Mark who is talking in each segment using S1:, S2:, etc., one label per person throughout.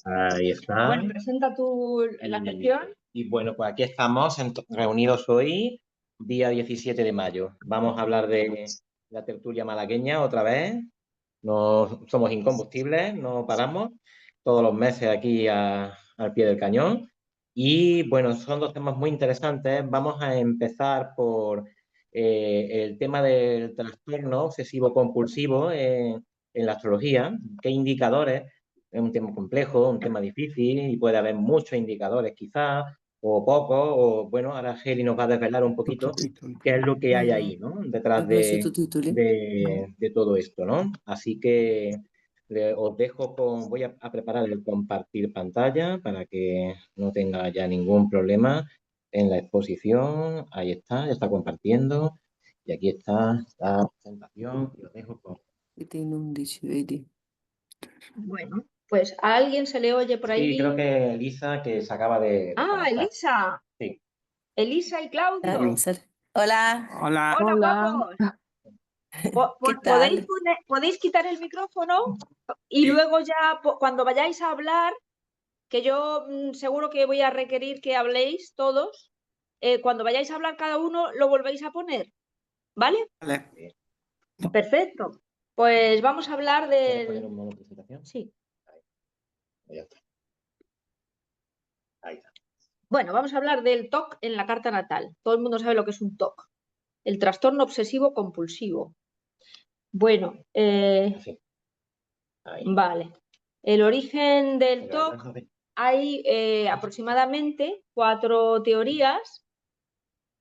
S1: Ahí está.
S2: Bueno, presenta tú la sección.
S1: Y bueno, pues aquí estamos reunidos hoy, día 17 de mayo. Vamos a hablar de la tertulia malagueña otra vez. No somos incombustibles, no paramos. Todos los meses aquí al pie del cañón. Y bueno, son dos temas muy interesantes. Vamos a empezar por el tema del trastorno obsesivo compulsivo en la astrología. ¿Qué indicadores? Es un tema complejo, un tema difícil y puede haber muchos indicadores quizás, o pocos, o bueno, ahora Heli nos va a desvelar un poquito qué es lo que hay ahí, ¿no? Detrás de todo esto, ¿no? Así que os dejo voy a preparar el compartir pantalla para que no tenga ya ningún problema en la exposición. Ahí está, ya está compartiendo. Y aquí está la presentación y os dejo con...
S2: Bueno, pues a alguien se le oye por ahí.
S1: Sí, creo que Elisa, que se acaba de
S2: Ah,
S1: conectar.
S2: Elisa.
S1: Sí.
S2: Elisa y Claudio.
S3: Hola,
S4: Hola.
S2: Hola, guapos.
S3: ¿qué
S2: ¿Podéis,
S3: tal?
S2: podéis quitar el micrófono y luego ya cuando vayáis a hablar, que yo seguro que voy a requerir que habléis todos, cuando vayáis a hablar cada uno lo volvéis a poner, ¿vale?
S4: Vale.
S2: Perfecto. Pues vamos a hablar
S1: ¿Quieres poner
S2: del...
S1: un modo presentación?
S2: Sí.
S1: Ya está. Ahí está.
S2: Bueno, vamos a hablar del TOC en la carta natal. Todo el mundo sabe lo que es un TOC, el trastorno obsesivo compulsivo. Bueno,
S1: Así. Ahí.
S2: vale. El origen del
S1: Pero
S2: TOC,
S1: atrás no ve.
S2: hay aproximadamente 4 teorías,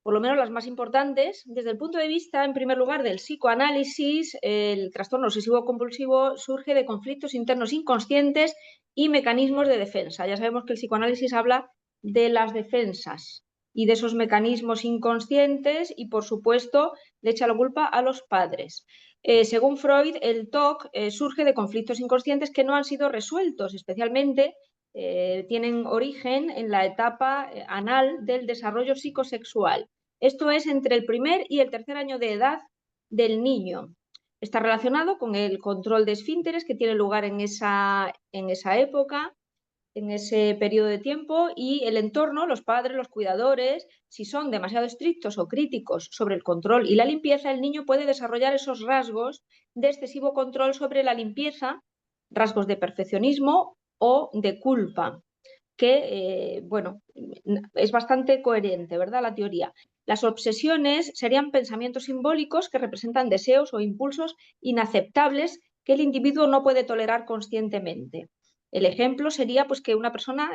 S2: por lo menos las más importantes. Desde el punto de vista, en primer lugar, del psicoanálisis, el trastorno obsesivo compulsivo surge de conflictos internos inconscientes y mecanismos de defensa. Ya sabemos que el psicoanálisis habla de las defensas y de esos mecanismos inconscientes y, por supuesto, le echa la culpa a los padres. Según Freud, el TOC surge de conflictos inconscientes que no han sido resueltos, especialmente tienen origen en la etapa anal del desarrollo psicosexual. Esto es entre el primer y el tercer año de edad del niño. Está relacionado con el control de esfínteres que tiene lugar en esa época, en ese periodo de tiempo, y el entorno, los padres, los cuidadores, si son demasiado estrictos o críticos sobre el control y la limpieza, el niño puede desarrollar esos rasgos de excesivo control sobre la limpieza, rasgos de perfeccionismo o de culpa, que, bueno, es bastante coherente, ¿verdad? La teoría. Las obsesiones serían pensamientos simbólicos que representan deseos o impulsos inaceptables que el individuo no puede tolerar conscientemente. El ejemplo sería pues, que una persona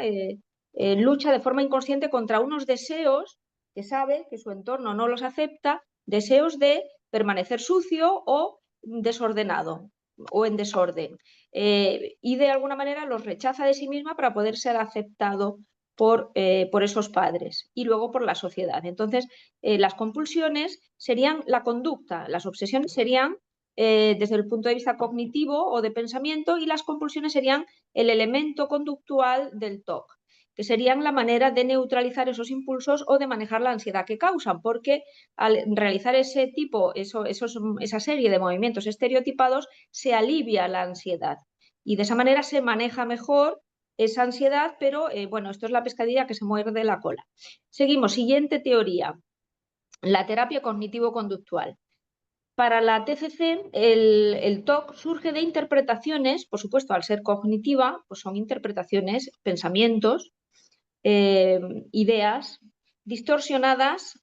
S2: lucha de forma inconsciente contra unos deseos que sabe que su entorno no los acepta, deseos de permanecer sucio o desordenado o en desorden. Y de alguna manera los rechaza de sí misma para poder ser aceptado por esos padres y luego por la sociedad. Entonces, las compulsiones serían la conducta, las obsesiones serían desde el punto de vista cognitivo o de pensamiento, y las compulsiones serían el elemento conductual del TOC, que serían la manera de neutralizar esos impulsos o de manejar la ansiedad que causan, porque al realizar ese tipo, esa serie de movimientos estereotipados, se alivia la ansiedad y de esa manera se maneja mejor esa ansiedad, pero bueno, esto es la pescadilla que se muerde la cola. Seguimos, siguiente teoría, la terapia cognitivo-conductual. Para la TCC, el TOC surge de interpretaciones, por supuesto, al ser cognitiva, pues son interpretaciones, pensamientos, ideas distorsionadas,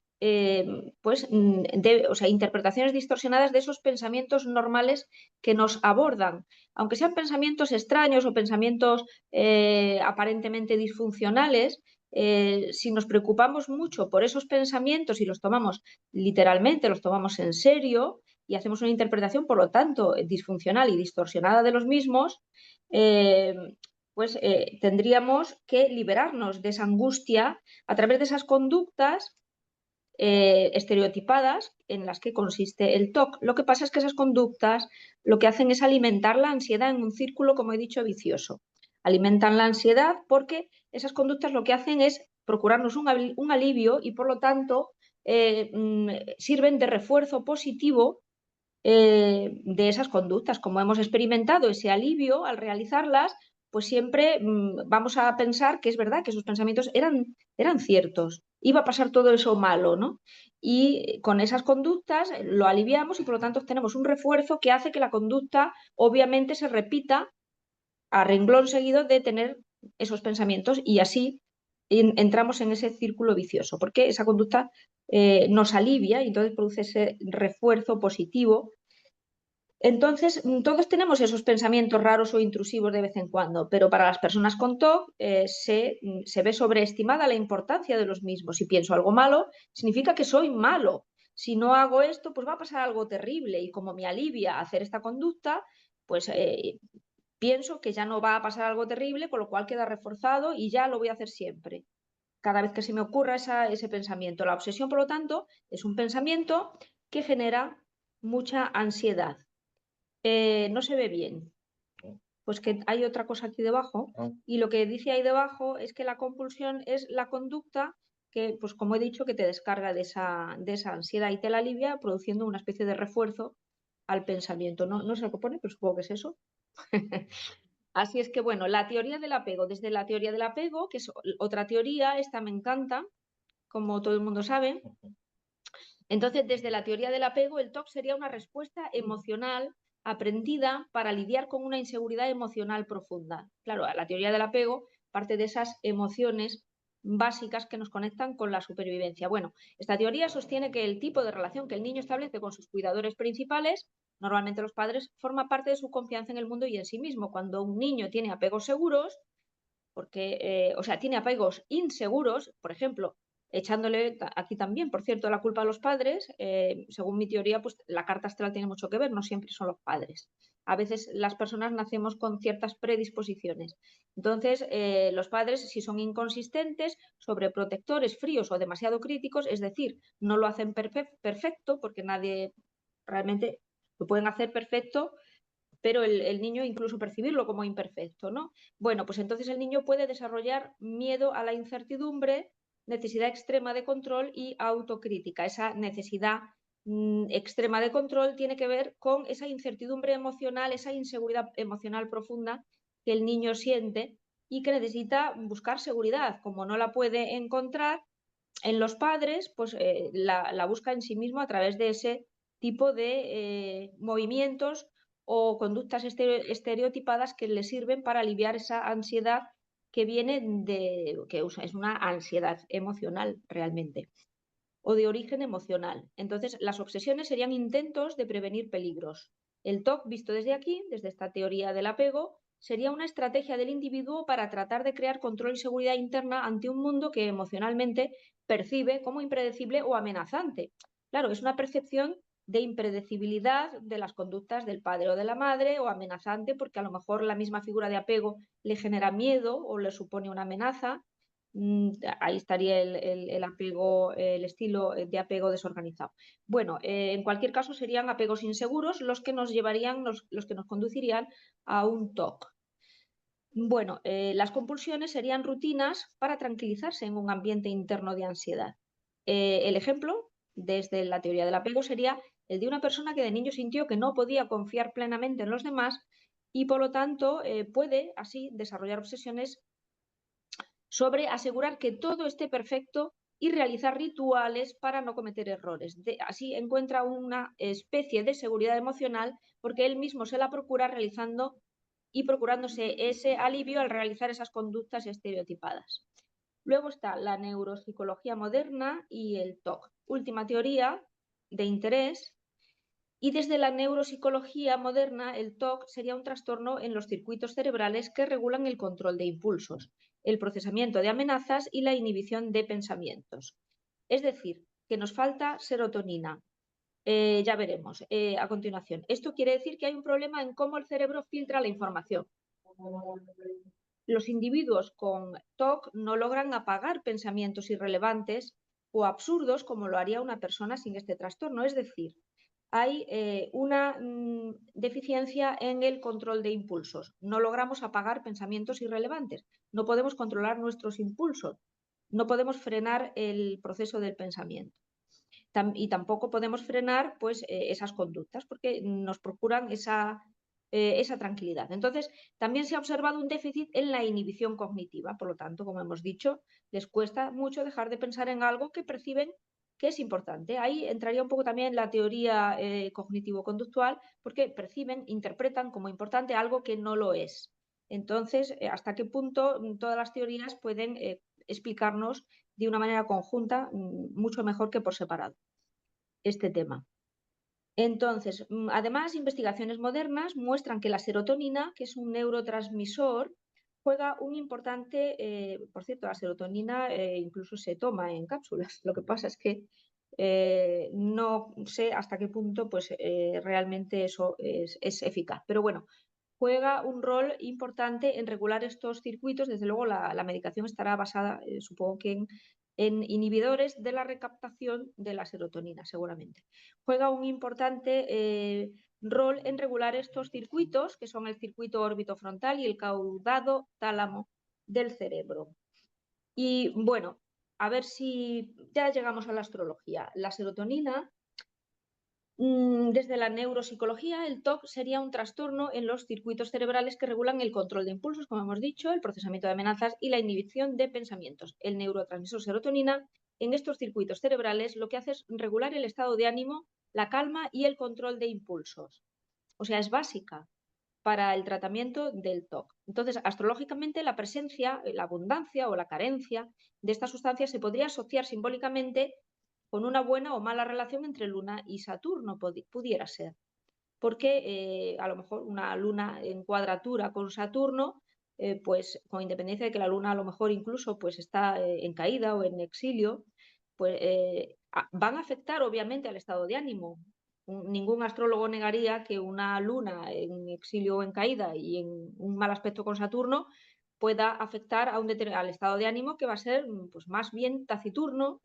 S2: o sea, interpretaciones distorsionadas de esos pensamientos normales que nos abordan, aunque sean pensamientos extraños o pensamientos aparentemente disfuncionales. Si nos preocupamos mucho por esos pensamientos y los tomamos literalmente, los tomamos en serio y hacemos una interpretación, por lo tanto, disfuncional y distorsionada de los mismos, pues tendríamos que liberarnos de esa angustia a través de esas conductas estereotipadas en las que consiste el TOC. Lo que pasa es que esas conductas lo que hacen es alimentar la ansiedad en un círculo, como he dicho, vicioso. Alimentan la ansiedad porque esas conductas lo que hacen es procurarnos un alivio y, por lo tanto, sirven de refuerzo positivo de esas conductas. Como hemos experimentado ese alivio al realizarlas, pues siempre vamos a pensar que es verdad que esos pensamientos eran ciertos. Iba a pasar todo eso malo, ¿no? Y con esas conductas lo aliviamos y por lo tanto obtenemos un refuerzo que hace que la conducta obviamente se repita a renglón seguido de tener esos pensamientos y así entramos en ese círculo vicioso, porque esa conducta nos alivia y entonces produce ese refuerzo positivo. Entonces, todos tenemos esos pensamientos raros o intrusivos de vez en cuando, pero para las personas con TOC se ve sobreestimada la importancia de los mismos. Si pienso algo malo, significa que soy malo. Si no hago esto, pues va a pasar algo terrible y como me alivia hacer esta conducta, pues pienso que ya no va a pasar algo terrible, con lo cual queda reforzado y ya lo voy a hacer siempre. Cada vez que se me ocurra ese pensamiento. La obsesión, por lo tanto, es un pensamiento que genera mucha ansiedad. No se ve bien. Pues que hay otra cosa aquí debajo y lo que dice ahí debajo es que la compulsión es la conducta que, pues como he dicho, que te descarga de esa ansiedad y te la alivia produciendo una especie de refuerzo al pensamiento. No sé lo que pone, pero supongo que es eso. Así es que, bueno, la teoría del apego. Desde la teoría del apego, que es otra teoría, esta me encanta, como todo el mundo sabe. Entonces, desde la teoría del apego, el TOC sería una respuesta emocional aprendida para lidiar con una inseguridad emocional profunda. Claro, la teoría del apego parte de esas emociones básicas que nos conectan con la supervivencia. Bueno, esta teoría sostiene que el tipo de relación que el niño establece con sus cuidadores principales, normalmente los padres, forma parte de su confianza en el mundo y en sí mismo. Cuando un niño tiene apegos seguros, porque, o sea, tiene apegos inseguros, por ejemplo, echándole aquí también, por cierto, la culpa a los padres, según mi teoría, pues la carta astral tiene mucho que ver, no siempre son los padres. A veces las personas nacemos con ciertas predisposiciones. Entonces, los padres, si son inconsistentes, sobreprotectores, fríos o demasiado críticos, es decir, no lo hacen perfecto, porque nadie realmente lo pueden hacer perfecto, pero el niño incluso percibirlo como imperfecto, ¿no? Bueno, pues entonces el niño puede desarrollar miedo a la incertidumbre, necesidad extrema de control y autocrítica. Esa necesidad extrema de control tiene que ver con esa incertidumbre emocional, esa inseguridad emocional profunda que el niño siente y que necesita buscar seguridad. Como no la puede encontrar en los padres, pues la busca en sí mismo a través de ese tipo de movimientos o conductas estereotipadas que le sirven para aliviar esa ansiedad que viene que es una ansiedad emocional realmente, o de origen emocional. Entonces, las obsesiones serían intentos de prevenir peligros. El TOC, visto desde aquí, desde esta teoría del apego, sería una estrategia del individuo para tratar de crear control y seguridad interna ante un mundo que emocionalmente percibe como impredecible o amenazante. Claro, es una percepción de impredecibilidad de las conductas del padre o de la madre, o amenazante porque a lo mejor la misma figura de apego le genera miedo o le supone una amenaza. Ahí estaría el apego, el estilo de apego desorganizado. Bueno, en cualquier caso serían apegos inseguros los que nos llevarían, los que nos conducirían a un TOC. Bueno, las compulsiones serían rutinas para tranquilizarse en un ambiente interno de ansiedad. El ejemplo, desde la teoría del apego, sería el de una persona que de niño sintió que no podía confiar plenamente en los demás y por lo tanto puede así desarrollar obsesiones sobre asegurar que todo esté perfecto y realizar rituales para no cometer errores. Así encuentra una especie de seguridad emocional porque él mismo se la procura realizando y procurándose ese alivio al realizar esas conductas estereotipadas. Luego está la neuropsicología moderna y el TOC. Última teoría de interés. Y desde la neuropsicología moderna, el TOC sería un trastorno en los circuitos cerebrales que regulan el control de impulsos, el procesamiento de amenazas y la inhibición de pensamientos. Es decir, que nos falta serotonina. Ya veremos a continuación. Esto quiere decir que hay un problema en cómo el cerebro filtra la información. Los individuos con TOC no logran apagar pensamientos irrelevantes o absurdos como lo haría una persona sin este trastorno. Es decir, hay una deficiencia en el control de impulsos. No logramos apagar pensamientos irrelevantes. No podemos controlar nuestros impulsos. No podemos frenar el proceso del pensamiento. Y tampoco podemos frenar pues, esas conductas porque nos procuran esa esa tranquilidad. Entonces, también se ha observado un déficit en la inhibición cognitiva. Por lo tanto, como hemos dicho, les cuesta mucho dejar de pensar en algo que perciben que es importante. Ahí entraría un poco también la teoría cognitivo-conductual, porque perciben, interpretan como importante algo que no lo es. Entonces, ¿hasta qué punto todas las teorías pueden explicarnos de una manera conjunta mucho mejor que por separado este tema? Entonces, además, investigaciones modernas muestran que la serotonina, que es un neurotransmisor, juega un importante, por cierto, la serotonina incluso se toma en cápsulas. Lo que pasa es que no sé hasta qué punto pues, realmente eso es eficaz. Pero bueno, juega un rol importante en regular estos circuitos. Desde luego, la medicación estará basada, supongo que en inhibidores de la recaptación de la serotonina, seguramente. Juega un importante rol en regular estos circuitos, que son el circuito órbito-frontal y el caudado tálamo del cerebro. Y bueno, a ver si ya llegamos a la astrología. La serotonina, desde la neuropsicología, el TOC sería un trastorno en los circuitos cerebrales que regulan el control de impulsos, como hemos dicho, el procesamiento de amenazas y la inhibición de pensamientos. El neurotransmisor serotonina en estos circuitos cerebrales lo que hace es regular el estado de ánimo, la calma y el control de impulsos. O sea, es básica para el tratamiento del TOC. Entonces, astrológicamente, la presencia, la abundancia o la carencia de esta sustancia se podría asociar simbólicamente con una buena o mala relación entre Luna y Saturno, pudiera ser. Porque a lo mejor una Luna en cuadratura con Saturno, pues con independencia de que la Luna a lo mejor incluso pues está en caída o en exilio, pues van a afectar obviamente al estado de ánimo. Ningún astrólogo negaría que una Luna en exilio o en caída y en un mal aspecto con Saturno pueda afectar al estado de ánimo, que va a ser pues, más bien taciturno,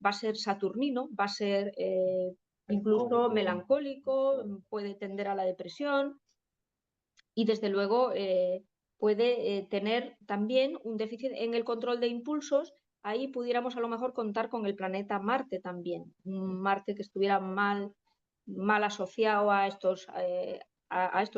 S2: va a ser saturnino, va a ser incluso melancólico, puede tender a la depresión y desde luego puede tener también un déficit en el control de impulsos. Ahí pudiéramos a lo mejor contar con el planeta Marte también, un Marte que estuviera mal asociado a estos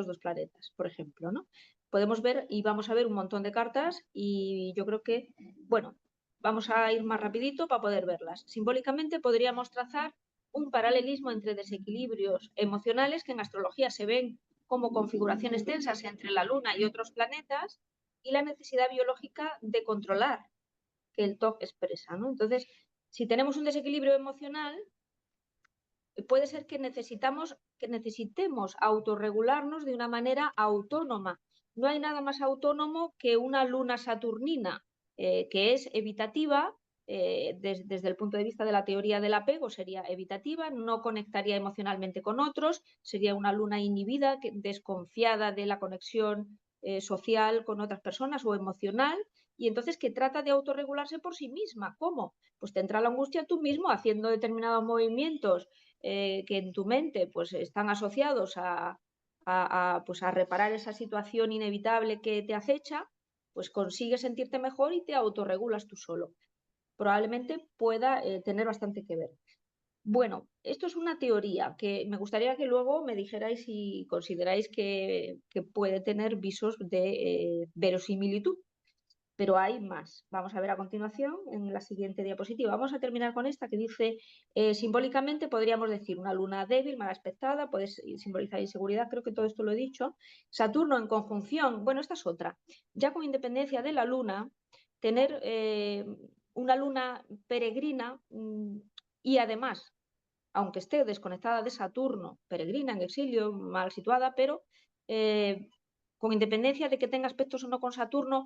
S2: dos planetas, por ejemplo, ¿no? Podemos ver y vamos a ver un montón de cartas y yo creo que, bueno, vamos a ir más rapidito para poder verlas. Simbólicamente podríamos trazar un paralelismo entre desequilibrios emocionales que en astrología se ven como configuraciones tensas entre la Luna y otros planetas y la necesidad biológica de controlar que el TOC expresa, ¿no? Entonces, si tenemos un desequilibrio emocional, puede ser que necesitemos autorregularnos de una manera autónoma. No hay nada más autónomo que una Luna saturnina, que es evitativa. Desde el punto de vista de la teoría del apego sería evitativa, no conectaría emocionalmente con otros, sería una luna inhibida, desconfiada de la conexión social con otras personas o emocional, y entonces que trata de autorregularse por sí misma. ¿Cómo? Pues te entra la angustia tú mismo haciendo determinados movimientos que en tu mente pues, están asociados pues, a reparar esa situación inevitable que te acecha, pues consigues sentirte mejor y te autorregulas tú solo. Probablemente pueda tener bastante que ver. Bueno, esto es una teoría que me gustaría que luego me dijerais si consideráis que puede tener visos de verosimilitud. Pero hay más. Vamos a ver a continuación en la siguiente diapositiva. Vamos a terminar con esta que dice, simbólicamente podríamos decir una luna débil, mal aspectada, puede simbolizar inseguridad, creo que todo esto lo he dicho. Saturno en conjunción, bueno, esta es otra. Ya con independencia de la luna, tener una luna peregrina y además, aunque esté desconectada de Saturno, peregrina en exilio, mal situada, pero con independencia de que tenga aspectos o no con Saturno,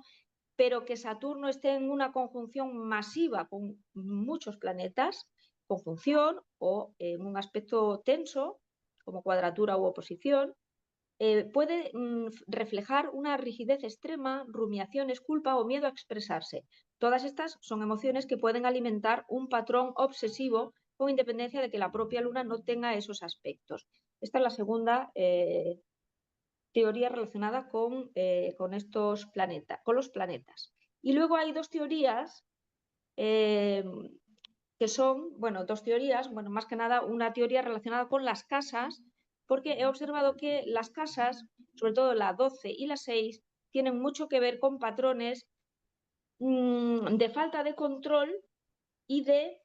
S2: pero que Saturno esté en una conjunción masiva con muchos planetas, conjunción o en un aspecto tenso, como cuadratura u oposición, puede reflejar una rigidez extrema, rumiaciones, culpa o miedo a expresarse. Todas estas son emociones que pueden alimentar un patrón obsesivo con independencia de que la propia luna no tenga esos aspectos. Esta es la segunda teoría relacionada con estos planetas, con los planetas. Y luego hay dos teorías que son, bueno, dos teorías, bueno, más que nada una teoría relacionada con las casas porque he observado que las casas, sobre todo la 12 y la 6, tienen mucho que ver con patrones de falta de control y de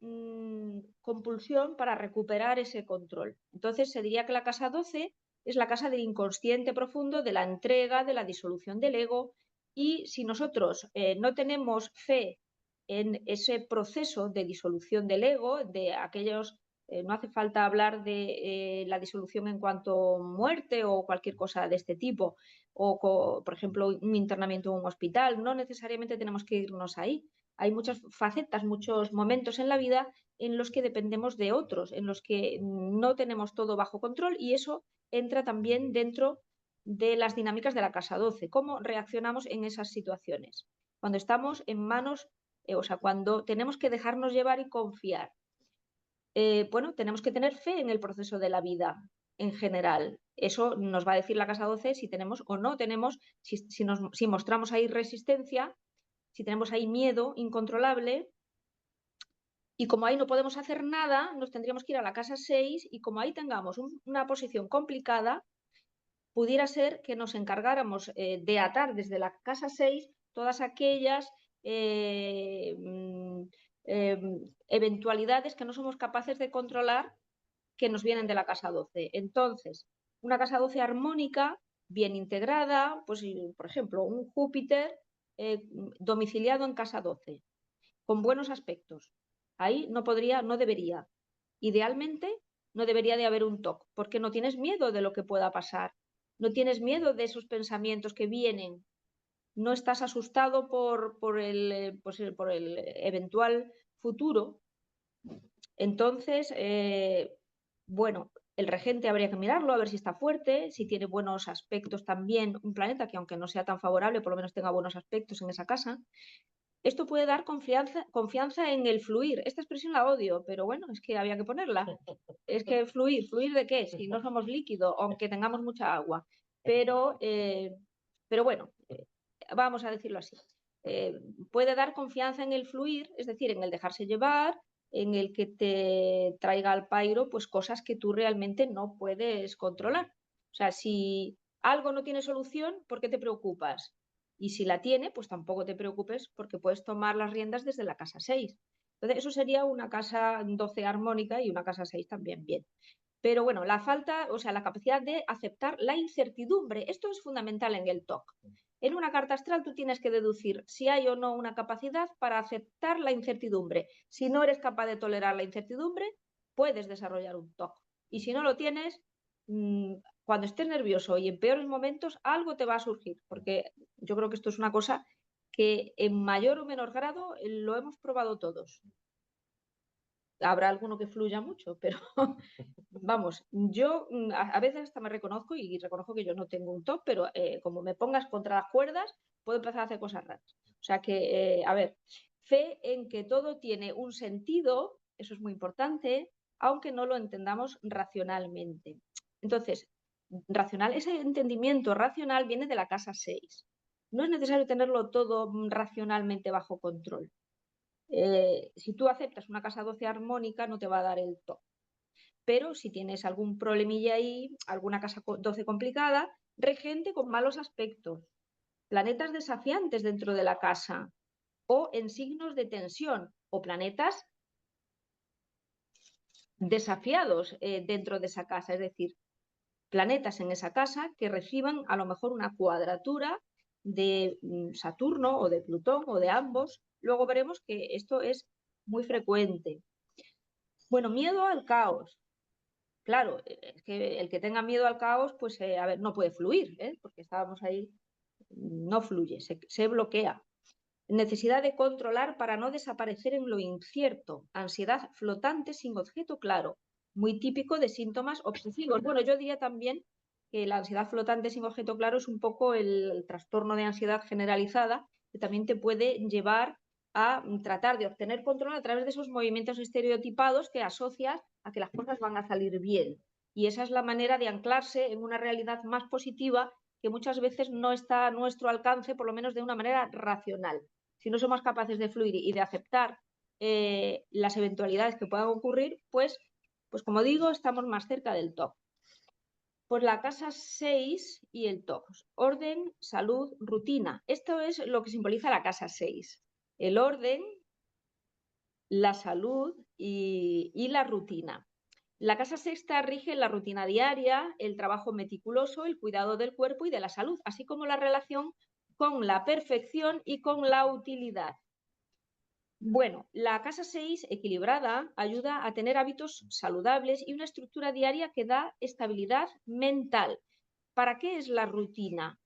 S2: compulsión para recuperar ese control. Entonces se diría que la casa 12 es la casa del inconsciente profundo, de la entrega, de la disolución del ego, y si nosotros no tenemos fe en ese proceso de disolución del ego, de aquellos, no hace falta hablar de la disolución en cuanto a muerte o cualquier cosa de este tipo, o por ejemplo un internamiento en un hospital, no necesariamente tenemos que irnos ahí. Hay muchas facetas, muchos momentos en la vida en los que dependemos de otros, en los que no tenemos todo bajo control, y eso entra también dentro de las dinámicas de la casa 12. ¿Cómo reaccionamos en esas situaciones? Cuando estamos en manos, o sea, cuando tenemos que dejarnos llevar y confiar. Bueno, tenemos que tener fe en el proceso de la vida en general. Eso nos va a decir la casa 12 si tenemos o no tenemos, si mostramos ahí resistencia, si tenemos ahí miedo incontrolable, y como ahí no podemos hacer nada, nos tendríamos que ir a la casa 6, y como ahí tengamos una posición complicada, pudiera ser que nos encargáramos de atar desde la casa 6 todas aquellas eventualidades que no somos capaces de controlar, que nos vienen de la casa 12. Entonces, una casa 12 armónica, bien integrada, pues por ejemplo, un Júpiter domiciliado en casa 12, con buenos aspectos. Ahí no podría, no debería. Idealmente no debería de haber un TOC, porque no tienes miedo de lo que pueda pasar, no tienes miedo de esos pensamientos que vienen, no estás asustado por el eventual futuro. Entonces, bueno, el regente habría que mirarlo, a ver si está fuerte, si tiene buenos aspectos también, un planeta que aunque no sea tan favorable, por lo menos tenga buenos aspectos en esa casa. Esto puede dar confianza en el fluir. Esta expresión la odio, pero bueno, es que había que ponerla. Es que ¿fluir de qué? Si no somos líquido, aunque tengamos mucha agua. Pero bueno, vamos a decirlo así. Puede dar confianza en el fluir, es decir, en el dejarse llevar, en el que te traiga al pairo pues cosas que tú realmente no puedes controlar. O sea, si algo no tiene solución, ¿por qué te preocupas? Y si la tiene, pues tampoco te preocupes, porque puedes tomar las riendas desde la casa 6. Entonces, eso sería una casa 12 armónica, y una casa 6 también bien. Pero bueno, la falta, o sea, la capacidad de aceptar la incertidumbre, esto es fundamental en el TOC. En una carta astral tú tienes que deducir si hay o no una capacidad para aceptar la incertidumbre. Si no eres capaz de tolerar la incertidumbre, puedes desarrollar un TOC. Y si no lo tienes, cuando estés nervioso y en peores momentos, algo te va a surgir, porque yo creo que esto es una cosa que en mayor o menor grado lo hemos probado todos. Habrá alguno que fluya mucho, pero vamos, yo a veces hasta me reconozco y reconozco que yo no tengo un top, pero como me pongas contra las cuerdas, puedo empezar a hacer cosas raras. O sea que, a ver, fe en que todo tiene un sentido, eso es muy importante, aunque no lo entendamos racionalmente. Entonces, ese entendimiento racional viene de la casa 6. No es necesario tenerlo todo racionalmente bajo control. Si tú aceptas una casa 12 armónica, no te va a dar el top. Pero si tienes algún problemilla ahí, alguna casa 12 complicada, regente con malos aspectos, planetas desafiantes dentro de la casa, o en signos de tensión, o planetas desafiados dentro de esa casa, es decir, planetas en esa casa que reciban a lo mejor una cuadratura de Saturno o de Plutón o de ambos. Luego veremos que esto es muy frecuente. Bueno, miedo al caos. Claro, es que el que tenga miedo al caos, pues a ver, no puede fluir, porque estábamos ahí, no fluye, se bloquea. Necesidad de controlar para no desaparecer en lo incierto. Ansiedad flotante sin objeto claro. Muy típico de síntomas obsesivos. Bueno, yo diría también que la ansiedad flotante sin objeto claro es un poco el trastorno de ansiedad generalizada, que también te puede llevar a tratar de obtener control a través de esos movimientos estereotipados que asocias a que las cosas van a salir bien. Y esa es la manera de anclarse en una realidad más positiva que muchas veces no está a nuestro alcance, por lo menos de una manera racional. Si no somos capaces de fluir y de aceptar las eventualidades que puedan ocurrir, pues como digo, estamos más cerca del top. Pues la casa 6 y el TOC. Orden, salud, rutina. Esto es lo que simboliza la casa 6. El orden, la salud y la rutina. La casa sexta rige la rutina diaria, el trabajo meticuloso, el cuidado del cuerpo y de la salud, así como la relación con la perfección y con la utilidad. Bueno, la casa 6 equilibrada ayuda a tener hábitos saludables y una estructura diaria que da estabilidad mental. ¿Para qué es la rutina?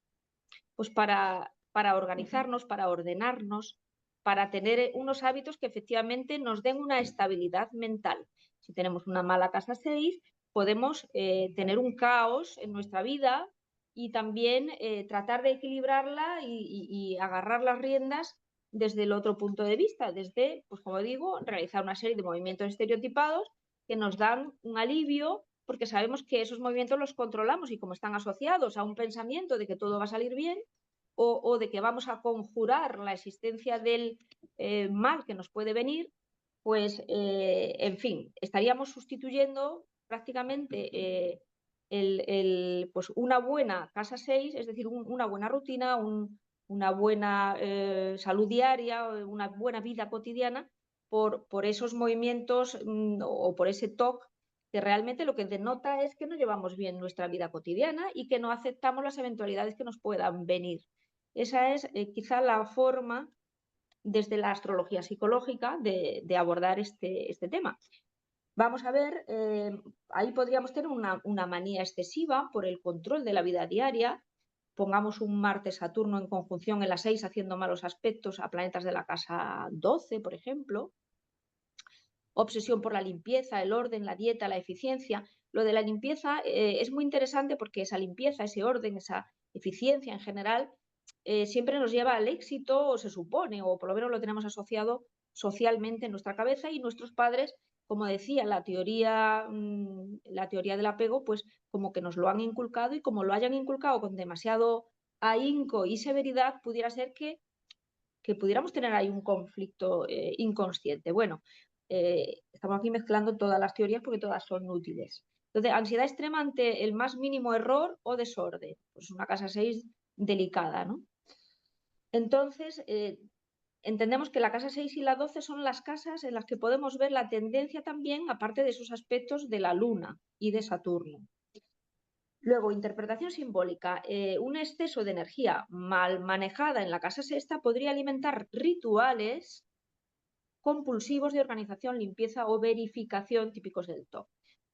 S2: Pues para organizarnos, para ordenarnos, para tener unos hábitos que efectivamente nos den una estabilidad mental. Si tenemos una mala casa 6, podemos tener un caos en nuestra vida y también tratar de equilibrarla y agarrar las riendas desde el otro punto de vista, desde, pues como digo, realizar una serie de movimientos estereotipados que nos dan un alivio porque sabemos que esos movimientos los controlamos y como están asociados a un pensamiento de que todo va a salir bien o de que vamos a conjurar la existencia del mal que nos puede venir, pues, en fin, estaríamos sustituyendo prácticamente pues una buena casa 6, es decir, una buena rutina, una buena salud diaria, una buena vida cotidiana, por esos movimientos o por ese TOC que realmente lo que denota es que no llevamos bien nuestra vida cotidiana y que no aceptamos las eventualidades que nos puedan venir. Esa es quizá la forma desde la astrología psicológica de abordar este tema. Vamos a ver, ahí podríamos tener una manía excesiva por el control de la vida diaria. Pongamos un Marte-Saturno en conjunción en la 6 haciendo malos aspectos a planetas de la casa 12, por ejemplo. Obsesión por la limpieza, el orden, la dieta, la eficiencia. Lo de la limpieza es muy interesante porque esa limpieza, ese orden, esa eficiencia en general siempre nos lleva al éxito, o se supone, o por lo menos lo tenemos asociado socialmente en nuestra cabeza y nuestros padres, como decía, la teoría del apego, pues como que nos lo han inculcado y como lo hayan inculcado con demasiado ahínco y severidad, pudiera ser que pudiéramos tener ahí un conflicto inconsciente. Bueno, estamos aquí mezclando todas las teorías porque todas son útiles. Entonces, ansiedad extrema ante el más mínimo error o desorden. Pues una casa 6 delicada, ¿no? Entonces, entendemos que la casa 6 y la 12 son las casas en las que podemos ver la tendencia también, aparte de esos aspectos de la Luna y de Saturno. Luego, interpretación simbólica. Un exceso de energía mal manejada en la casa sexta podría alimentar rituales compulsivos de organización, limpieza o verificación típicos del TOC.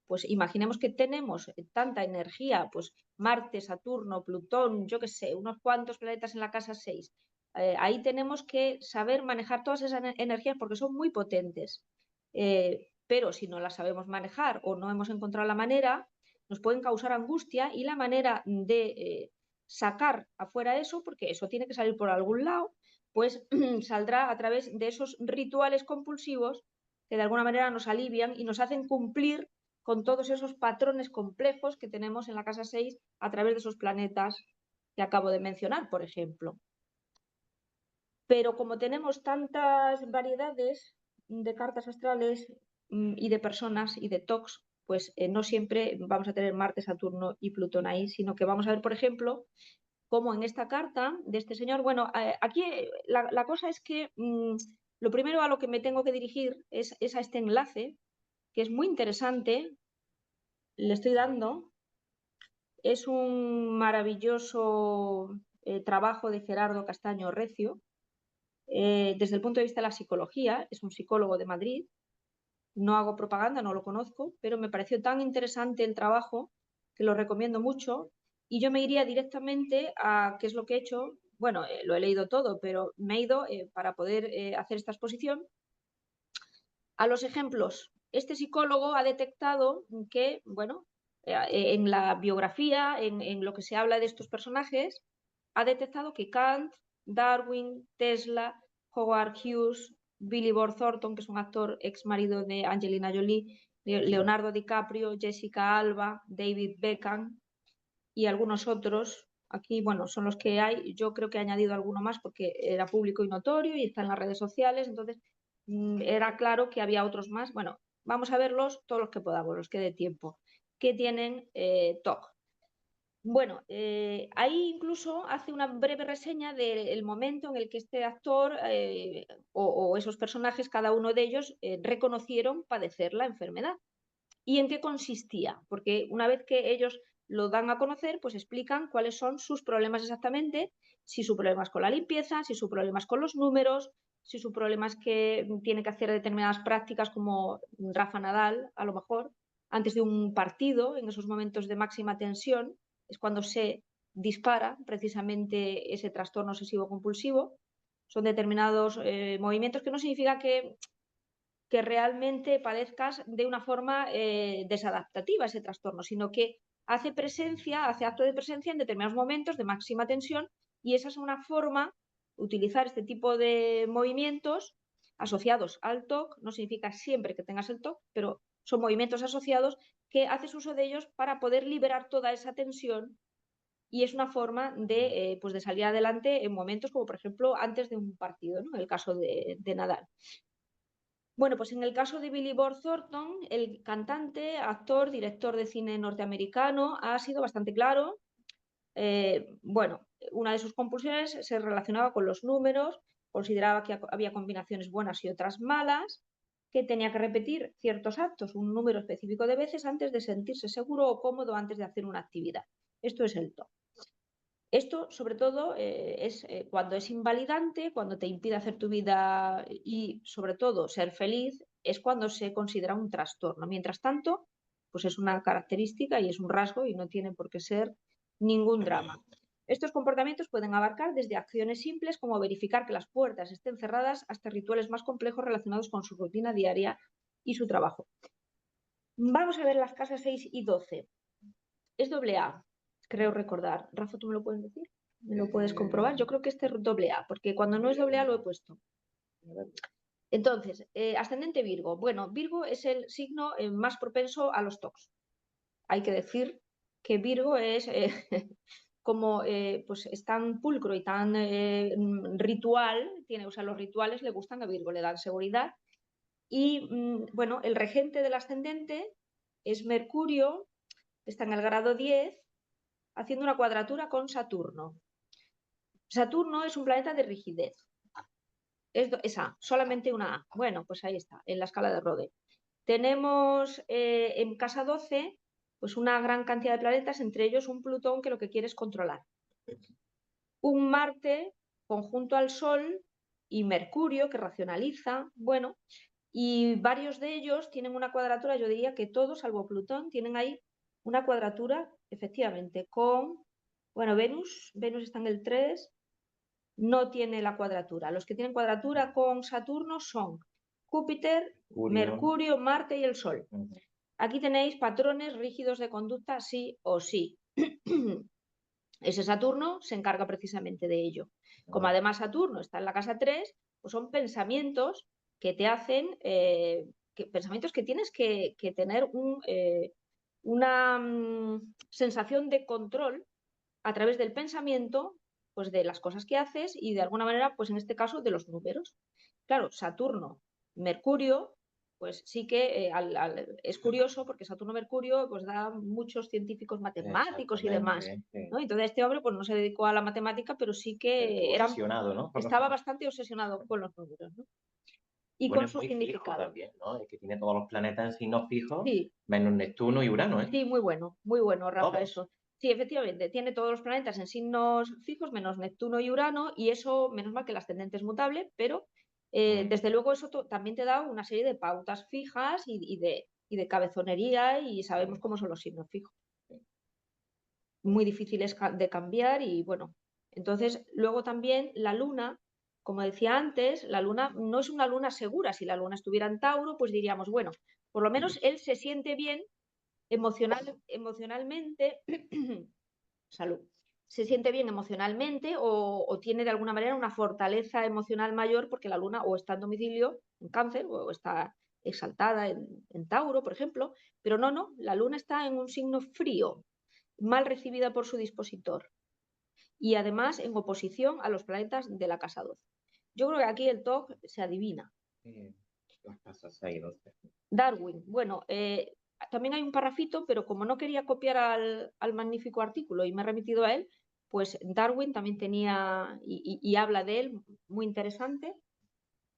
S2: Pues imaginemos que tenemos tanta energía, pues Marte, Saturno, Plutón, yo qué sé, unos cuantos planetas en la casa 6. Ahí tenemos que saber manejar todas esas energías porque son muy potentes. Pero si no las sabemos manejar o no hemos encontrado la manera, nos pueden causar angustia y la manera de sacar afuera eso, porque eso tiene que salir por algún lado, pues saldrá a través de esos rituales compulsivos que de alguna manera nos alivian y nos hacen cumplir con todos esos patrones complejos que tenemos en la casa 6 a través de esos planetas que acabo de mencionar, por ejemplo. Pero como tenemos tantas variedades de cartas astrales y de personas y de TOCs, pues no siempre vamos a tener Marte, Saturno y Plutón ahí, sino que vamos a ver, por ejemplo, como en esta carta de este señor, bueno, aquí la cosa es que lo primero a lo que me tengo que dirigir es a este enlace, que es muy interesante, le estoy dando, es un maravilloso trabajo de Gerardo Castaño Recio, desde el punto de vista de la psicología, es un psicólogo de Madrid, no hago propaganda, no lo conozco, pero me pareció tan interesante el trabajo que lo recomiendo mucho y yo me iría directamente a qué es lo que he hecho. Bueno, lo he leído todo, pero me he ido para poder hacer esta exposición a los ejemplos. Este psicólogo ha detectado que, bueno, en la biografía, en lo que se habla de estos personajes, ha detectado que Kant, Darwin, Tesla, Howard Hughes, Billy Bob Thornton, que es un actor ex marido de Angelina Jolie, Leonardo DiCaprio, Jessica Alba, David Beckham y algunos otros. Aquí, bueno, son los que hay. Yo creo que he añadido alguno más porque era público y notorio y está en las redes sociales. Entonces, era claro que había otros más. Bueno, vamos a verlos todos los que podamos, los que dé tiempo, que tienen TOC. Bueno, ahí incluso hace una breve reseña del momento en el que este actor o esos personajes, cada uno de ellos, reconocieron padecer la enfermedad. ¿Y en qué consistía? Porque una vez que ellos lo dan a conocer, pues explican cuáles son sus problemas exactamente, si su problema es con la limpieza, si su problema es con los números, si su problema es que tiene que hacer determinadas prácticas como Rafa Nadal, a lo mejor, antes de un partido, en esos momentos de máxima tensión, es cuando se dispara precisamente ese trastorno obsesivo compulsivo. Son determinados movimientos que no significa que realmente padezcas de una forma desadaptativa ese trastorno, sino que hace presencia, hace acto de presencia en determinados momentos de máxima tensión y esa es una forma, utilizar este tipo de movimientos asociados al TOC, no significa siempre que tengas el TOC, pero son movimientos asociados que haces uso de ellos para poder liberar toda esa tensión y es una forma pues de salir adelante en momentos como por ejemplo antes de un partido, ¿no? En el caso de Nadal. Bueno, pues en el caso de Billy Bob Thornton, el cantante, actor, director de cine norteamericano, ha sido bastante claro. Bueno, una de sus compulsiones se relacionaba con los números, consideraba que había combinaciones buenas y otras malas, que tenía que repetir ciertos actos, un número específico de veces antes de sentirse seguro o cómodo antes de hacer una actividad. Esto es el TOC. Esto, sobre todo, es cuando es invalidante, cuando te impide hacer tu vida y, sobre todo, ser feliz, es cuando se considera un trastorno. Mientras tanto, pues es una característica y es un rasgo y no tiene por qué ser ningún drama. Estos comportamientos pueden abarcar desde acciones simples como verificar que las puertas estén cerradas hasta rituales más complejos relacionados con su rutina diaria y su trabajo. Vamos a ver las casas 6 y 12. Es doble A, creo recordar. Rafa, ¿tú me lo puedes decir? ¿Me lo puedes comprobar? Yo creo que este es doble A, porque cuando no es doble A lo he puesto. Entonces, ascendente Virgo. Bueno, Virgo es el signo más propenso a los TOCs. Hay que decir que Virgo es como pues es tan pulcro y tan ritual, o sea, los rituales le gustan a Virgo, le dan seguridad. Y bueno, el regente del ascendente es Mercurio, está en el grado 10 haciendo una cuadratura con Saturno. Saturno es un planeta de rigidez. Es A, solamente una A. Bueno, pues ahí está, en la escala de Rode. Tenemos en casa 12 pues una gran cantidad de planetas, entre ellos un Plutón que lo que quiere es controlar. Un Marte conjunto al Sol y Mercurio que racionaliza, bueno, y varios de ellos tienen una cuadratura, yo diría que todos, salvo Plutón, tienen ahí una cuadratura, efectivamente, con, bueno, Venus está en el 3, no tiene la cuadratura. Los que tienen cuadratura con Saturno son Júpiter, Mercurio, Marte y el Sol. Aquí tenéis patrones rígidos de conducta, sí o sí. Ese Saturno se encarga precisamente de ello. Como además Saturno está en la casa 3, pues son pensamientos que te hacen, pensamientos que tienes que tener una sensación de control a través del pensamiento, pues de las cosas que haces y de alguna manera, pues en este caso, de los números. Claro, Saturno, Mercurio, pues sí que es curioso porque Saturno-Mercurio pues da muchos científicos matemáticos y demás, ¿no? Entonces este hombre pues no se dedicó a la matemática, pero sí que
S1: obsesionado, ¿no?
S2: estaba bastante obsesionado con los números, ¿no? Y
S1: Bueno,
S2: con
S1: es
S2: su
S1: muy fijo
S2: significado.
S1: también, ¿no? Es que tiene todos los planetas en signos fijos,
S2: Sí,
S1: menos Neptuno y Urano, ¿eh?
S2: sí, muy bueno, Rafa,
S1: Todos.
S2: eso. Sí, efectivamente, tiene todos los planetas en signos fijos, menos Neptuno y Urano, y eso, menos mal que el ascendente es mutable, pero desde luego eso también te da una serie de pautas fijas y de cabezonería, y sabemos cómo son los signos fijos. Muy difíciles de cambiar, y bueno, entonces luego también la luna, como decía antes, la luna no es una luna segura. Si la luna estuviera en Tauro, pues diríamos, bueno, por lo menos él se siente bien emocionalmente, salud, se siente bien emocionalmente o tiene de alguna manera una fortaleza emocional mayor porque la luna o está en domicilio en Cáncer o está exaltada en Tauro, por ejemplo, pero no, la luna está en un signo frío, mal recibida por su dispositor y además en oposición a los planetas de la casa 12. Yo creo que aquí el TOC se adivina.
S1: Las casas 6 y 12.
S2: Darwin, bueno, también hay un parrafito, pero como no quería copiar al magnífico artículo y me he remitido a él, pues Darwin también tenía y habla de él, muy interesante.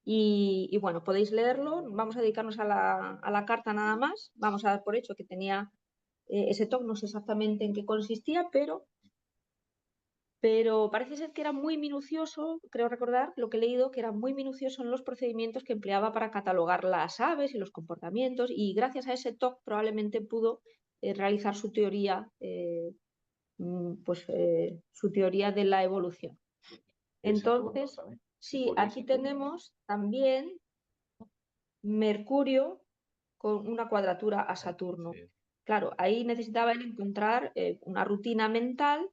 S2: Y bueno, podéis leerlo. Vamos a dedicarnos a la carta nada más. Vamos a dar por hecho que tenía ese TOC, no sé exactamente en qué consistía, pero parece ser que era muy minucioso, creo recordar lo que he leído, que era muy minucioso en los procedimientos que empleaba para catalogar las aves y los comportamientos, y gracias a ese TOC probablemente pudo realizar su teoría, su teoría de la evolución. Entonces, sí, aquí tenemos también Mercurio con una cuadratura a Saturno. Claro, ahí necesitaba él encontrar una rutina mental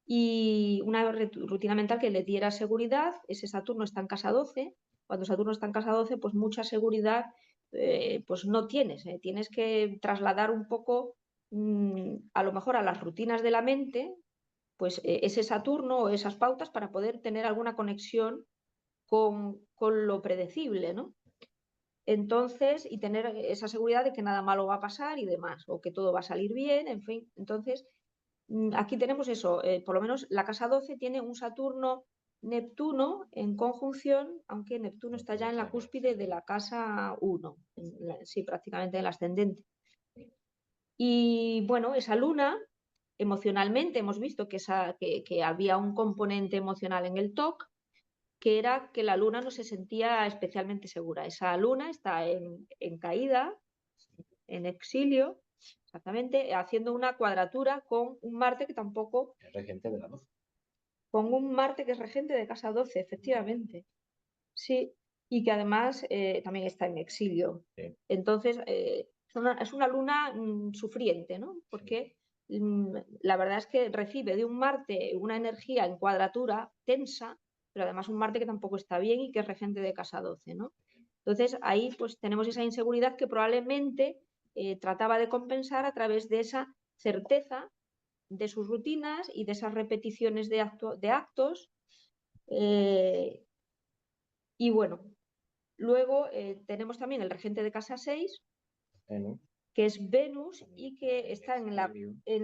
S2: y una rutina mental que le diera seguridad. Ese Saturno está en casa 12. Cuando Saturno está en casa 12, pues mucha seguridad pues no tienes. Tienes que trasladar un poco, a lo mejor a las rutinas de la mente, pues ese Saturno o esas pautas para poder tener alguna conexión con lo predecible, ¿no? Entonces, y tener esa seguridad de que nada malo va a pasar y demás, o que todo va a salir bien, en fin. Entonces, aquí tenemos eso, por lo menos la casa 12 tiene un Saturno-Neptuno en conjunción, aunque Neptuno está ya en la cúspide de la casa 1, sí, prácticamente en el ascendente. Y bueno, esa luna, emocionalmente hemos visto que había un componente emocional en el TOC, que era que la luna no se sentía especialmente segura. Esa luna está en caída, en exilio, exactamente, haciendo una cuadratura con un Marte que tampoco...
S1: El regente de la 12.
S2: Con un Marte que es regente de casa 12, efectivamente. Sí, y que además también está en exilio.
S1: Sí.
S2: Entonces, es una luna sufriente, ¿no? Porque la verdad es que recibe de un Marte una energía en cuadratura tensa, pero además un Marte que tampoco está bien y que es regente de casa 12, ¿no? Entonces, ahí pues tenemos esa inseguridad que probablemente trataba de compensar a través de esa certeza de sus rutinas y de esas repeticiones de actos. Y bueno, luego tenemos también el regente de casa 6, que es Venus y que está en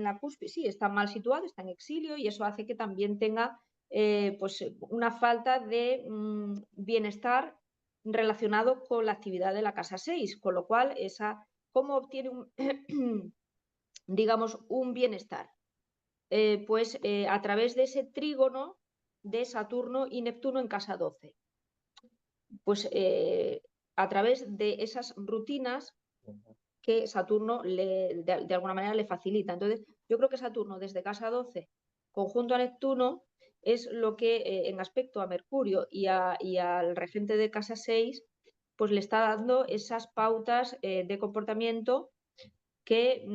S2: la cúspide, sí, está mal situado, está en exilio y eso hace que también tenga pues una falta de bienestar relacionado con la actividad de la casa 6, con lo cual ¿cómo obtiene digamos, un bienestar? Pues a través de ese trígono de Saturno y Neptuno en casa 12. Pues a través de esas rutinas que Saturno de alguna manera le facilita. Entonces, yo creo que Saturno desde casa 12, conjunto a Neptuno, es lo que en aspecto a Mercurio y al regente de casa 6, pues le está dando esas pautas de comportamiento que,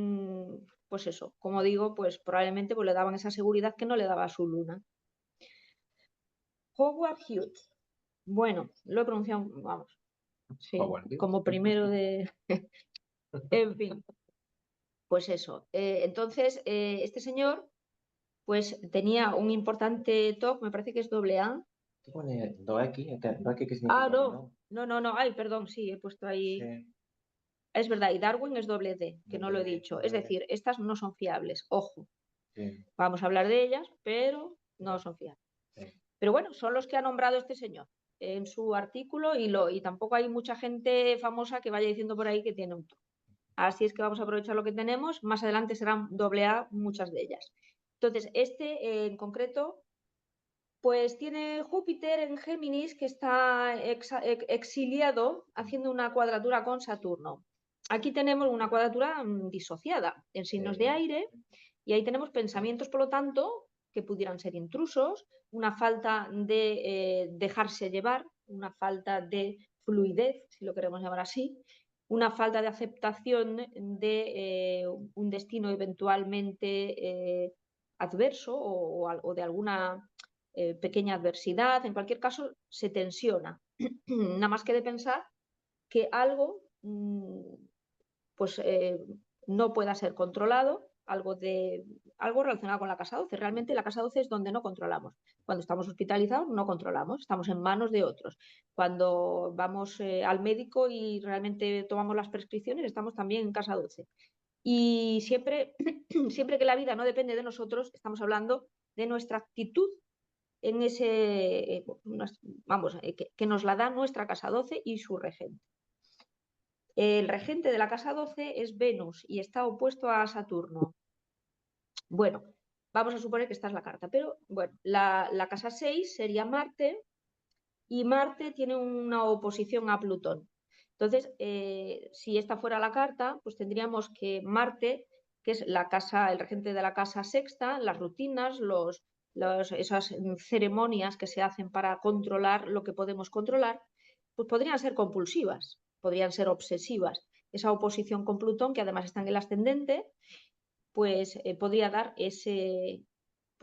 S2: pues eso, como digo, pues probablemente pues le daban esa seguridad que no le daba su luna. Howard Hughes. Bueno, lo he pronunciado, vamos, sí, como primero de... En fin, pues eso. Entonces, este señor pues tenía un importante TOC, me parece que es AA.
S1: ¿Qué pone 2X? ¿2X qué significa?
S2: Ah, no, ay, perdón, sí, he puesto ahí...
S1: Sí.
S2: Es verdad, y Darwin es D, que no lo he dicho. Es decir, estas no son fiables, ojo.
S1: Sí.
S2: Vamos a hablar de ellas, pero no son fiables.
S1: Sí.
S2: Pero bueno, son los que ha nombrado este señor en su artículo y tampoco hay mucha gente famosa que vaya diciendo por ahí que tiene un TOC. Así es que vamos a aprovechar lo que tenemos. Más adelante serán AA muchas de ellas. Entonces, este en concreto, pues tiene Júpiter en Géminis, que está exiliado haciendo una cuadratura con Saturno. Aquí tenemos una cuadratura disociada en signos de aire y ahí tenemos pensamientos, por lo tanto, que pudieran ser intrusos, una falta de dejarse llevar, una falta de fluidez, si lo queremos llamar así, una falta de aceptación de un destino eventualmente adverso o de alguna pequeña adversidad. En cualquier caso, se tensiona. Nada más que de pensar que algo pues no pueda ser controlado algo relacionado con la casa 12. Realmente la casa 12 es donde no controlamos. Cuando estamos hospitalizados no controlamos, estamos en manos de otros. Cuando vamos al médico y realmente tomamos las prescripciones, estamos también en casa 12. Y siempre, siempre que la vida no depende de nosotros, estamos hablando de nuestra actitud en ese, que nos la da nuestra casa 12 y su regente. El regente de la casa 12 es Venus y está opuesto a Saturno. Bueno, vamos a suponer que esta es la carta, pero bueno, la casa 6 sería Marte y Marte tiene una oposición a Plutón. Entonces, si esta fuera la carta, pues tendríamos que Marte, que es la casa, el regente de la casa sexta, las rutinas, esas ceremonias que se hacen para controlar lo que podemos controlar, pues podrían ser compulsivas, podrían ser obsesivas. Esa oposición con Plutón, que además está en el ascendente, pues podría dar ese...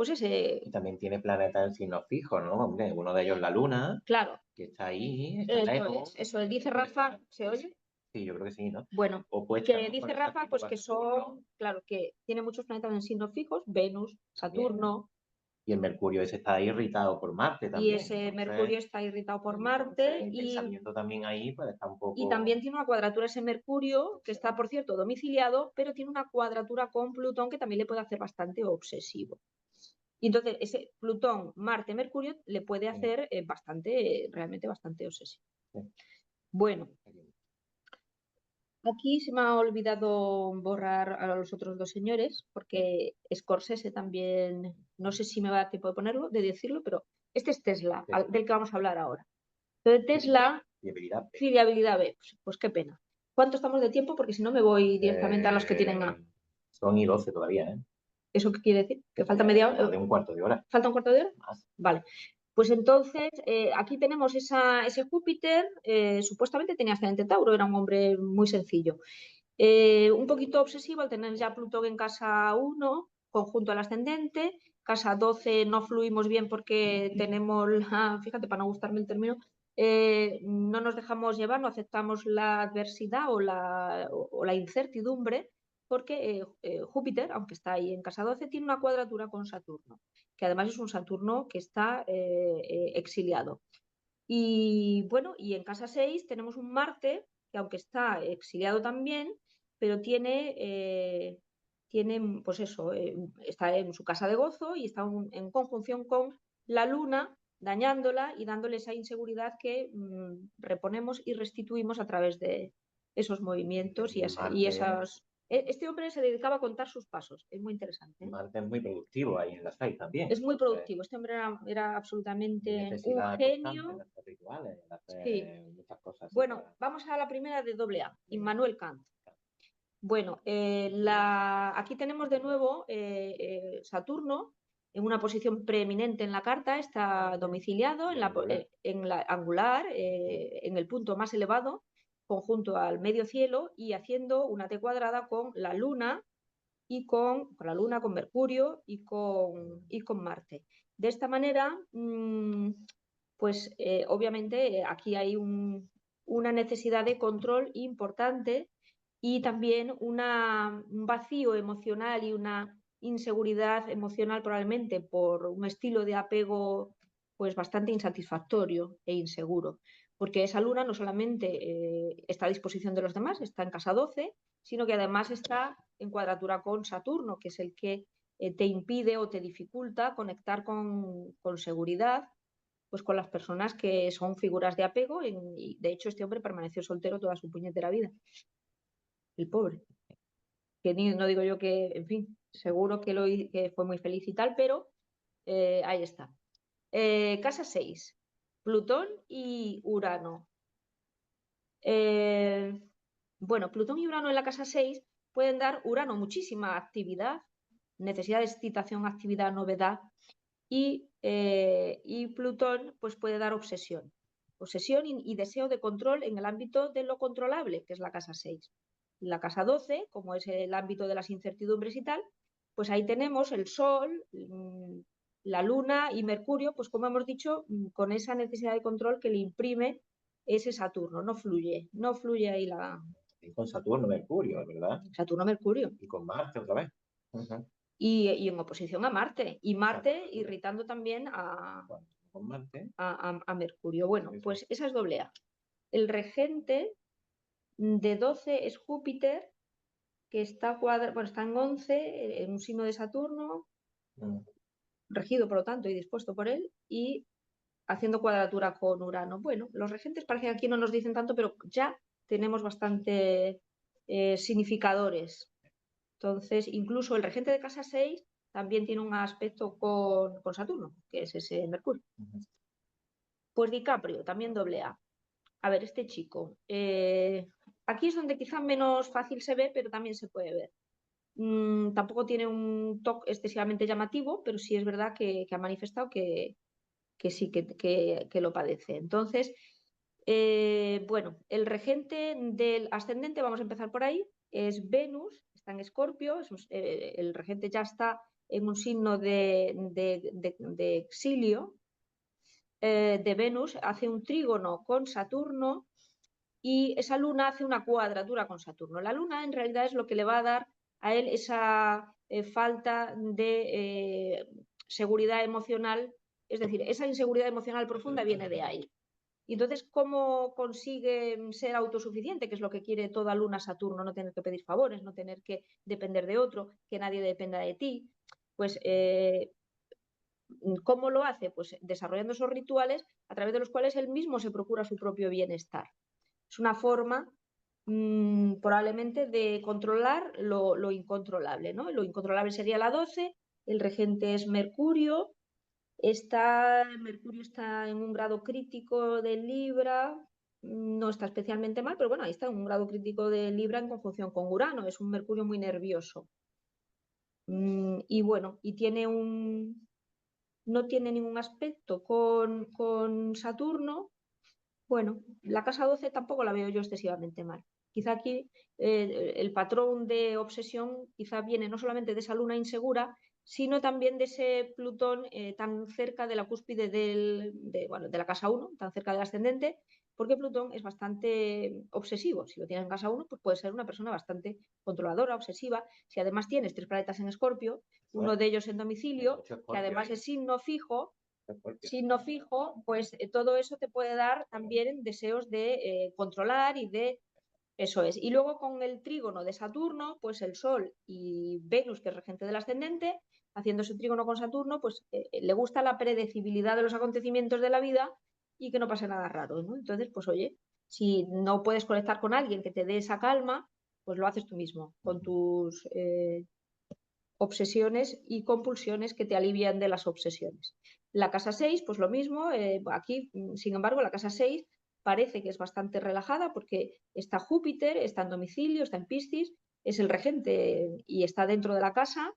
S1: Y también tiene planetas en signos fijos, ¿no? Hombre, uno de ellos la Luna,
S2: Claro,
S1: que está ahí, está lejos.
S2: eso dice Rafa, ¿se oye?
S1: Sí, yo creo que sí, ¿no?
S2: Bueno,
S1: Opuesta,
S2: que
S1: ¿no?
S2: dice
S1: Con
S2: Rafa, pues que
S1: Saturno.
S2: son, claro, que tiene muchos planetas en signos fijos, Venus, Saturno,
S1: Y el Mercurio ese está irritado por Marte
S2: y
S1: también.
S2: ese
S1: Entonces,
S2: Mercurio está irritado por Marte
S1: el pensamiento también ahí pues está un poco...
S2: y también tiene una cuadratura ese Mercurio, que está, por cierto, domiciliado, pero tiene una cuadratura con Plutón que también le puede hacer bastante obsesivo. Y entonces ese Plutón, Marte, Mercurio le puede hacer realmente bastante obsesivo.
S1: Sí.
S2: Bueno, aquí se me ha olvidado borrar a los otros dos señores, porque Scorsese también, no sé si me va a dar tiempo de ponerlo, de decirlo, pero este es Tesla, del que vamos a hablar ahora. Entonces Tesla, fiabilidad B, pues qué pena. ¿Cuánto estamos de tiempo? Porque si no me voy directamente a los que tienen A.
S1: Son y 12 todavía, ¿eh?
S2: ¿Eso qué quiere decir? ¿Que falta media hora?
S1: De un cuarto de hora.
S2: ¿Falta un cuarto de hora?
S1: Más.
S2: Vale. Pues entonces, aquí tenemos ese Júpiter, supuestamente tenía ascendente Tauro, era un hombre muy sencillo. Un poquito obsesivo al tener ya Plutón en casa 1, conjunto al ascendente. Casa 12 no fluimos bien porque tenemos, fíjate, para no gustarme el término, no nos dejamos llevar, no aceptamos la adversidad o la incertidumbre, porque Júpiter, aunque está ahí en casa 12, tiene una cuadratura con Saturno, que además es un Saturno que está exiliado. Y bueno, y en casa 6 tenemos un Marte, que aunque está exiliado también, pero pues eso, está en su casa de gozo y está en conjunción con la Luna, dañándola y dándole esa inseguridad que reponemos y restituimos a través de esos movimientos y esas... Este hombre se dedicaba a contar sus pasos, es muy interesante.
S1: Marte es muy productivo ahí en la 6 también.
S2: Es muy productivo, este hombre era absolutamente un genio.
S1: Rituales,
S2: Sí.
S1: muchas cosas.
S2: Bueno, vamos a la primera de AA, Immanuel Kant. Bueno, aquí tenemos de nuevo Saturno en una posición preeminente en la carta, está domiciliado en la angular, en el punto más elevado, conjunto al medio cielo y haciendo una T cuadrada con la Luna y con la Luna, con Mercurio y con Marte. De esta manera, pues obviamente aquí hay una necesidad de control importante y también un vacío emocional y una inseguridad emocional probablemente por un estilo de apego pues bastante insatisfactorio e inseguro, porque esa luna no solamente está a disposición de los demás, está en casa 12, sino que además está en cuadratura con Saturno, que es el que te impide o te dificulta conectar con seguridad pues con las personas que son figuras de apego y de hecho este hombre permaneció soltero toda su puñetera vida. El pobre. Que no digo yo que, en fin, seguro que fue muy feliz y tal, pero ahí está. Casa 6, Plutón y Urano. Bueno, Plutón y Urano en la casa 6 pueden dar Urano muchísima actividad, necesidad de excitación, actividad, novedad, y Plutón pues puede dar obsesión y deseo de control en el ámbito de lo controlable, que es la casa 6. La casa 12, como es el ámbito de las incertidumbres y tal, pues ahí tenemos el Sol, la Luna y Mercurio, pues como hemos dicho, con esa necesidad de control que le imprime ese Saturno, no fluye ahí
S1: Y con Saturno, Mercurio, ¿verdad?
S2: Saturno-Mercurio.
S1: Y con Marte otra vez.
S2: y en oposición a Marte. Y Marte irritando también
S1: Con Marte.
S2: a Mercurio. Bueno, pues esa es doble A. El regente de 12 es Júpiter, que está, está en 11, en un signo de Saturno, regido por lo tanto y dispuesto por él, y haciendo cuadratura con Urano. Bueno, los regentes parece que aquí no nos dicen tanto, pero ya tenemos bastante significadores. Entonces, incluso el regente de casa 6 también tiene un aspecto con Saturno, que es ese Mercurio. Pues DiCaprio, también doble A. A ver, este chico. Aquí es donde quizá menos fácil se ve, pero también se puede ver. Tampoco tiene un toque excesivamente llamativo, pero sí es verdad que ha manifestado que sí, que lo padece. Entonces, bueno, el regente del ascendente, vamos a empezar por ahí, es Venus, está en Escorpio, el regente ya está en un signo de exilio de Venus, hace un trígono con Saturno y esa luna hace una cuadratura con Saturno. La luna en realidad es lo que le va a dar a él esa falta de seguridad emocional, es decir, esa inseguridad emocional profunda viene de ahí. Y entonces, ¿cómo consigue ser autosuficiente? Que es lo que quiere toda luna Saturno, no tener que pedir favores, no tener que depender de otro, que nadie dependa de ti. Pues, ¿cómo lo hace? Pues desarrollando esos rituales a través de los cuales él mismo se procura su propio bienestar. Es una forma probablemente de controlar lo incontrolable, ¿no? Lo incontrolable sería la 12, el regente es Mercurio, Mercurio está en un grado crítico de Libra, no está especialmente mal, pero bueno, ahí está en un grado crítico de Libra en conjunción con Urano, es un Mercurio muy nervioso. Y bueno, y no tiene ningún aspecto con Saturno. Bueno, la casa 12 tampoco la veo yo excesivamente mal. Quizá aquí el patrón de obsesión quizá viene no solamente de esa luna insegura, sino también de ese Plutón tan cerca de la cúspide de la casa 1, tan cerca del ascendente, porque Plutón es bastante obsesivo. Si lo tienes en casa 1, pues puede ser una persona bastante controladora, obsesiva. Si además tienes 3 planetas en Escorpio, uno de ellos en domicilio, que además es signo fijo, pues todo eso te puede dar también deseos de controlar y de... Eso es. Y luego con el trígono de Saturno, pues el Sol y Venus, que es regente del ascendente, haciendo ese trígono con Saturno, pues le gusta la predecibilidad de los acontecimientos de la vida y que no pase nada raro, ¿no? Entonces, pues oye, si no puedes conectar con alguien que te dé esa calma, pues lo haces tú mismo, con tus obsesiones y compulsiones que te alivian de las obsesiones. La casa 6, pues lo mismo, aquí, sin embargo, la casa 6 parece que es bastante relajada porque está Júpiter, está en domicilio, está en Piscis, es el regente y está dentro de la casa,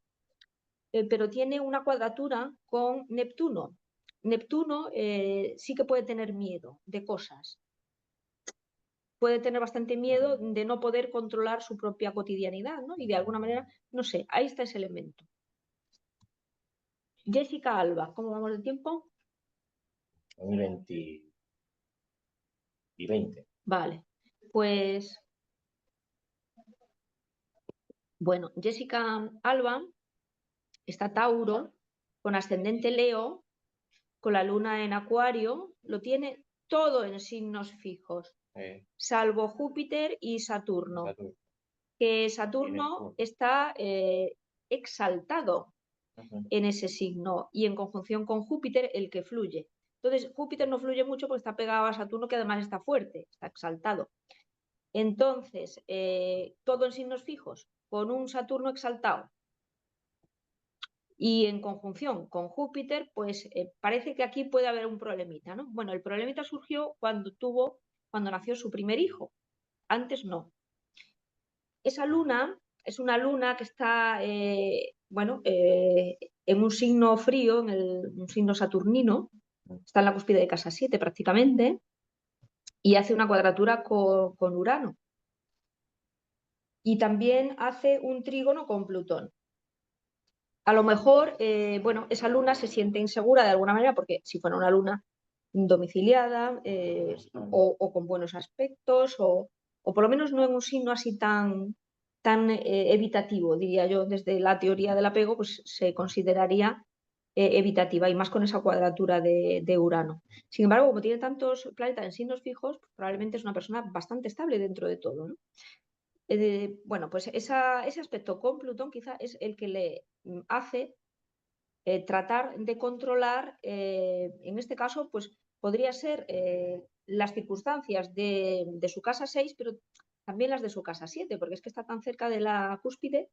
S2: pero tiene una cuadratura con Neptuno. Neptuno sí que puede tener miedo de cosas, puede tener bastante miedo de no poder controlar su propia cotidianidad, ¿no? Y de alguna manera, no sé, ahí está ese elemento. Jessica Alba, ¿cómo vamos de tiempo?
S1: 20 y 20.
S2: Vale, pues bueno, Jessica Alba está Tauro, con ascendente Leo, con la luna en Acuario, lo tiene todo en signos fijos, salvo Júpiter y Saturno, que Saturno está exaltado en ese signo y en conjunción con Júpiter el que fluye. Entonces, Júpiter no fluye mucho porque está pegado a Saturno, que además está fuerte, está exaltado. Entonces, todo en signos fijos, con un Saturno exaltado y en conjunción con Júpiter, pues parece que aquí puede haber un problemita, ¿no? Bueno, el problemita surgió cuando nació su primer hijo. Antes no. Esa luna es una luna que está, en un signo frío, un signo saturnino, está en la cúspide de casa 7 prácticamente, y hace una cuadratura con Urano. Y también hace un trígono con Plutón. A lo mejor, esa luna se siente insegura de alguna manera, porque si fuera una luna domiciliada o con buenos aspectos, o por lo menos no en un signo así tan tan evitativo, diría yo, desde la teoría del apego, pues se consideraría evitativa, y más con esa cuadratura de Urano. Sin embargo, como tiene tantos planetas en signos fijos, pues probablemente es una persona bastante estable dentro de todo, ¿no? Bueno, pues ese aspecto con Plutón quizá es el que le hace tratar de controlar, en este caso, pues podría ser las circunstancias de su casa 6, pero también las de su casa 7, porque es que está tan cerca de la cúspide,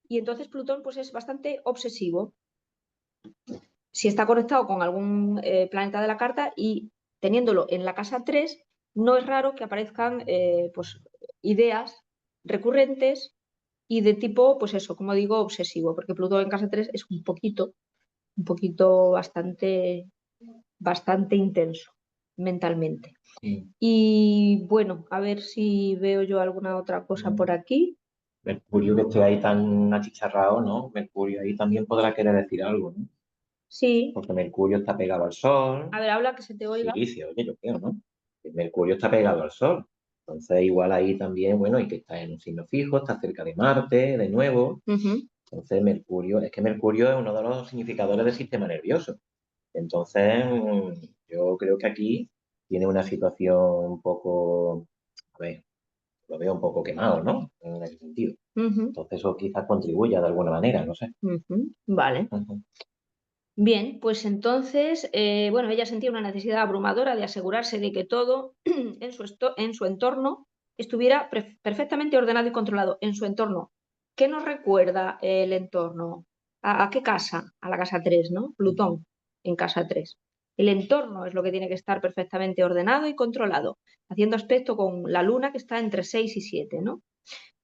S2: y entonces Plutón pues es bastante obsesivo. Si está conectado con algún planeta de la carta y teniéndolo en la casa 3, no es raro que aparezcan pues, ideas recurrentes y de tipo, pues eso, como digo, obsesivo, porque Plutón en casa 3 es un poquito bastante intenso mentalmente. Y bueno, a ver si veo yo alguna otra cosa por aquí.
S1: Mercurio, que esté ahí tan achicharrado, ¿no? Mercurio ahí también podrá querer decir algo, ¿no?
S2: Sí,
S1: Porque Mercurio está pegado al Sol.
S2: a ver, habla que se te oiga.
S1: Sí, sí, oye, yo creo, ¿no? Mercurio está pegado al Sol. Entonces, igual ahí también, bueno, y que está en un signo fijo, está cerca de Marte, de nuevo. Entonces, Mercurio, es que Mercurio es uno de los significadores del sistema nervioso. Entonces, yo creo que aquí tiene una situación un poco, a ver, lo veo un poco quemado, ¿no? En ese sentido. Entonces, eso quizás contribuya de alguna manera, no sé.
S2: Vale. Bien, pues entonces, bueno, ella sentía una necesidad abrumadora de asegurarse de que todo en su entorno estuviera perfectamente ordenado y controlado. En su entorno. ¿Qué nos recuerda el entorno? ¿A qué casa? A la casa 3, ¿no? Plutón en casa 3. El entorno es lo que tiene que estar perfectamente ordenado y controlado, haciendo aspecto con la luna que está entre 6 y 7, ¿no?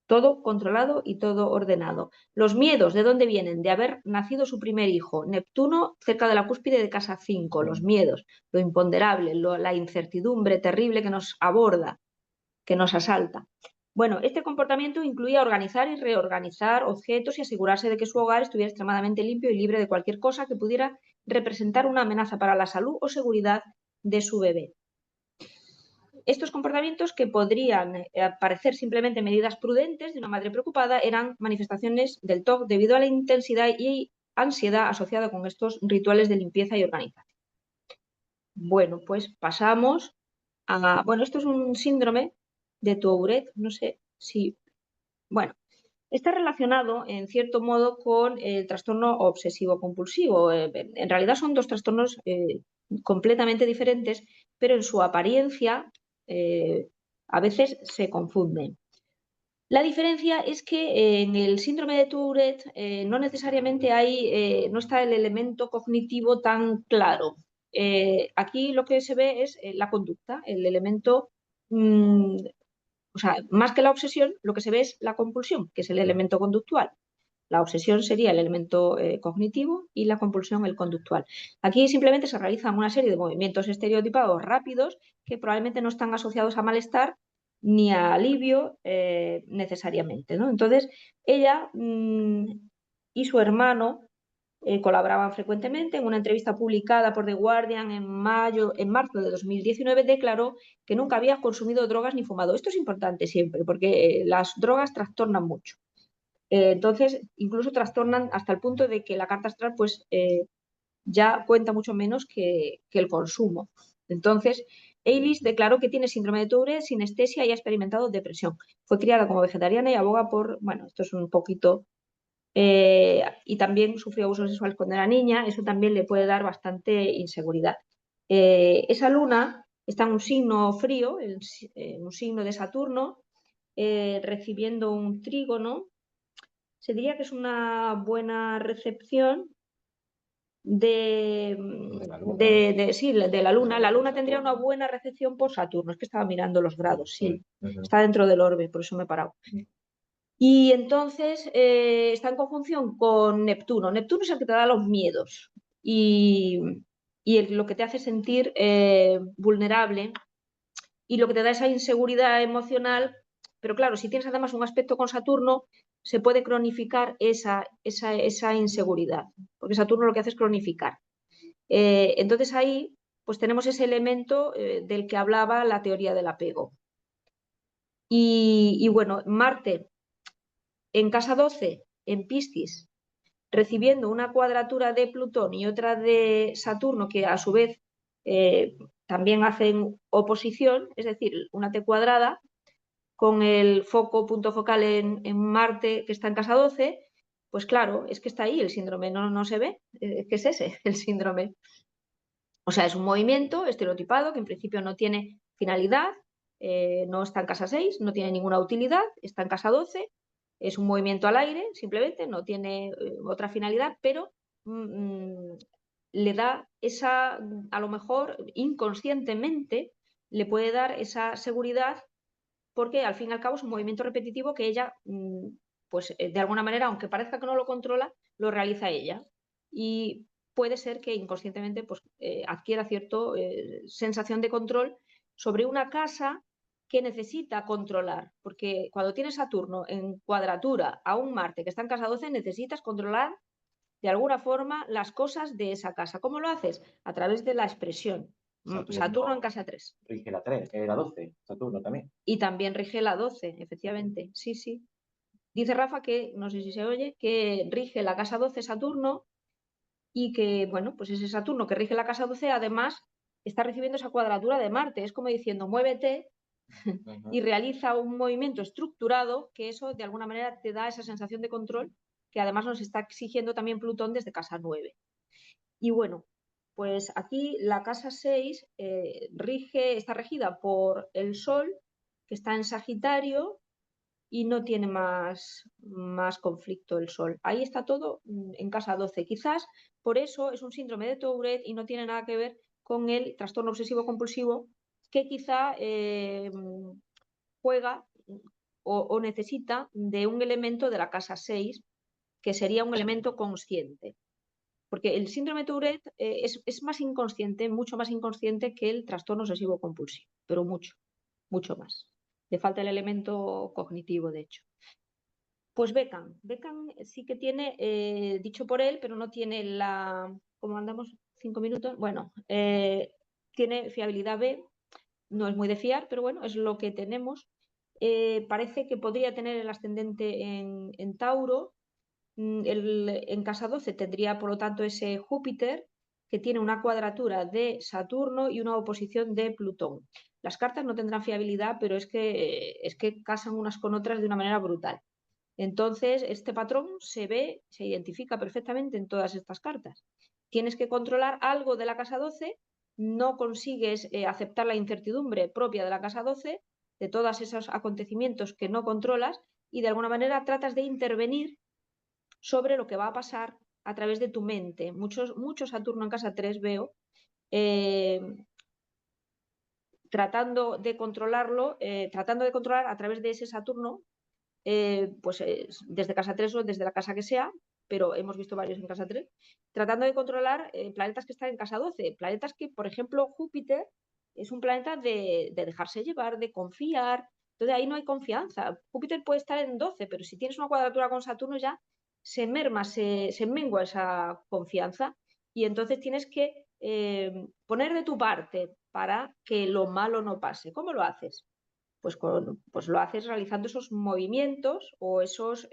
S2: Todo controlado y todo ordenado. Los miedos, ¿de dónde vienen? De haber nacido su primer hijo, Neptuno, cerca de la cúspide de casa 5. Los miedos, lo imponderable, la incertidumbre terrible que nos aborda, que nos asalta. Bueno, este comportamiento incluía organizar y reorganizar objetos y asegurarse de que su hogar estuviera extremadamente limpio y libre de cualquier cosa que pudiera representar una amenaza para la salud o seguridad de su bebé. Estos comportamientos, que podrían parecer simplemente medidas prudentes de una madre preocupada, eran manifestaciones del TOC debido a la intensidad y ansiedad asociada con estos rituales de limpieza y organización. Bueno, pues pasamos a... Bueno, esto es un síndrome de Tourette, no sé si... Bueno, está relacionado en cierto modo con el trastorno obsesivo-compulsivo. En realidad son dos trastornos completamente diferentes, pero en su apariencia a veces se confunden. La diferencia es que en el síndrome de Tourette no necesariamente no está el elemento cognitivo tan claro. Aquí lo que se ve es la conducta, el elemento, o sea, más que la obsesión, lo que se ve es la compulsión, que es el elemento conductual. La obsesión sería el elemento cognitivo y la compulsión el conductual. Aquí simplemente se realizan una serie de movimientos estereotipados rápidos que probablemente no están asociados a malestar ni a alivio necesariamente, ¿no? Entonces, ella y su hermano colaboraban frecuentemente. En una entrevista publicada por The Guardian en marzo de 2019 declaró que nunca había consumido drogas ni fumado. Esto es importante siempre porque las drogas trastornan mucho. Entonces, incluso trastornan hasta el punto de que la carta astral pues, ya cuenta mucho menos que el consumo. Entonces, Eilis declaró que tiene síndrome de Tourette, sinestesia y ha experimentado depresión. Fue criada como vegetariana y aboga por, bueno, esto es un poquito, y también sufrió abusos sexuales cuando era niña, eso también le puede dar bastante inseguridad. Esa luna está en un signo frío, en un signo de Saturno, recibiendo un trígono. Se diría que es una buena recepción de la Luna. La Luna tendría una buena recepción por Saturno. Es que estaba mirando los grados, sí. Está dentro del orbe, por eso me he parado. Y entonces está en conjunción con Neptuno. Neptuno es el que te da los miedos y lo que te hace sentir vulnerable y lo que te da esa inseguridad emocional. Pero claro, si tienes además un aspecto con Saturno, se puede cronificar esa inseguridad, porque Saturno lo que hace es cronificar. Entonces ahí pues tenemos ese elemento del que hablaba la teoría del apego. Y bueno, Marte en casa 12, en Piscis, recibiendo una cuadratura de Plutón y otra de Saturno, que a su vez también hacen oposición, es decir, una T cuadrada, con el punto focal en Marte, que está en casa 12, pues claro, es que está ahí el síndrome, no se ve, ¿qué es ese? El síndrome. O sea, es un movimiento estereotipado que en principio no tiene finalidad, no está en casa 6, no tiene ninguna utilidad, está en casa 12, es un movimiento al aire, simplemente, no tiene otra finalidad, pero le da esa, a lo mejor inconscientemente, le puede dar esa seguridad porque al fin y al cabo es un movimiento repetitivo que ella, pues de alguna manera, aunque parezca que no lo controla, lo realiza ella. Y puede ser que inconscientemente pues, adquiera cierta sensación de control sobre una casa que necesita controlar, porque cuando tienes Saturno en cuadratura a un Marte que está en casa 12, necesitas controlar de alguna forma las cosas de esa casa. ¿Cómo lo haces? A través de la expresión. Saturno en casa 3.
S1: Rige la 3, la 12, Saturno también.
S2: Y también rige la 12, efectivamente. Sí, sí. Dice Rafa que, no sé si se oye, que rige la casa 12 Saturno y que, bueno, pues ese Saturno que rige la casa 12 además está recibiendo esa cuadratura de Marte. Es como diciendo, muévete y realiza un movimiento estructurado que eso de alguna manera te da esa sensación de control que además nos está exigiendo también Plutón desde casa 9. Y bueno, pues aquí la casa 6 está regida por el Sol, que está en Sagitario, y no tiene más conflicto el Sol. Ahí está todo en casa 12. Quizás por eso es un síndrome de Tourette y no tiene nada que ver con el trastorno obsesivo compulsivo, que quizá juega o necesita de un elemento de la casa 6, que sería un elemento consciente. Porque el síndrome de Tourette es más inconsciente, mucho más inconsciente que el trastorno obsesivo compulsivo, pero mucho más. Le falta el elemento cognitivo, de hecho. Pues Beckham sí que tiene, dicho por él, pero no tiene la... ¿Cómo andamos? 5 minutos. Bueno, tiene fiabilidad B, no es muy de fiar, pero bueno, es lo que tenemos. Parece que podría tener el ascendente en Tauro. En casa 12 tendría, por lo tanto, ese Júpiter que tiene una cuadratura de Saturno y una oposición de Plutón. Las cartas no tendrán fiabilidad, pero es que casan unas con otras de una manera brutal. Entonces, este patrón se identifica perfectamente en todas estas cartas. Tienes que controlar algo de la casa 12, no consigues aceptar la incertidumbre propia de la casa 12, de todos esos acontecimientos que no controlas, y de alguna manera tratas de intervenir sobre lo que va a pasar a través de tu mente. Mucho Saturno en casa 3 veo, tratando de controlarlo, tratando de controlar a través de ese Saturno, pues desde casa 3 o desde la casa que sea, pero hemos visto varios en casa 3, tratando de controlar planetas que están en casa 12, planetas que, por ejemplo, Júpiter es un planeta de dejarse llevar, de confiar, entonces ahí no hay confianza. Júpiter puede estar en 12, pero si tienes una cuadratura con Saturno ya se merma, se mengua esa confianza y entonces tienes que poner de tu parte para que lo malo no pase. ¿Cómo lo haces? Pues lo haces realizando esos movimientos o esos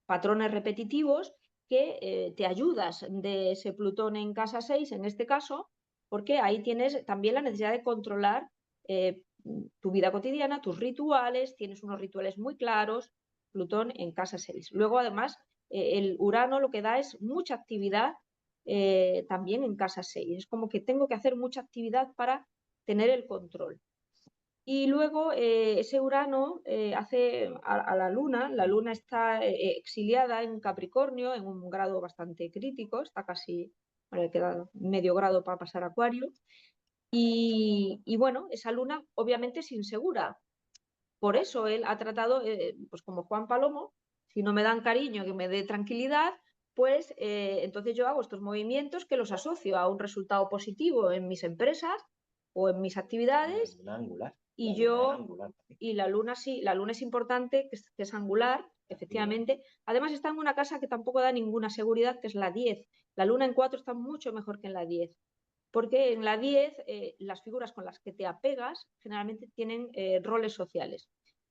S2: patrones repetitivos que te ayudas de ese Plutón en casa 6, en este caso, porque ahí tienes también la necesidad de controlar tu vida cotidiana, tus rituales, tienes unos rituales muy claros, Plutón en casa 6. Luego, además, el Urano lo que da es mucha actividad también en casa 6. Es como que tengo que hacer mucha actividad para tener el control. Y luego ese Urano hace a la Luna está exiliada en Capricornio en un grado bastante crítico, está casi, bueno, le queda medio grado para pasar a Acuario. Y bueno, esa Luna obviamente es insegura. Por eso él ha tratado, pues como Juan Palomo, si no me dan cariño, que me dé tranquilidad, pues entonces yo hago estos movimientos que los asocio a un resultado positivo en mis empresas o en mis actividades. Y la luna sí, la luna es importante, que es angular, efectivamente. Además está en una casa que tampoco da ninguna seguridad, que es la 10. La luna en 4 está mucho mejor que en la 10. Porque en la 10 las figuras con las que te apegas generalmente tienen roles sociales.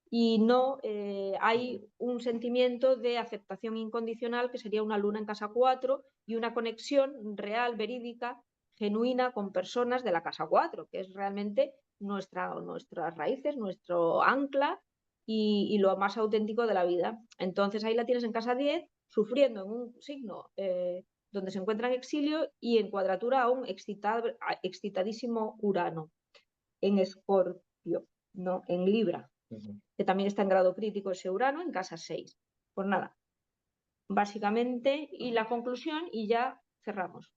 S2: y no hay un sentimiento de aceptación incondicional, que sería una luna en casa 4 y una conexión real, verídica, genuina con personas de la casa 4, que es realmente nuestras raíces, nuestro ancla y lo más auténtico de la vida. Entonces ahí la tienes en casa 10, sufriendo en un signo donde se encuentra en exilio y en cuadratura a un excitadísimo Urano, en Escorpio, no, en Libra, que también está en grado crítico ese Urano, en casa 6. Pues nada, básicamente, y la conclusión, y ya cerramos.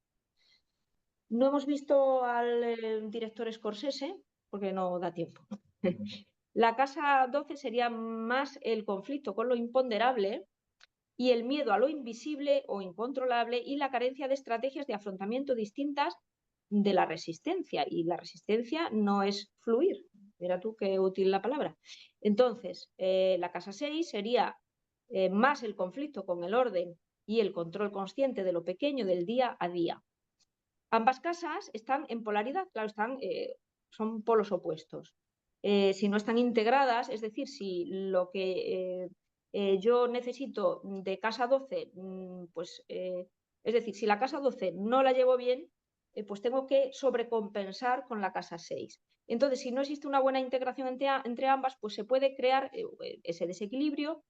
S2: No hemos visto al director Scorsese, porque no da tiempo. La casa 12 sería más el conflicto con lo imponderable y el miedo a lo invisible o incontrolable y la carencia de estrategias de afrontamiento distintas de la resistencia. Y la resistencia no es fluir. Mira tú qué útil la palabra. Entonces, la casa 6 sería más el conflicto con el orden y el control consciente de lo pequeño del día a día. Ambas casas están en polaridad, claro, son polos opuestos. Si no están integradas, es decir, si lo que yo necesito de casa 12, pues, es decir, si la casa 12 no la llevo bien, pues tengo que sobrecompensar con la casa 6. Entonces, si no existe una buena integración entre ambas, pues se puede crear ese desequilibrio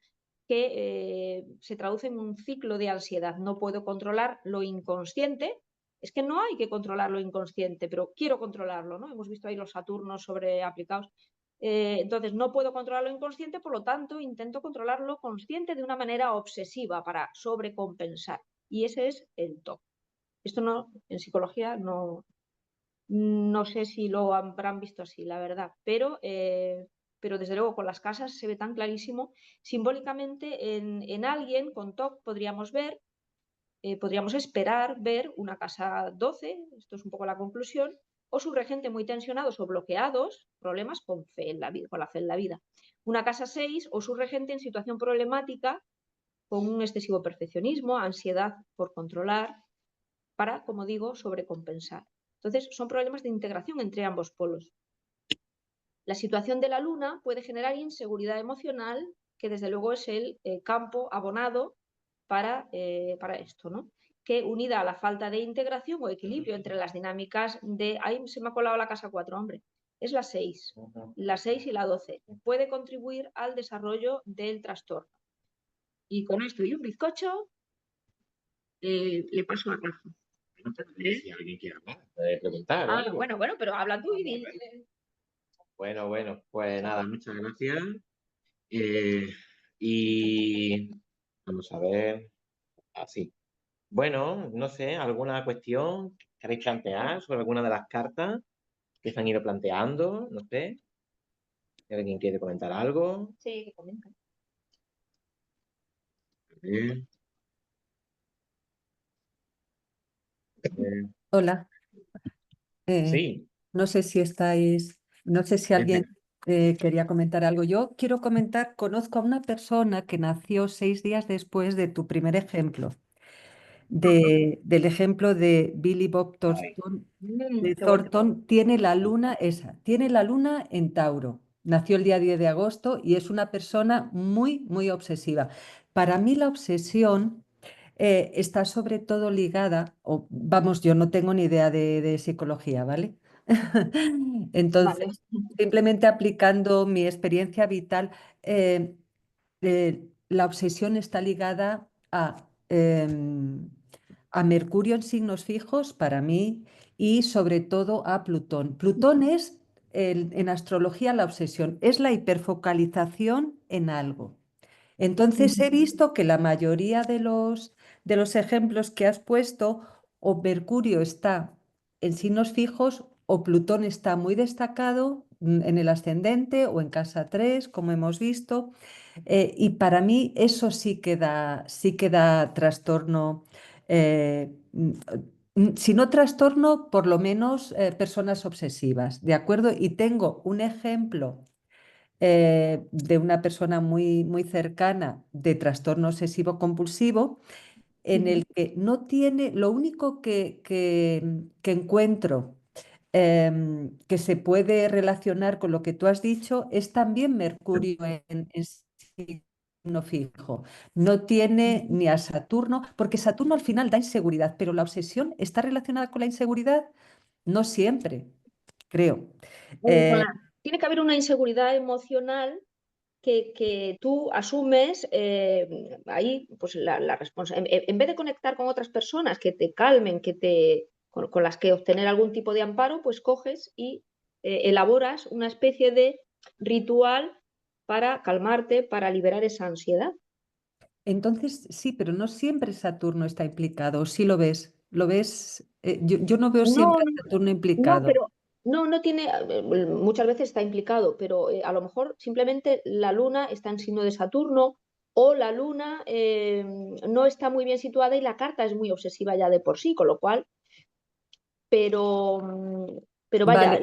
S2: que se traduce en un ciclo de ansiedad. No puedo controlar lo inconsciente. Es que no hay que controlar lo inconsciente, pero quiero controlarlo, ¿no? Hemos visto ahí los Saturnos sobreaplicados. Entonces, no puedo controlar lo inconsciente, por lo tanto, intento controlar lo consciente de una manera obsesiva para sobrecompensar. Y ese es el TOC. Esto no, en psicología no sé si lo habrán visto así, la verdad, pero desde luego con las casas se ve tan clarísimo. Simbólicamente en alguien con TOC podríamos esperar ver una casa 12, esto es un poco la conclusión, o su regente muy tensionados o bloqueados, problemas con fe en la vida, con la fe en la vida. Una casa 6 o su regente en situación problemática con un excesivo perfeccionismo, ansiedad por controlar, para, como digo, sobrecompensar. Entonces, son problemas de integración entre ambos polos. La situación de la luna puede generar inseguridad emocional, que desde luego es el campo abonado para esto, ¿no? Que unida a la falta de integración o equilibrio entre las dinámicas de... Ahí se me ha colado la casa 4, hombre. Es la 6. La 6 y la 12. Puede contribuir al desarrollo del trastorno. Y con esto y un bizcocho, le paso a Rafa.
S1: Si alguien quiere hablar, puede preguntar.
S2: Ah, bueno, pero habla tú y...
S1: Bueno, pues nada, muchas gracias. Y vamos a ver, así. Bueno, no sé, ¿alguna cuestión que queréis plantear sobre alguna de las cartas que se han ido planteando? No sé. ¿Alguien quiere comentar algo?
S2: Sí, que comenta.
S1: A ver, a ver.
S3: Hola.
S1: Sí.
S3: No sé si alguien quería comentar algo. Yo quiero comentar, conozco a una persona que nació 6 días después de tu primer ejemplo, del ejemplo de Billy Bob Thornton. De
S2: Qué bueno.
S3: Thornton tiene la luna en Tauro. Nació el día 10 de agosto y es una persona muy, muy obsesiva. Para mí la obsesión está sobre todo ligada, o vamos, yo no tengo ni idea de psicología, ¿vale?
S2: Vale.
S3: Entonces, simplemente aplicando mi experiencia vital, eh, la obsesión está ligada a Mercurio en signos fijos para mí y sobre todo a Plutón. Plutón es en astrología la obsesión, es la hiperfocalización en algo. Entonces he visto que la mayoría de los ejemplos que has puesto, o Mercurio está en signos fijos o Plutón está muy destacado en el ascendente o en casa 3, como hemos visto. Y para mí eso sí que da trastorno. Si no trastorno, por lo menos personas obsesivas, ¿de acuerdo? Y tengo un ejemplo de una persona muy, muy cercana de trastorno obsesivo compulsivo, en el que no tiene, lo único que encuentro que se puede relacionar con lo que tú has dicho, es también Mercurio en signo fijo. No tiene ni a Saturno, porque Saturno al final da inseguridad, pero la obsesión está relacionada con la inseguridad, no siempre, creo.
S2: Con
S3: Eh,
S2: tiene que haber una inseguridad emocional que tú asumes ahí, pues la responsabilidad. En vez de conectar con otras personas que te calmen, con las que obtener algún tipo de amparo, pues coges y elaboras una especie de ritual para calmarte, para liberar esa ansiedad.
S3: entonces, sí, pero no siempre Saturno está implicado, sí lo ves. Lo ves, yo no veo
S2: No,
S3: siempre a Saturno
S2: no,
S3: implicado.
S2: pero no tiene, muchas veces está implicado, pero a lo mejor simplemente la luna está en signo de Saturno o la luna no está muy bien situada y la carta es muy obsesiva ya de por sí, con lo cual, pero, pero vaya,
S3: Vale,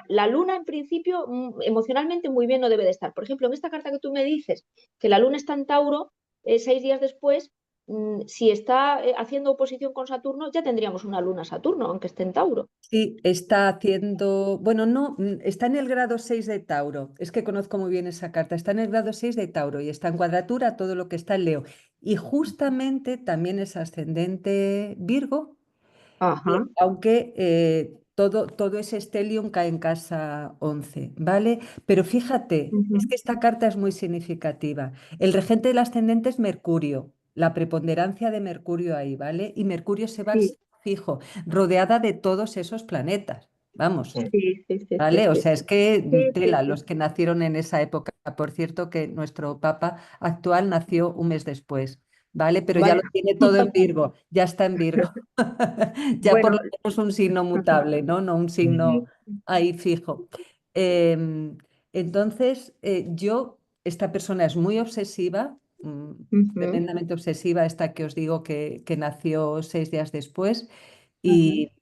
S2: la luna en principio emocionalmente muy bien no debe de estar. Por ejemplo, en esta carta que tú me dices, que la luna está en Tauro, 6 días después, si está haciendo oposición con Saturno, ya tendríamos una luna Saturno, aunque esté en Tauro.
S3: sí, está haciendo, bueno, no, está en el grado 6 de Tauro. Es que conozco muy bien esa carta. Está en el grado 6 de Tauro y está en cuadratura todo lo que está en Leo. Y justamente también es ascendente Virgo,
S2: Ajá.
S3: aunque todo ese stellium cae en casa 11, ¿vale? Pero fíjate, es que
S2: Ujú.
S3: esta carta es muy significativa. El regente del ascendente es Mercurio, la preponderancia de Mercurio ahí, ¿vale? Y Mercurio se va al
S2: Sí,
S3: signo fijo, rodeada de todos esos planetas. Vamos,
S1: Mm.
S2: sí, sí, sí, sí,
S3: ¿vale? O
S2: sí,
S3: sea, es que
S2: sí, sí,
S3: tela,
S2: sí.
S3: los que nacieron en esa época. Por cierto, que nuestro Papa actual nació un mes después, ¿vale? Pero ya lo
S2: Vaya.
S3: tiene todo en Virgo, ya está en Virgo. Ya por
S2: Bueno,
S3: lo menos un signo mutable, ¿no? No un signo
S2: sí.
S3: ahí fijo. Em, entonces, esta persona es muy obsesiva,
S2: Ujú,
S3: tremendamente obsesiva, esta que os digo que nació 6 días después,
S2: ujú.
S3: y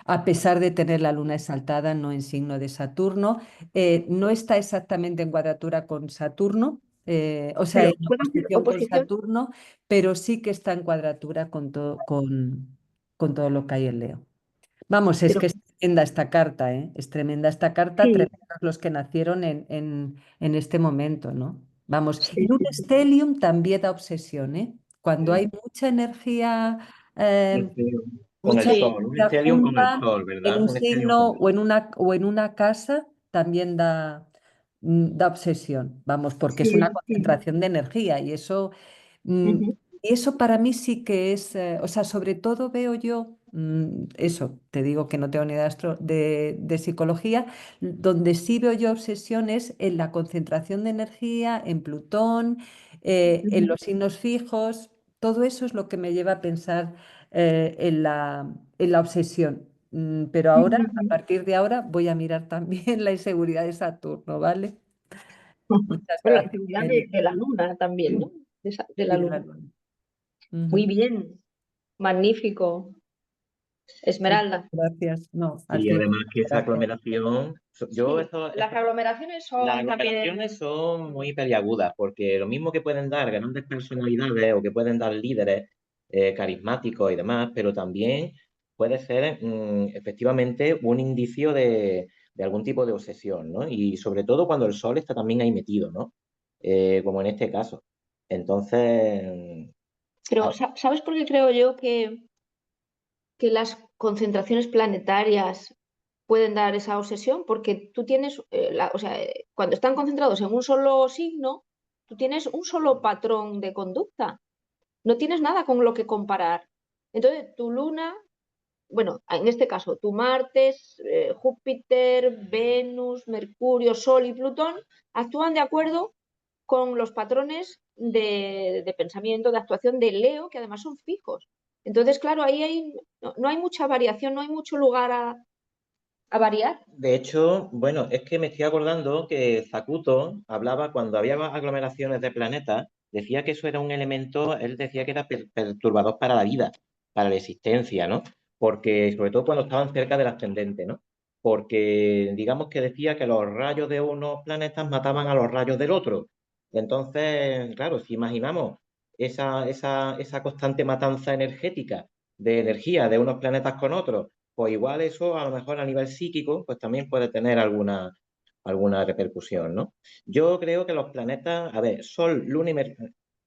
S3: a pesar de tener la luna exaltada, no en signo de Saturno, no está exactamente en cuadratura con Saturno, o sea,
S2: Pero
S3: en
S2: puede hacer
S3: oposición con
S2: oposición,
S3: Saturno, pero sí que está en cuadratura con todo lo que hay en Leo. Vamos, es
S2: pero
S3: que es tremenda esta carta, ¿eh? Es tremenda esta carta,
S2: sí,
S3: tremendos los que nacieron en este momento, ¿no? Vamos,
S2: sí,
S3: y un
S2: sí, sí.
S3: stellium también da obsesión, ¿eh? Cuando hay
S1: Mm.
S3: mucha energía, eh,
S1: Con el
S3: mucha
S2: Sí,
S1: sol, un
S3: energía
S1: stellium con el
S3: junta
S1: sol,
S3: en
S1: ¿verdad?
S3: un
S1: Un stellium
S3: signo
S1: con el sol.
S3: o en una casa, también da obsesión, vamos, porque es una
S2: sí, sí.
S3: concentración de energía mm,
S2: Ujú,
S3: y eso para mí sí que es, o sea, sobre todo veo yo, eso, te digo que no tengo ni idea de psicología, donde sí veo yo obsesiones en la concentración de energía, en Plutón, en
S2: ujú,
S3: los signos fijos, todo eso es lo que me lleva a pensar en la obsesión. Pero ahora,
S2: ujú,
S3: a
S2: ujú.
S3: partir de ahora, voy a mirar también la inseguridad de Saturno, ¿vale? Muchas
S2: Bueno, la
S3: gracias,
S2: inseguridad
S3: Meli.
S2: de la luna también, ¿no? De la
S3: Y de la
S2: luna.
S3: luna.
S2: Muy
S3: Ujú.
S2: bien, magnífico.
S3: Muchas
S2: Esmeralda.
S3: gracias. No, al
S1: Y
S3: final,
S1: además que esa
S3: gracias.
S1: aglomeración,
S2: Sí, las aglomeraciones
S1: las
S2: son
S1: aglomeraciones
S2: también.
S1: son muy peliagudas, porque lo mismo que pueden dar grandes personalidades o que pueden dar líderes carismáticos y demás, pero también puede ser efectivamente un indicio de algún tipo de obsesión, ¿no? Y sobre todo cuando el sol está también ahí metido, ¿no? Como en este caso. Entonces,
S2: Pero, ¿sabes por qué creo yo que las concentraciones planetarias pueden dar esa obsesión? Porque tú tienes, o sea, cuando están concentrados en un solo signo, tú tienes un solo patrón de conducta. No tienes nada con lo que comparar. Entonces, tu luna, bueno, en este caso, tu Martes, Júpiter, Venus, Mercurio, Sol y Plutón actúan de acuerdo con los patrones de pensamiento, de actuación de Leo, que además son fijos. Entonces, claro, no hay mucha variación, no hay mucho lugar a variar.
S1: de hecho, bueno, es que me estoy acordando que Zacuto hablaba cuando había aglomeraciones de planetas, decía que eso era un elemento, él decía que era perturbador para la vida, para la existencia, ¿no? Porque, sobre todo cuando estaban cerca del ascendente, ¿no? Porque, digamos que decía que los rayos de unos planetas mataban a los rayos del otro. Entonces, claro, si imaginamos esa constante matanza energética de energía de unos planetas con otros, pues igual eso a lo mejor a nivel psíquico, pues también puede tener alguna repercusión, ¿no? Yo creo que los planetas, a ver, Sol, Luna y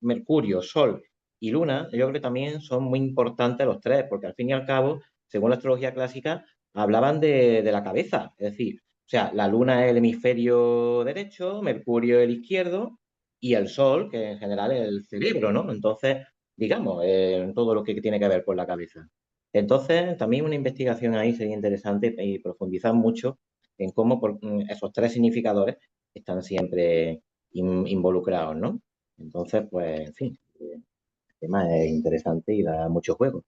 S1: Mercurio, Sol y Luna, yo creo que también son muy importantes los tres, porque al fin y al cabo, según la astrología clásica, hablaban de la cabeza, es decir, o sea, la Luna es el hemisferio derecho, Mercurio el izquierdo y el Sol, que en general es el cerebro, ¿no? Entonces, digamos, todo lo que tiene que ver con la cabeza. Entonces, también una investigación ahí sería interesante y profundizar mucho en cómo esos tres significadores están siempre involucrados, ¿no? Entonces, pues, en fin, el tema es interesante y da mucho juego.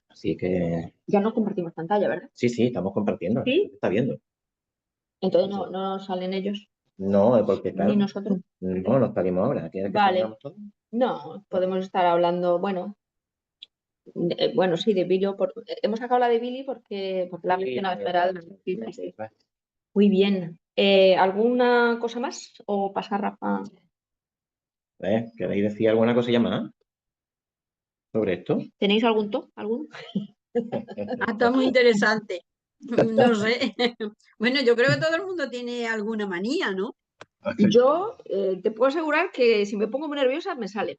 S1: Así que,
S2: Ya no compartimos pantalla, ¿verdad?
S1: sí, estamos compartiendo,
S2: ¿Sí?
S1: se está viendo.
S2: Entonces no salen ellos,
S1: No, es porque,
S2: ni
S1: claro,
S2: nosotros.
S1: no nos salimos ahora. ¿Quieres que
S2: Vale.
S1: salgamos todos?
S2: No, podemos estar hablando, bueno, sí, de Billy. Hemos sacado la de Billy porque la ha
S1: Sí,
S2: mencionado Esmeralda. Sí, sí, sí.
S1: pues,
S2: Muy bien. ¿Alguna cosa más o pasa Rafa?
S1: ¿queréis decir alguna cosilla más sobre esto?
S2: ¿Tenéis algún top? ¿Algún?
S4: Está muy interesante. No sé. Bueno, yo creo que todo el mundo tiene alguna manía, ¿no?
S2: Yo te puedo asegurar que si me pongo muy nerviosa me sale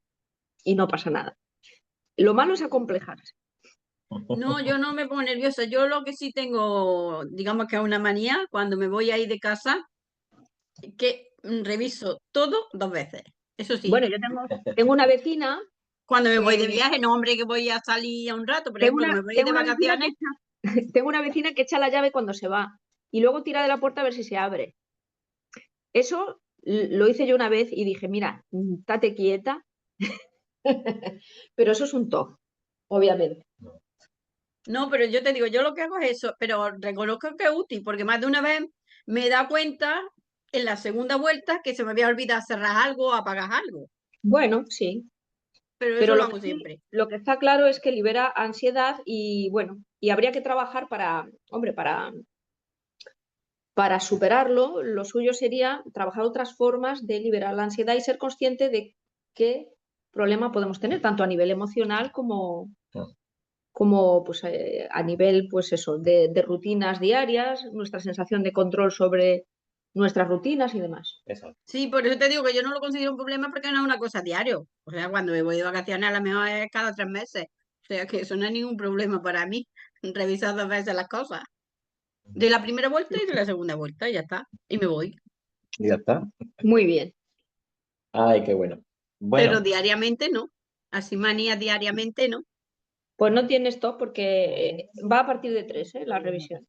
S2: y no pasa nada. Lo malo es acomplejarse.
S4: No, yo no me pongo nerviosa. Yo lo que sí tengo, digamos que es una manía, cuando me voy a ir de casa, que reviso todo 2 veces. Eso sí.
S2: Bueno, yo tengo una vecina,
S4: Cuando me voy de
S2: que-
S4: viaje, no, hombre, que voy a salir a un rato, por
S2: tengo
S4: ejemplo,
S2: una,
S4: me voy de
S2: tengo una vecina
S4: vacaciones.
S2: tengo una vecina que echa la llave cuando se va y luego tira de la puerta a ver si se abre. Eso lo hice yo una vez y dije, mira, estate quieta. Pero eso es un toque, obviamente.
S4: No, pero yo te digo, yo lo que hago es eso, pero reconozco que es útil, porque más de una vez me da cuenta en la segunda vuelta que se me había olvidado cerrar algo o apagar algo.
S2: Bueno, sí,
S4: Pero
S2: pero
S4: eso lo hago siempre.
S2: lo que está claro es que libera ansiedad y bueno, y habría que trabajar hombre, para superarlo. Lo suyo sería trabajar otras formas de liberar la ansiedad y ser consciente de qué problema podemos tener, tanto a nivel emocional como pues, a nivel pues eso, de rutinas diarias, nuestra sensación de control sobre nuestras rutinas y demás.
S1: Exacto.
S4: Sí, por eso te digo que yo no lo considero un problema porque no es una cosa diario. O sea, cuando me voy de vacaciones a lo mejor es cada 3 meses. O sea, que eso no es ningún problema para mí, revisar 2 veces las cosas. De la primera vuelta y de la segunda vuelta, y ya está. Y me voy.
S1: Y ya está.
S2: Muy bien.
S1: Ay, qué bueno.
S4: Pero
S1: Bueno,
S4: diariamente no. Así manía diariamente no.
S2: Pues no tienes top porque va a partir de 3, la revisión.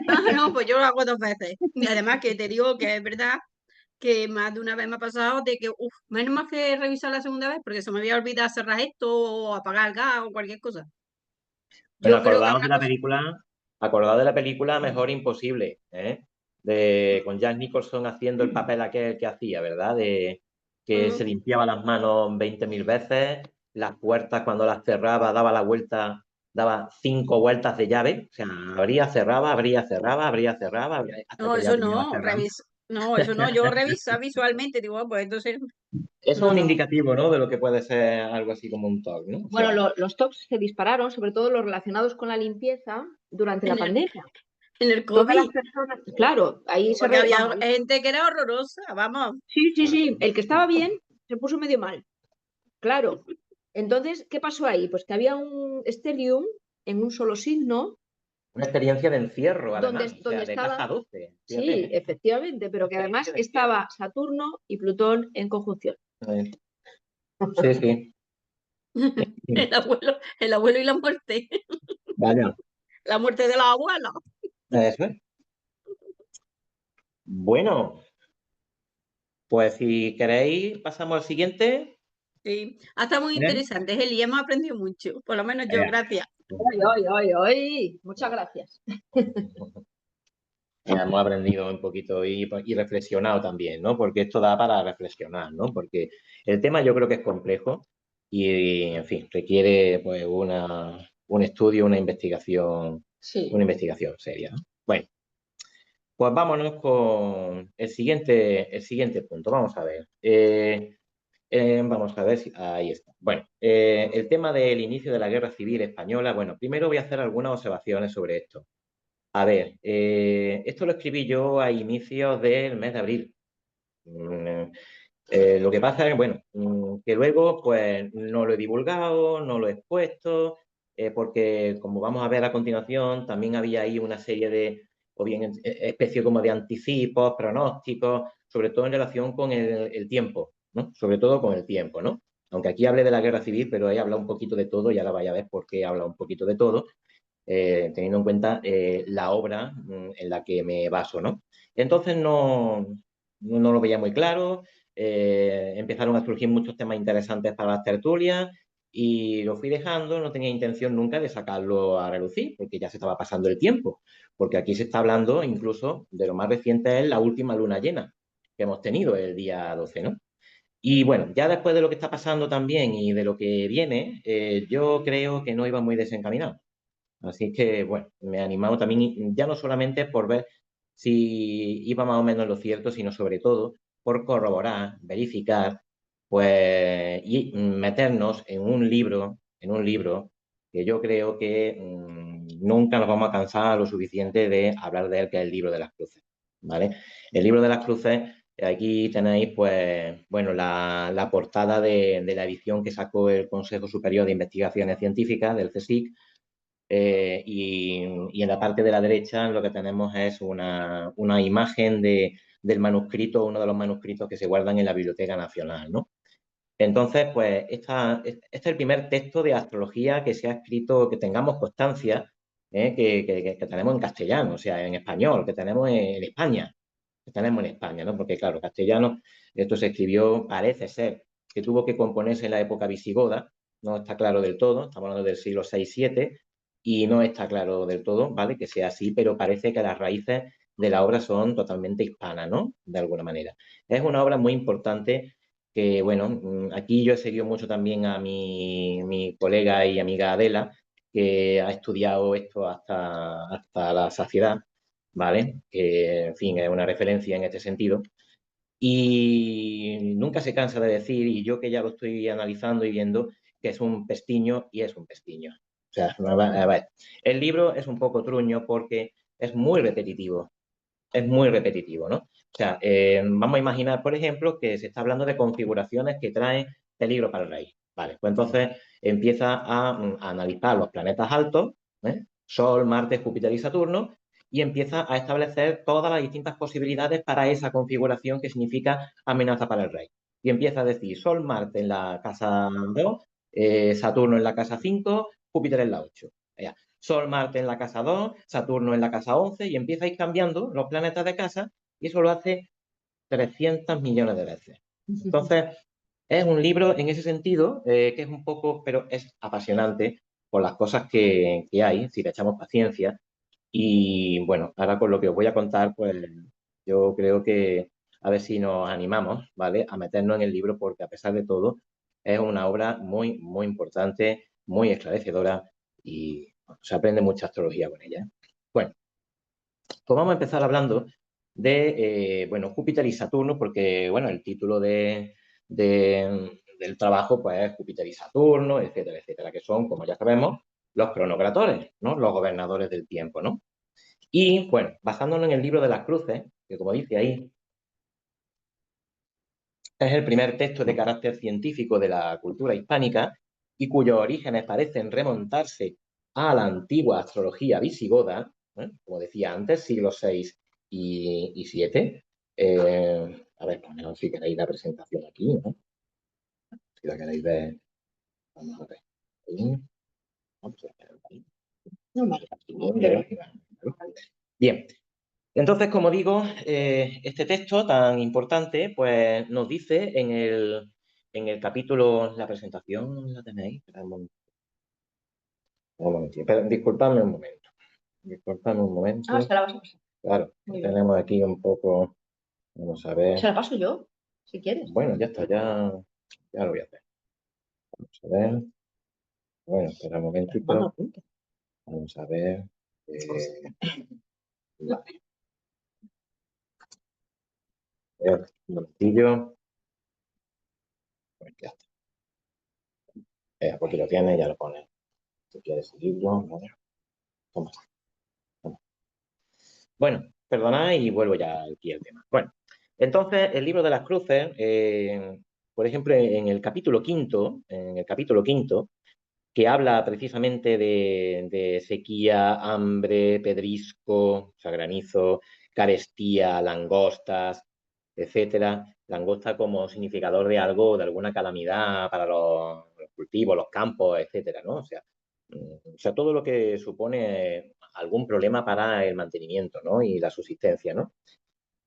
S4: Ah, no, pues yo lo hago 2 veces. Y además que te digo que es verdad que más de una vez me ha pasado de que, menos mal que revisar la segunda vez porque se me había olvidado cerrar esto o apagar el gas o cualquier cosa.
S1: bueno,
S4: Yo creo que es una cosa.
S1: acordaos de la película Mejor Imposible, ¿eh? Con Jack Nicholson haciendo el papel aquel que hacía, ¿verdad? De que se limpiaba las manos 20.000 veces, las puertas cuando las cerraba daba la vuelta, daba 5 vueltas de llave, o sea, abría, cerraba, abría, cerraba, abría, cerraba, hasta
S4: No,
S1: que ya
S4: eso
S1: terminaba
S4: no,
S1: cerrado.
S4: no, eso no, yo revisar visualmente, digo, pues entonces,
S1: Eso es un
S4: no.
S1: indicativo, ¿no? De lo que puede ser algo así como un TOC, ¿no? O
S2: Bueno,
S1: sea,
S2: los tops se dispararon, sobre todo los relacionados con la limpieza, durante la
S4: En el,
S2: pandemia.
S4: en el
S2: Todas las
S4: COVID,
S2: personas, claro, ahí
S4: porque había
S2: vamos,
S4: gente que era horrorosa, vamos.
S2: sí, sí, sí, el que estaba bien se puso medio mal, claro. Entonces, ¿qué pasó ahí? Pues que había un stellium en un solo signo,
S1: una experiencia de encierro, además, o
S2: donde
S1: sea, de caja
S2: estaba,
S1: 12,
S2: sí,
S1: fíjate.
S2: efectivamente, pero que además
S1: Experiencia de encierro.
S2: estaba Saturno y Plutón en conjunción.
S1: Sí, sí.
S4: El abuelo y la muerte,
S1: Vaya,
S4: la muerte de los abuelos.
S1: eso es. Bueno, pues si queréis, pasamos al siguiente.
S4: Sí, ha estado muy
S1: ¿Eh?
S4: interesante, Eli, hemos aprendido mucho, por lo menos yo,
S1: Eh,
S4: gracias.
S2: ¡Ay, ay, ay, ay! Muchas gracias.
S1: Hemos aprendido un poquito y reflexionado también, ¿no? Porque esto da para reflexionar, ¿no? Porque el tema yo creo que es complejo y, en fin, requiere pues un estudio,
S2: Sí.
S1: una investigación seria, ¿no? Bueno, pues vámonos con el siguiente punto. Vamos a ver. Vamos a ver si... Ahí está. Bueno, el tema del inicio de la Guerra Civil Española. Bueno, primero voy a hacer algunas observaciones sobre esto. A ver, esto lo escribí yo a inicios del mes de abril. Mm, lo que pasa es, bueno, que luego pues no lo he divulgado, no lo he expuesto, porque como vamos a ver a continuación, también había ahí una serie de, o bien especie como de anticipos, pronósticos, sobre todo en relación con el tiempo, ¿no? Sobre todo con el tiempo, ¿no? Aunque aquí hable de la guerra civil, pero he hablado un poquito de todo y ahora vaya a ver por qué he hablado un poquito de todo, teniendo en cuenta la obra en la que me baso, ¿no? Entonces no lo veía muy claro, empezaron a surgir muchos temas interesantes para las tertulias y lo fui dejando, no tenía intención nunca de sacarlo a relucir, porque ya se estaba pasando el tiempo, porque aquí se está hablando incluso de lo más reciente es la última luna llena que hemos tenido el día 12, ¿no? Y bueno, ya después de lo que está pasando también y de lo que viene, yo creo que no iba muy desencaminado. Así que, bueno, me ha animado también, ya no solamente por ver si iba más o menos en lo cierto, sino sobre todo por corroborar, verificar, pues, y meternos en un libro que yo creo que nunca nos vamos a cansar lo suficiente de hablar de él, que es el libro de las cruces, ¿vale? El libro de las cruces, aquí tenéis, pues, bueno, la portada de la edición que sacó el Consejo Superior de Investigaciones Científicas del CSIC, y en la parte de la derecha lo que tenemos es una imagen del manuscrito, uno de los manuscritos que se guardan en la Biblioteca Nacional, ¿no? Entonces, pues, este es el primer texto de astrología que se ha escrito, que tengamos constancia, que tenemos en castellano, o sea, en español, que tenemos en España, que tenemos en España, ¿no? Porque, claro, castellano, esto se escribió, parece ser, que tuvo que componerse en la época visigoda, no está claro del todo, estamos hablando del siglo VI-VII, y no está claro del todo, ¿vale? Que sea así, pero parece que las raíces de la obra son totalmente hispanas, ¿no? De alguna manera. Es una obra muy importante que, bueno, aquí yo he seguido mucho también a mi colega y amiga Adela, que ha estudiado esto hasta la saciedad, ¿vale? Que, en fin, es una referencia en este sentido. Y nunca se cansa de decir, y yo que ya lo estoy analizando y viendo, que es un pestiño y es un pestiño. O sea, a ver, el libro es un poco truño porque es muy repetitivo, ¿no? O sea, vamos a imaginar, por ejemplo, que se está hablando de configuraciones que traen peligro para el rey. Vale, pues entonces empieza a analizar los planetas altos, Sol, Marte, Júpiter y Saturno, y empieza a establecer todas las distintas posibilidades para esa configuración que significa amenaza para el rey. Y empieza a decir Sol, Marte en la casa 2, Saturno en la casa 5, Júpiter en la 8. Sol, Marte en la casa 2, Saturno en la casa 11, y empieza cambiando los planetas de casa, y eso lo hace 300 millones de veces. Entonces, es un libro en ese sentido que es un poco, pero es apasionante por las cosas que hay, si le echamos paciencia. Y bueno, ahora con lo que os voy a contar, pues yo creo que a ver si nos animamos, ¿vale? A meternos en el libro, porque a pesar de todo, es una obra muy, muy importante, muy esclarecedora y se aprende mucha astrología con ella. Bueno, pues vamos a empezar hablando de, bueno, Júpiter y Saturno, porque, bueno, el título del trabajo, pues, es Júpiter y Saturno, etcétera, etcétera, que son, como ya sabemos, los cronocratores, ¿no? Los gobernadores del tiempo, ¿no? Y, bueno, basándonos en el libro de las cruces, que como dice ahí, es el primer texto de carácter científico de la cultura hispánica y cuyos orígenes parecen remontarse a la antigua astrología visigoda, como decía antes, siglos VI y VII. A ver, ponemos si queréis la presentación aquí, ¿no? Si la queréis ver, vamos a ver. Bien, entonces, como digo, este texto tan importante, pues nos dice en el capítulo, la presentación la tenéis. Espera un momentito. Disculpadme un momento. Disculpadme un momento.
S2: Ah, se la vas a pasar.
S1: Claro,
S2: Muy bien.
S1: tenemos aquí un poco. Vamos a ver.
S2: Se la paso yo, si quieres.
S1: Bueno, ya está, ya lo voy a hacer. Vamos a ver. Bueno, espera un momentito. Vamos a ver. Vale. Un momentillo. Aquí lo tienes, ya lo pones. Si quieres seguirlo, ¿vale? Toma. Bueno, perdonad y vuelvo ya aquí al tema. Bueno, entonces el libro de las cruces, por ejemplo, en el capítulo quinto, que habla precisamente de sequía, hambre, pedrisco, o sea, granizo, carestía, langostas, etcétera. Langosta como significador de algo, de alguna calamidad para los cultivos, los campos, etcétera, ¿no? O sea, todo lo que supone algún problema para el mantenimiento, ¿no? Y la subsistencia, ¿no?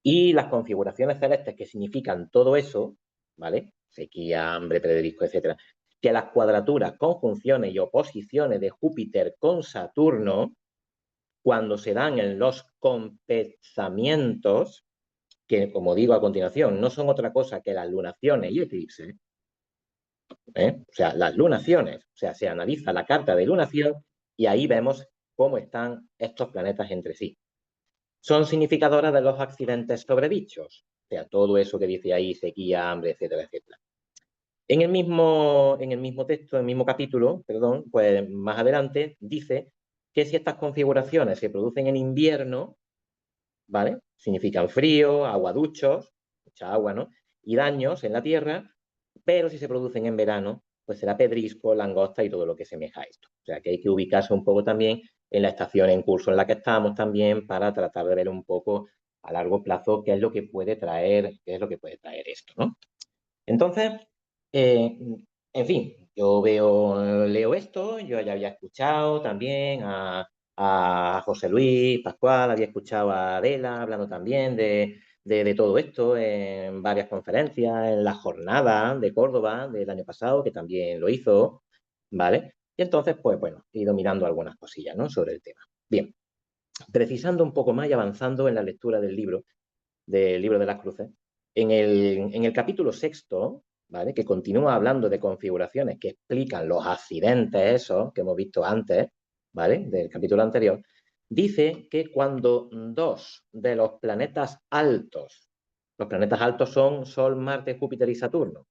S1: Y las configuraciones celestes que significan todo eso, ¿vale? Sequía, hambre, pedrisco, etcétera. Que las cuadraturas, conjunciones y oposiciones de Júpiter con Saturno, cuando se dan en los compensamientos, que como digo a continuación, no son otra cosa que las lunaciones y eclipses, o sea, las lunaciones, o sea, se analiza la carta de lunación y ahí vemos cómo están estos planetas entre sí. Son significadoras de los accidentes sobredichos, o sea, todo eso que dice ahí, sequía, hambre, etcétera, etcétera. En el mismo texto, en el mismo capítulo, perdón, pues más adelante dice que si estas configuraciones se producen en invierno, ¿vale? Significan frío, aguaduchos, mucha agua, ¿no? Y daños en la tierra, pero si se producen en verano, pues será pedrisco, langosta y todo lo que semeja a esto. O sea, que hay que ubicarse un poco también en la estación en curso en la que estamos también para tratar de ver un poco a largo plazo qué es lo que puede traer, esto, ¿no? Entonces, en fin, leo esto, yo ya había escuchado también a José Luis Pascual, había escuchado a Adela hablando también de todo esto en varias conferencias, en la jornada de Córdoba del año pasado, que también lo hizo, ¿vale? Y entonces, pues bueno, he ido mirando algunas cosillas, ¿no? Sobre el tema. Bien, precisando un poco más y avanzando en la lectura del libro de las cruces, en el capítulo sexto, ¿vale? Que continúa hablando de configuraciones que explican los accidentes esos que hemos visto antes, ¿vale? Del capítulo anterior, dice que cuando dos de los planetas altos son Sol, Marte, Júpiter y Saturno,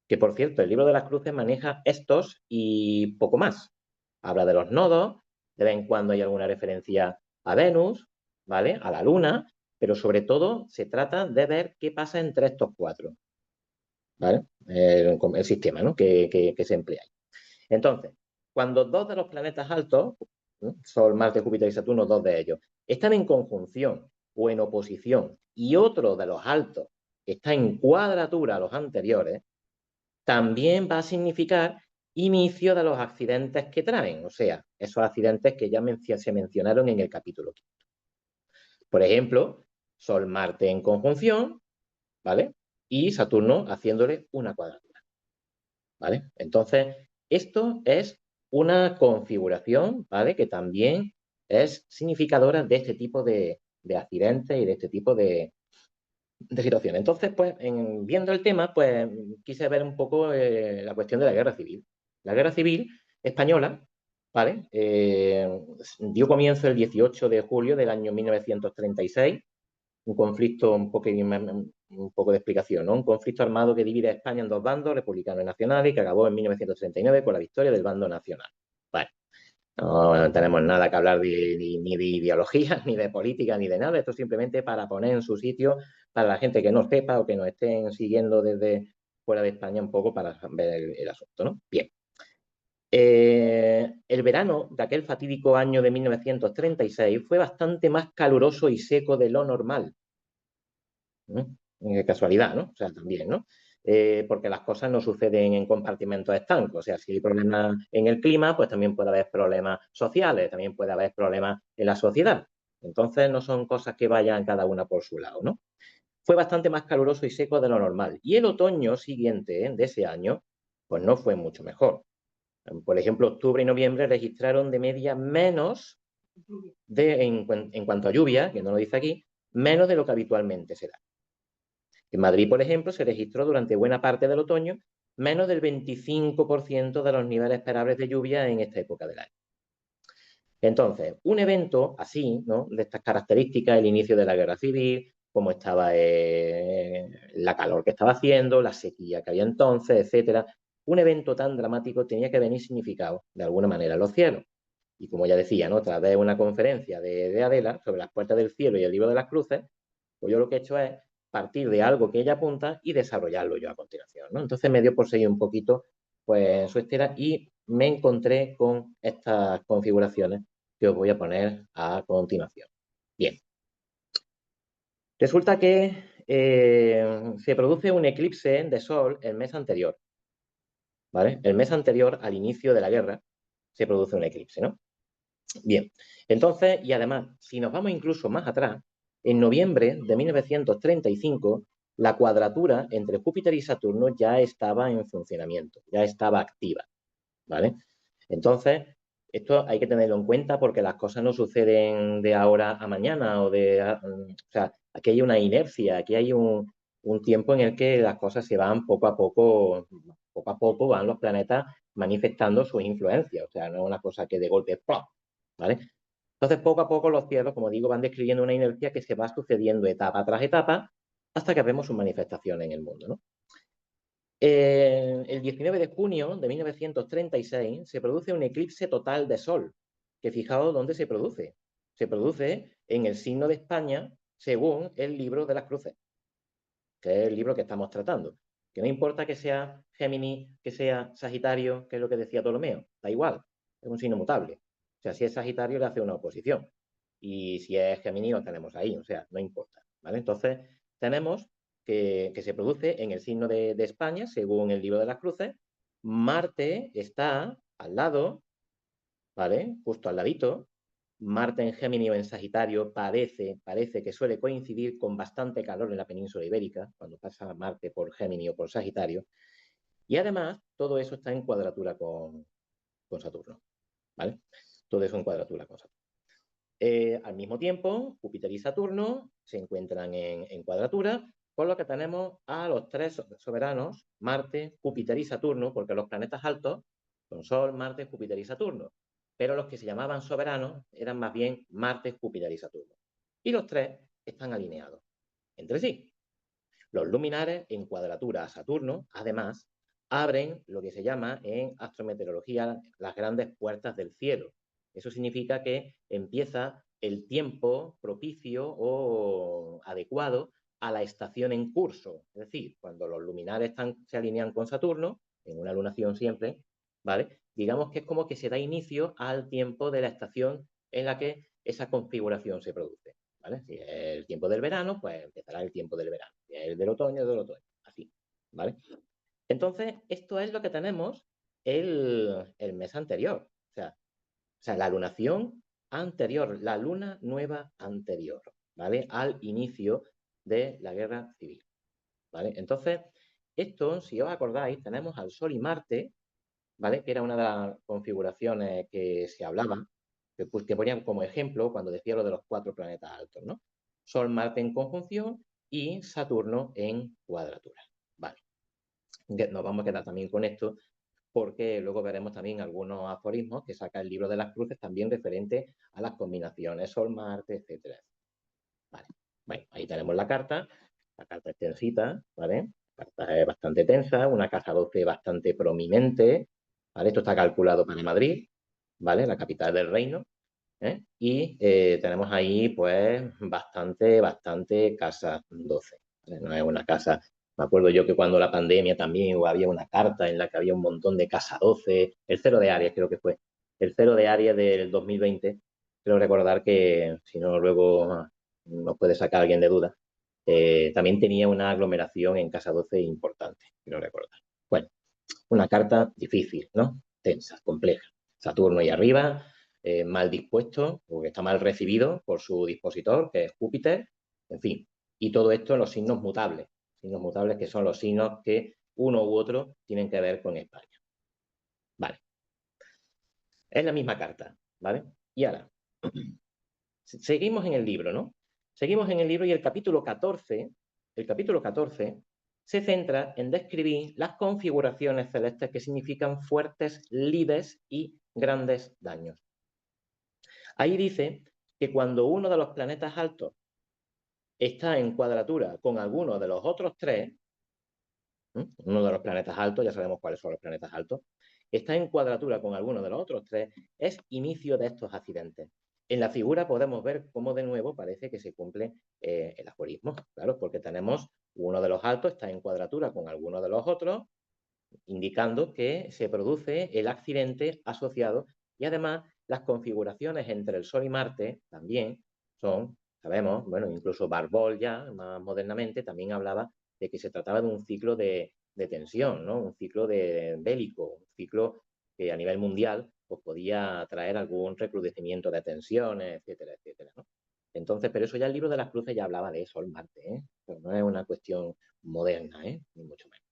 S1: que por cierto, el libro de las cruces maneja estos y poco más. Habla de los nodos, de vez en cuando hay alguna referencia a Venus, ¿vale? A la Luna, pero sobre todo se trata de ver qué pasa entre estos cuatro, ¿vale? El sistema, ¿no? que se emplea ahí. Entonces, cuando dos de los planetas altos, Sol, Marte, Júpiter y Saturno, dos de ellos, están en conjunción o en oposición y otro de los altos está en cuadratura a los anteriores, también va a significar inicio de los accidentes que traen, o sea, esos accidentes que ya se mencionaron en el capítulo 5. Por ejemplo, Sol-Marte en conjunción, ¿vale? Y Saturno haciéndole una cuadratura, ¿vale? Entonces, esto es una configuración, ¿vale? Que también es significadora de este tipo de accidentes y de este tipo de situaciones. Entonces, pues, viendo el tema, pues, quise ver un poco la cuestión de la guerra civil. La guerra civil española, ¿vale? Dio comienzo el 18 de julio del año 1936, un conflicto, un poco de explicación, ¿no? Un conflicto armado que divide a España en dos bandos, republicanos y nacionales, y que acabó en 1939 con la victoria del bando nacional. Vale. No tenemos nada que hablar ni de ideología, ni de política, ni de nada. Esto es simplemente para poner en su sitio para la gente que no sepa o que nos estén siguiendo desde fuera de España un poco para ver el asunto, ¿no? Bien. El verano de aquel fatídico año de 1936 fue bastante más caluroso y seco de lo normal. Casualidad, ¿no? O sea, también, ¿no? Porque las cosas no suceden en compartimentos estancos. O sea, si hay problemas en el clima, pues también puede haber problemas sociales, también puede haber problemas en la sociedad. Entonces, no son cosas que vayan cada una por su lado, ¿no? Fue bastante más caluroso y seco de lo normal. Y el otoño siguiente, de ese año, pues no fue mucho mejor. Por ejemplo, octubre y noviembre registraron de media menos en cuanto a lluvia, que no lo dice aquí, menos de lo que habitualmente se da. En Madrid, por ejemplo, se registró durante buena parte del otoño menos del 25% de los niveles esperables de lluvia en esta época del año. Entonces, un evento así, ¿no? De estas características, el inicio de la guerra civil, cómo estaba la calor que estaba haciendo, la sequía que había entonces, etcétera, un evento tan dramático tenía que venir significado, de alguna manera, en los cielos. Y como ya decía, ¿no? Tras de una conferencia de Adela sobre las puertas del cielo y el libro de las cruces, pues yo lo que he hecho es partir de algo que ella apunta y desarrollarlo yo a continuación, ¿no? Entonces me dio por seguir un poquito pues, su estera y me encontré con estas configuraciones que os voy a poner a continuación. Bien. Resulta que se produce un eclipse de Sol el mes anterior, ¿vale? El mes anterior, al inicio de la guerra, se produce un eclipse, ¿no? Bien, entonces, y además, si nos vamos incluso más atrás, en noviembre de 1935, la cuadratura entre Júpiter y Saturno ya estaba en funcionamiento, ya estaba activa, ¿vale? Entonces, esto hay que tenerlo en cuenta porque las cosas no suceden de ahora a mañana o sea, aquí hay una inercia, aquí hay un tiempo en el que las cosas se van poco a poco van los planetas manifestando sus influencias, o sea, no es una cosa que de golpe ¡plop! ¿Vale? Entonces, poco a poco los cielos, como digo, van describiendo una inercia que se va sucediendo etapa tras etapa hasta que vemos sus manifestaciones en el mundo, ¿no? El 19 de junio de 1936 se produce un eclipse total de Sol, que fijaos dónde se produce. Se produce en el signo de España según el libro de las cruces, que es el libro que estamos tratando. Que no importa que sea Géminis, que sea Sagitario, que es lo que decía Ptolomeo, da igual, es un signo mutable. O sea, si es Sagitario le hace una oposición y si es Géminis lo tenemos ahí, o sea, no importa, ¿vale? Entonces tenemos que se produce en el signo de España, según el libro de las cruces. Marte está al lado, ¿vale? Justo al ladito. Marte en Géminis o en Sagitario parece que suele coincidir con bastante calor en la península ibérica, cuando pasa Marte por Géminis o por Sagitario. Y además, todo eso está en cuadratura con Saturno, ¿vale? Todo eso en cuadratura con Saturno. Al mismo tiempo, Júpiter y Saturno se encuentran en cuadratura, por lo que tenemos a los tres soberanos, Marte, Júpiter y Saturno, porque los planetas altos son Sol, Marte, Júpiter y Saturno. Pero los que se llamaban soberanos eran más bien Marte, Júpiter y Saturno. Y los tres están alineados entre sí. Los luminares en cuadratura a Saturno, además, abren lo que se llama en astrometeorología las grandes puertas del cielo. Eso significa que empieza el tiempo propicio o adecuado a la estación en curso. Es decir, cuando los luminares se alinean con Saturno, en una lunación siempre, ¿vale? Digamos que es como que se da inicio al tiempo de la estación en la que esa configuración se produce, ¿vale? Si es el tiempo del verano, pues empezará el tiempo del verano. Si es el del otoño, así, ¿vale? Entonces, esto es lo que tenemos el mes anterior. O sea, la lunación anterior, la luna nueva anterior, ¿vale? Al inicio de la guerra civil, ¿vale? Entonces, esto, si os acordáis, tenemos al Sol y Marte, ¿vale? Que era una de las configuraciones que se hablaba, que ponían como ejemplo cuando decía lo de los 4 planetas altos, ¿no? Sol, Marte en conjunción y Saturno en cuadratura, ¿vale? Nos vamos a quedar también con esto porque luego veremos también algunos aforismos que saca el libro de las cruces también referente a las combinaciones Sol, Marte, etcétera. Vale. Bueno, ahí tenemos la carta extensita, ¿vale? La carta es bastante tensa, una casa 12 bastante prominente, ¿vale? Esto está calculado para Madrid, ¿vale? La capital del reino, ¿eh? Y tenemos ahí, pues, bastante casa 12, ¿vale? No es una casa. Me acuerdo yo que cuando la pandemia también había una carta en la que había un montón de casa 12, el 0 de Aries creo que fue, el 0 de Aries del 2020, creo recordar que, si no luego nos puede sacar alguien de duda, también tenía una aglomeración en casa 12 importante, creo recordar. Bueno, una carta difícil, ¿no? Tensa, compleja. Saturno ahí arriba, mal dispuesto, porque está mal recibido por su dispositor, que es Júpiter, en fin. Y todo esto en los signos mutables que son los signos que uno u otro tienen que ver con España. Vale. Es la misma carta, ¿vale? Y ahora, seguimos en el libro, ¿no? Seguimos en el libro y el capítulo 14 se centra en describir las configuraciones celestes que significan fuertes lides y grandes daños. Ahí dice que cuando uno de los planetas altos está en cuadratura con alguno de los otros tres, Uno de los planetas altos, ya sabemos cuáles son los planetas altos, está en cuadratura con alguno de los otros tres, es inicio de estos accidentes. En la figura podemos ver cómo de nuevo parece que se cumple el aforismo, claro, porque tenemos uno de los altos está en cuadratura con alguno de los otros, indicando que se produce el accidente asociado y además las configuraciones entre el Sol y Marte también son, sabemos, bueno, incluso Barbol ya más modernamente también hablaba de que se trataba de un ciclo de tensión, ¿no? Un ciclo bélico, un ciclo que a nivel mundial pues, podía traer algún recrudecimiento de tensiones, etcétera, etcétera, ¿no? Entonces, pero eso ya el libro de las cruces ya hablaba de Sol-Marte, ¿eh? Pero no es una cuestión moderna, ¿eh? Ni mucho menos.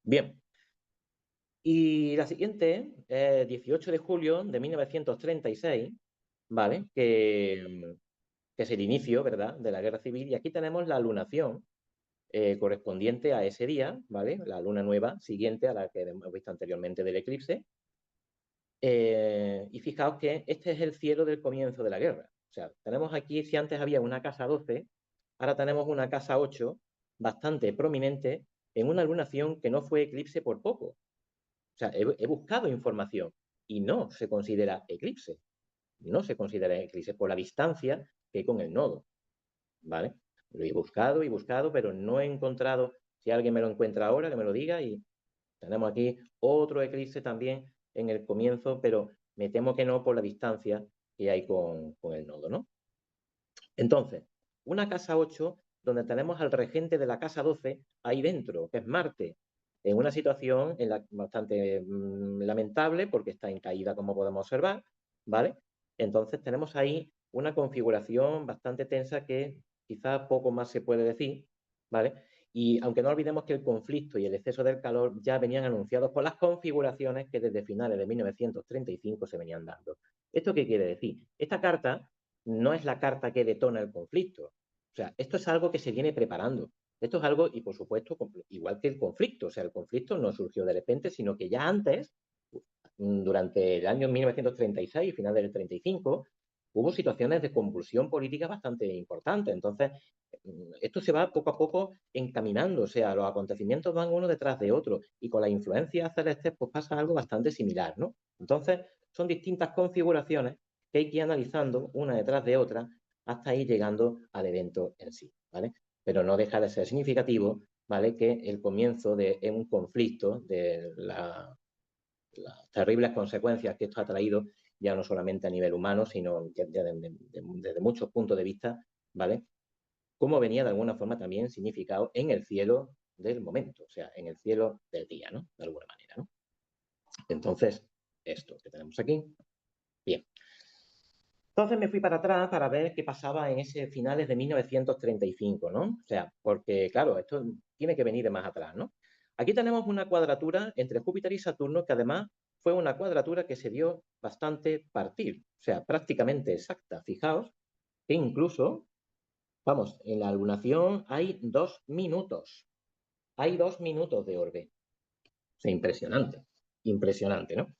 S1: Bien. Y la siguiente, 18 de julio de 1936, ¿vale? Que es el inicio, ¿verdad?, de la Guerra Civil. Y aquí tenemos la lunación correspondiente a ese día, ¿vale? La luna nueva siguiente a la que hemos visto anteriormente del eclipse. Y fijaos que este es el cielo del comienzo de la guerra. O sea, tenemos aquí, si antes había una casa 12, ahora tenemos una casa 8 bastante prominente en una lunación que no fue eclipse por poco. O sea, he buscado información y no se considera eclipse. No se considera eclipse por la distancia que hay con el nodo, ¿vale? Lo he buscado, pero no he encontrado, si alguien me lo encuentra ahora, que me lo diga, y tenemos aquí otro eclipse también en el comienzo, pero me temo que no por la distancia que hay con el nodo, ¿no? Entonces, una casa 8 donde tenemos al regente de la casa 12 ahí dentro, que es Marte, en una situación bastante lamentable porque está en caída, como podemos observar, ¿vale? Entonces tenemos ahí una configuración bastante tensa que quizás poco más se puede decir, ¿vale? Y aunque no olvidemos que el conflicto y el exceso del calor ya venían anunciados por las configuraciones que desde finales de 1935 se venían dando. ¿Esto qué quiere decir? Esta carta no es la carta que detona el conflicto. O sea, esto es algo que se viene preparando. Esto es algo, y por supuesto, igual que el conflicto. O sea, el conflicto no surgió de repente, sino que ya antes, durante el año 1936, final del 35, hubo situaciones de convulsión política bastante importantes. Entonces, esto se va poco a poco encaminando. O sea, los acontecimientos van uno detrás de otro. Y con las influencias celestes, pues pasa algo bastante similar, ¿no? Entonces, son distintas configuraciones que hay que ir analizando una detrás de otra hasta ir llegando al evento en sí, ¿vale? Pero no deja de ser significativo, ¿vale?, que el comienzo de un conflicto, de las terribles consecuencias que esto ha traído, ya no solamente a nivel humano, sino desde muchos puntos de vista, ¿vale?, cómo venía de alguna forma también significado en el cielo del momento, o sea, en el cielo del día, ¿no?, de alguna manera, ¿no? Entonces, esto que tenemos aquí, bien. Entonces me fui para atrás para ver qué pasaba en ese finales de 1935, ¿no? O sea, porque, claro, esto tiene que venir de más atrás, ¿no? Aquí tenemos una cuadratura entre Júpiter y Saturno que además fue una cuadratura que se dio bastante partir, o sea, prácticamente exacta. Fijaos que incluso, vamos, en la lunación hay 2 minutos. Hay 2 minutos de orbe. O sea, impresionante, impresionante, ¿no?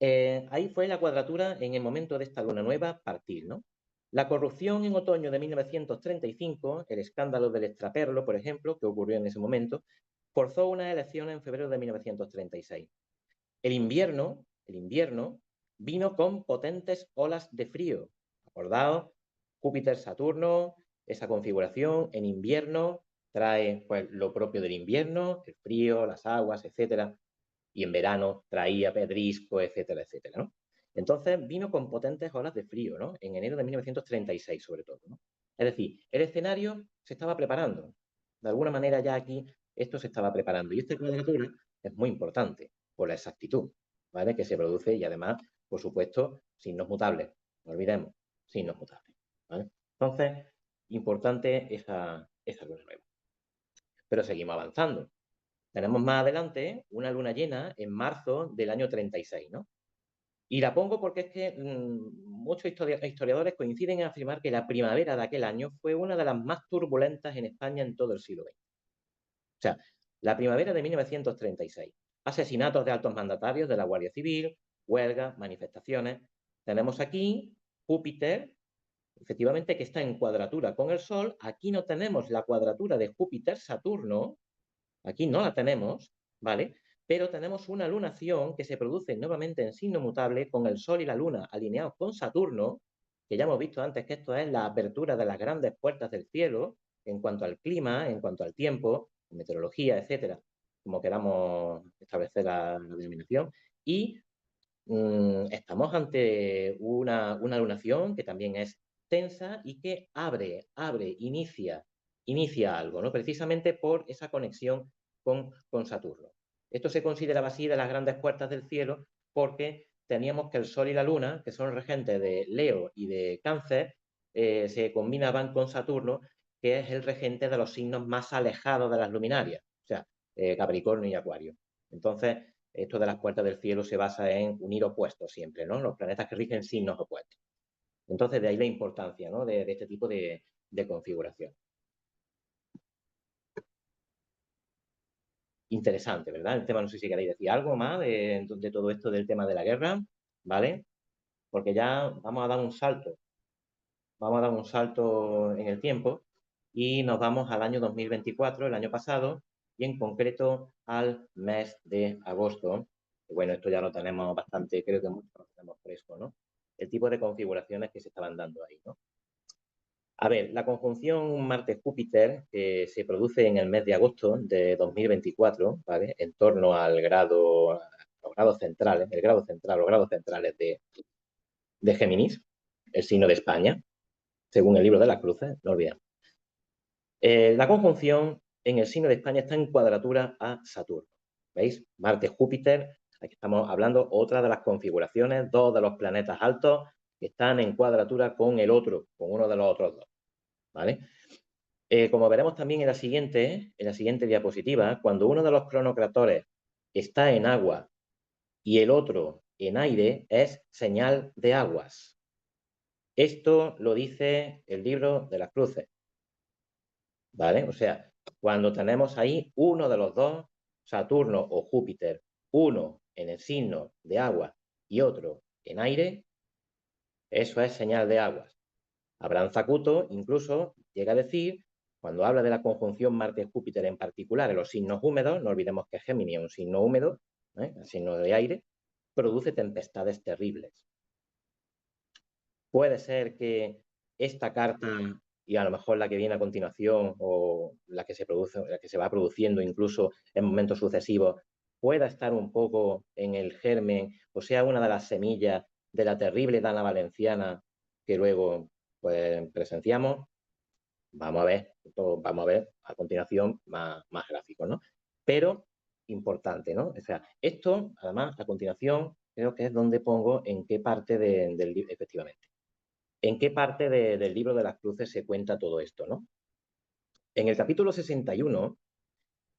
S1: Ahí fue la cuadratura en el momento de esta luna nueva partir, ¿no? La corrupción en otoño de 1935, el escándalo del extraperlo, por ejemplo, que ocurrió en ese momento, forzó unas elecciones en febrero de 1936. El invierno vino con potentes olas de frío. Acordaos, Júpiter-Saturno, esa configuración en invierno trae pues, lo propio del invierno, el frío, las aguas, etcétera. Y en verano traía pedrisco, etcétera, etcétera, ¿no? Entonces vino con potentes olas de frío, ¿no? En enero de 1936, sobre todo, ¿no? Es decir, el escenario se estaba preparando. De alguna manera ya aquí esto se estaba preparando. Y esta cuadratura es muy importante por la exactitud, ¿vale?, que se produce y además, por supuesto, signos mutables. No olvidemos, signos mutables, ¿vale? Entonces, importante esa luna nueva. Pero seguimos avanzando. Tenemos más adelante una luna llena en marzo del año 36, ¿no? Y la pongo porque es que muchos historiadores coinciden en afirmar que la primavera de aquel año fue una de las más turbulentas en España en todo el siglo XX. O sea, la primavera de 1936. Asesinatos de altos mandatarios de la Guardia Civil, huelgas, manifestaciones. Tenemos aquí Júpiter, efectivamente, que está en cuadratura con el Sol. Aquí no tenemos la cuadratura de Júpiter-Saturno, Aquí no la tenemos, ¿vale? Pero tenemos una lunación que se produce nuevamente en signo mutable con el Sol y la Luna alineados con Saturno, que ya hemos visto antes que esto es la apertura de las grandes puertas del cielo en cuanto al clima, en cuanto al tiempo, meteorología, etcétera, como queramos establecer la denominación. Y estamos ante una lunación que también es tensa y que abre, inicia algo, ¿no? Precisamente por esa conexión con Saturno. Esto se consideraba así de las grandes puertas del cielo porque teníamos que el Sol y la Luna, que son regentes de Leo y de Cáncer, se combinaban con Saturno, que es el regente de los signos más alejados de las luminarias, o sea, Capricornio y Acuario. Entonces, esto de las puertas del cielo se basa en unir opuestos siempre, ¿no? Los planetas que rigen signos opuestos. Entonces, de ahí la importancia, ¿no? de este tipo de configuración. Interesante, ¿verdad? El tema, no sé si queréis decir algo más de todo esto del tema de la guerra, ¿vale? Porque ya vamos a dar un salto. Vamos a dar un salto en el tiempo y nos vamos al año 2024, el año pasado, y en concreto al mes de agosto. Bueno, esto ya lo tenemos bastante, creo que mucho lo tenemos fresco, ¿no? El tipo de configuraciones que se estaban dando ahí, ¿no? A ver, la conjunción Marte-Júpiter se produce en el mes de agosto de 2024, ¿vale? En torno al grado, los grados centrales, el grado central, los grados centrales de Géminis, el signo de España, según el libro de las cruces, no olvidemos. La conjunción en el signo de España está en cuadratura a Saturno. ¿Veis? Marte-Júpiter, aquí estamos hablando otra de las configuraciones, dos de los planetas altos que están en cuadratura con el otro, con uno de los otros dos. ¿Vale? Como veremos también en la siguiente diapositiva, cuando uno de los cronocratores está en agua y el otro en aire, es señal de aguas. Esto lo dice el libro de las cruces. ¿Vale? O sea, cuando tenemos ahí uno de los dos, Saturno o Júpiter, uno en el signo de agua y otro en aire, eso es señal de aguas. Abraham Zacuto incluso llega a decir, cuando habla de la conjunción Marte-Júpiter en particular en los signos húmedos, no olvidemos que Géminis es un signo húmedo, el signo de aire, produce tempestades terribles. Puede ser que esta carta y a lo mejor la que viene a continuación o la que se produce, la que se va produciendo incluso en momentos sucesivos, pueda estar un poco en el germen o sea una de las semillas de la terrible Dana Valenciana que luego pues presenciamos. Vamos a ver a continuación más gráficos, ¿no? Pero importante, ¿no? O sea, esto, además, a continuación, creo que es donde pongo en qué parte del libro, efectivamente, en qué parte del libro de las cruces se cuenta todo esto, ¿no? En el capítulo 61,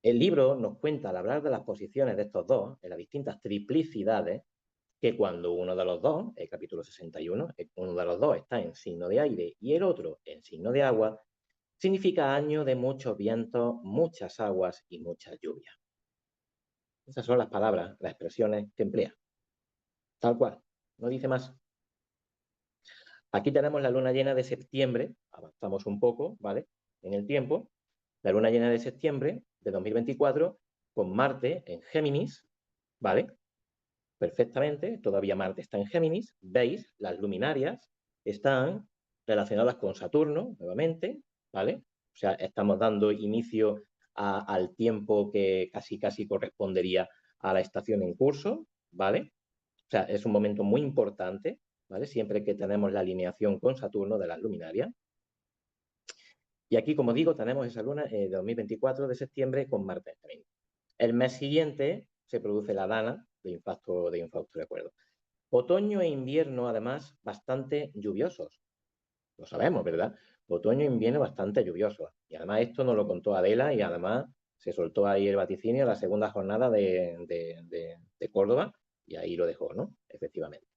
S1: el libro nos cuenta, al hablar de las posiciones de estos dos, en las distintas triplicidades, que cuando uno de los dos, el capítulo 61, uno de los dos está en signo de aire y el otro en signo de agua, significa año de muchos vientos, muchas aguas y muchas lluvias. Esas son las palabras, las expresiones que emplea. Tal cual, no dice más. Aquí tenemos la luna llena de septiembre, avanzamos un poco, ¿vale? En el tiempo, la luna llena de septiembre de 2024 con Marte en Géminis, ¿vale? Perfectamente, todavía Marte está en Géminis, veis, las luminarias están relacionadas con Saturno, nuevamente, ¿vale? O sea, estamos dando inicio al tiempo que casi correspondería a la estación en curso, ¿vale? O sea, es un momento muy importante, ¿vale? Siempre que tenemos la alineación con Saturno de las luminarias. Y aquí, como digo, tenemos esa luna de 2024 de septiembre con Marte en Géminis. El mes siguiente se produce la Dana de infausto de acuerdo. Otoño e invierno, además, bastante lluviosos. Lo sabemos, ¿verdad? Otoño e invierno bastante lluviosos. Y además esto nos lo contó Adela y además se soltó ahí el vaticinio la segunda jornada de Córdoba y ahí lo dejó, ¿no? Efectivamente.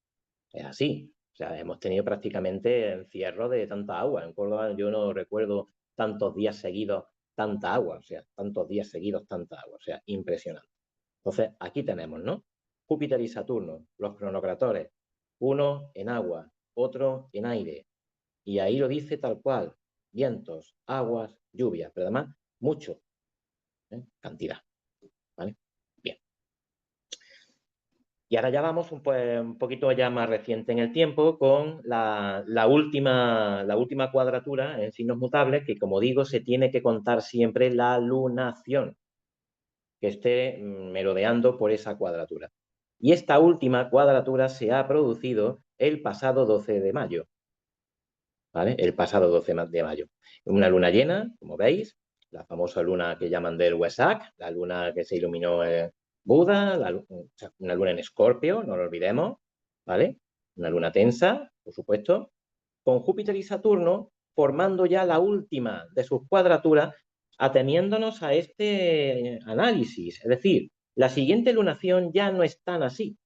S1: Es así. O sea, hemos tenido prácticamente encierro de tanta agua. En Córdoba yo no recuerdo tantos días seguidos tanta agua. O sea, tantos días seguidos tanta agua. O sea, impresionante. Entonces, aquí tenemos, ¿no? Júpiter y Saturno, los cronocratores, uno en agua, otro en aire. Y ahí lo dice tal cual, vientos, aguas, lluvias, pero además mucho. cantidad, ¿vale? Bien. Y ahora ya vamos un poquito ya más reciente en el tiempo con la última cuadratura en signos mutables, que como digo, se tiene que contar siempre la lunación que esté merodeando por esa cuadratura. Y esta última cuadratura se ha producido el pasado 12 de mayo, ¿vale? El pasado 12 de mayo. Una luna llena, como veis, la famosa luna que llaman del Wesak, la luna que se iluminó Buda, una luna en Escorpio, no lo olvidemos, ¿vale? Una luna tensa, por supuesto, con Júpiter y Saturno formando ya la última de sus cuadraturas, ateniéndonos a este análisis. Es decir, la siguiente lunación ya no es tan así,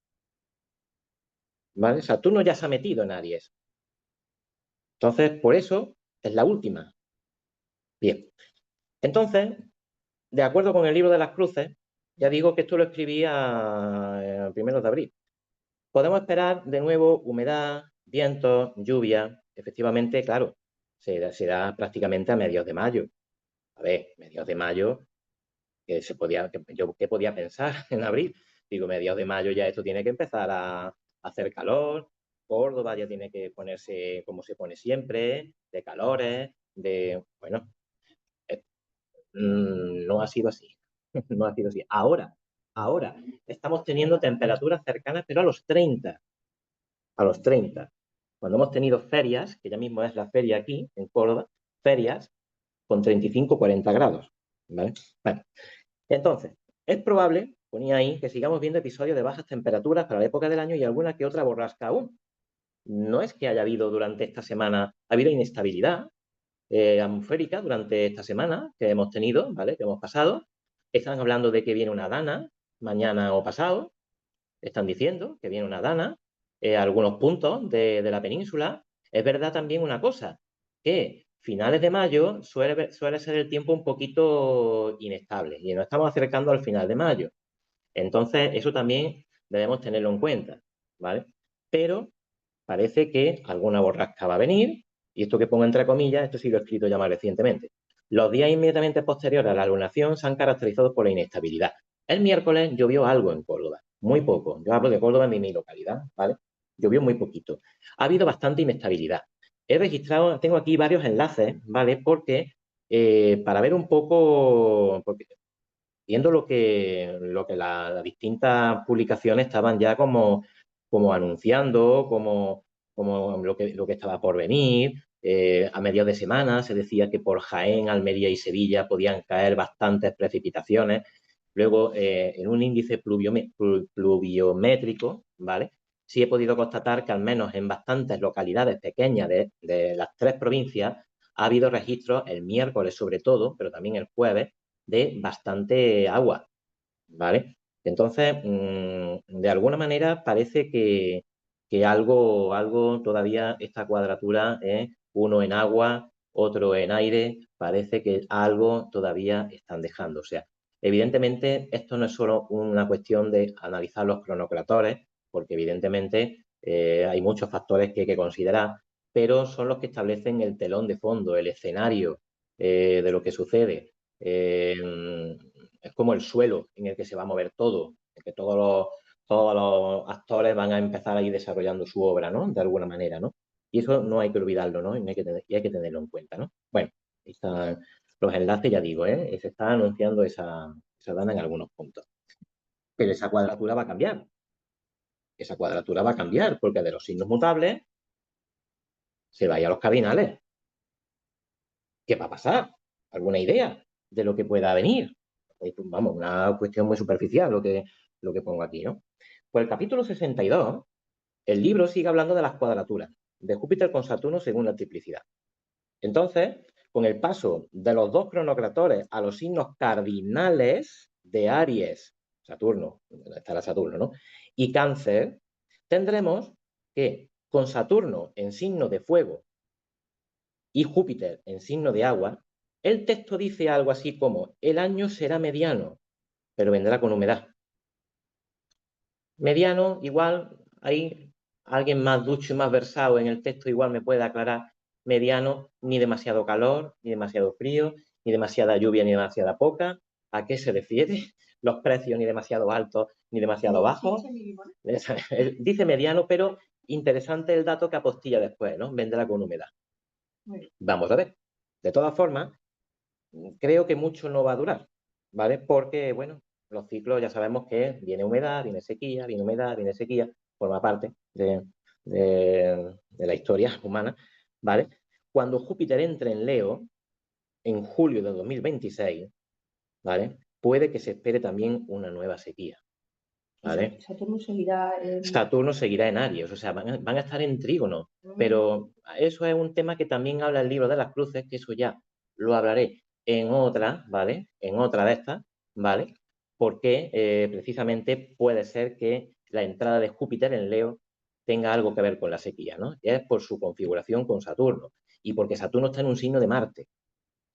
S1: ¿vale? Saturno ya se ha metido en Aries. Entonces, por eso es la última. Bien. Entonces, de acuerdo con el libro de las cruces, ya digo que esto lo escribí a primeros de abril. Podemos esperar de nuevo humedad, vientos, lluvia. Efectivamente, claro, se da prácticamente a mediados de mayo. A ver, mediados de mayo, ¿qué podía pensar en abril? Digo, mediados de mayo ya esto tiene que empezar a hacer calor. Córdoba ya tiene que ponerse como se pone siempre, de calores, bueno, no ha sido así. No ha sido así. Ahora estamos teniendo temperaturas cercanas, pero a los 30. A los 30. Cuando hemos tenido ferias, que ya mismo es la feria aquí, en Córdoba, ferias con 35, 40 grados. ¿Vale? Bueno, entonces, es probable, ponía ahí, que sigamos viendo episodios de bajas temperaturas para la época del año y alguna que otra borrasca aún. No es que haya habido durante esta semana, ha habido inestabilidad atmosférica durante esta semana que hemos tenido, ¿vale? Que hemos pasado. Están hablando de que viene una dana mañana o pasado. Están diciendo que viene una dana algunos puntos de la península. Es verdad también una cosa, que finales de mayo suele ser el tiempo un poquito inestable y nos estamos acercando al final de mayo. Entonces, eso también debemos tenerlo en cuenta, ¿vale? Pero parece que alguna borrasca va a venir, y esto que pongo entre comillas, esto sí lo he escrito ya más recientemente. Los días inmediatamente posteriores a la lunación se han caracterizado por la inestabilidad. El miércoles llovió algo en Córdoba, muy poco. Yo hablo de Córdoba en mi localidad, ¿vale? Llovió muy poquito. Ha habido bastante inestabilidad. He registrado, tengo aquí varios enlaces, ¿vale? Porque para ver un poco, porque viendo lo que las distintas publicaciones estaban ya como anunciando, como lo que estaba por venir. A mediados de semana se decía que por Jaén, Almería y Sevilla podían caer bastantes precipitaciones. Luego, en un índice pluviométrico, ¿vale? Sí he podido constatar que al menos en bastantes localidades pequeñas de las 3 provincias ha habido registros el miércoles sobre todo, pero también el jueves, de bastante agua, ¿vale? Entonces, de alguna manera parece que algo todavía esta cuadratura, uno en agua, otro en aire, parece que algo todavía están dejando. O sea, evidentemente esto no es solo una cuestión de analizar los cronocratores, porque evidentemente hay muchos factores que hay que considerar, pero son los que establecen el telón de fondo, el escenario de lo que sucede. Es como el suelo en el que se va a mover todo, en que todos los actores van a empezar a ir desarrollando su obra, ¿no? De alguna manera, ¿no? Y eso no hay que olvidarlo, ¿no? Y hay que tenerlo en cuenta, ¿no? Bueno, están los enlaces, ya digo, se está anunciando esa dana en algunos puntos. Pero esa cuadratura va a cambiar. Esa cuadratura va a cambiar, porque de los signos mutables se va a ir a los cardinales. ¿Qué va a pasar? ¿Alguna idea de lo que pueda venir? Vamos, una cuestión muy superficial lo que pongo aquí, ¿no? Pues el capítulo 62, el libro sigue hablando de las cuadraturas, de Júpiter con Saturno según la triplicidad. Entonces, con el paso de los dos cronocratores a los signos cardinales de Aries, Saturno, estará Saturno, ¿no? Y Cáncer, tendremos que con Saturno en signo de fuego y Júpiter en signo de agua, el texto dice algo así como: el año será mediano, pero vendrá con humedad. Mediano, igual, hay alguien más ducho y más versado en el texto, igual me puede aclarar. Mediano, ni demasiado calor, ni demasiado frío, ni demasiada lluvia, ni demasiada poca. a qué se refiere, los precios ni demasiado altos ni demasiado bajos. Dice mediano, pero interesante el dato que apostilla después, ¿no? Vendrá con humedad. Vamos a ver. De todas formas, creo que mucho no va a durar, ¿vale? Porque, bueno, los ciclos ya sabemos que viene humedad, viene sequía, viene humedad, viene sequía, forma parte de la historia humana, ¿vale? Cuando Júpiter entre en Leo, en julio de 2026, ¿vale? Puede que se espere también una nueva sequía, ¿vale? Saturno seguirá en Aries, o sea, van a estar en trígono, pero eso es un tema que también habla el libro de las cruces, que eso ya lo hablaré en otra, ¿vale? En otra de estas, ¿vale? Porque precisamente puede ser que la entrada de Júpiter en Leo tenga algo que ver con la sequía, ¿no? Y es por su configuración con Saturno y porque Saturno está en un signo de Marte.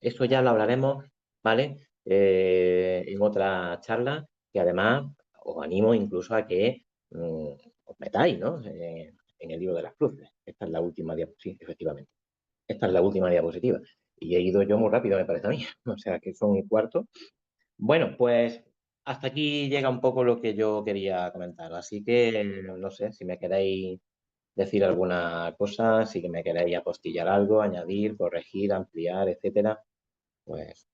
S1: Eso ya lo hablaremos, ¿vale? En otra charla, que además os animo incluso a que os metáis, ¿no? En el libro de las cruces. Esta es la última diapositiva, sí, efectivamente. Esta es la última diapositiva. Y he ido yo muy rápido, me parece a mí. O sea, que son un cuarto. Bueno, pues hasta aquí llega un poco lo que yo quería comentar. Así que, no sé, si me queréis decir alguna cosa, si me queréis apostillar algo, añadir, corregir, ampliar, etcétera, pues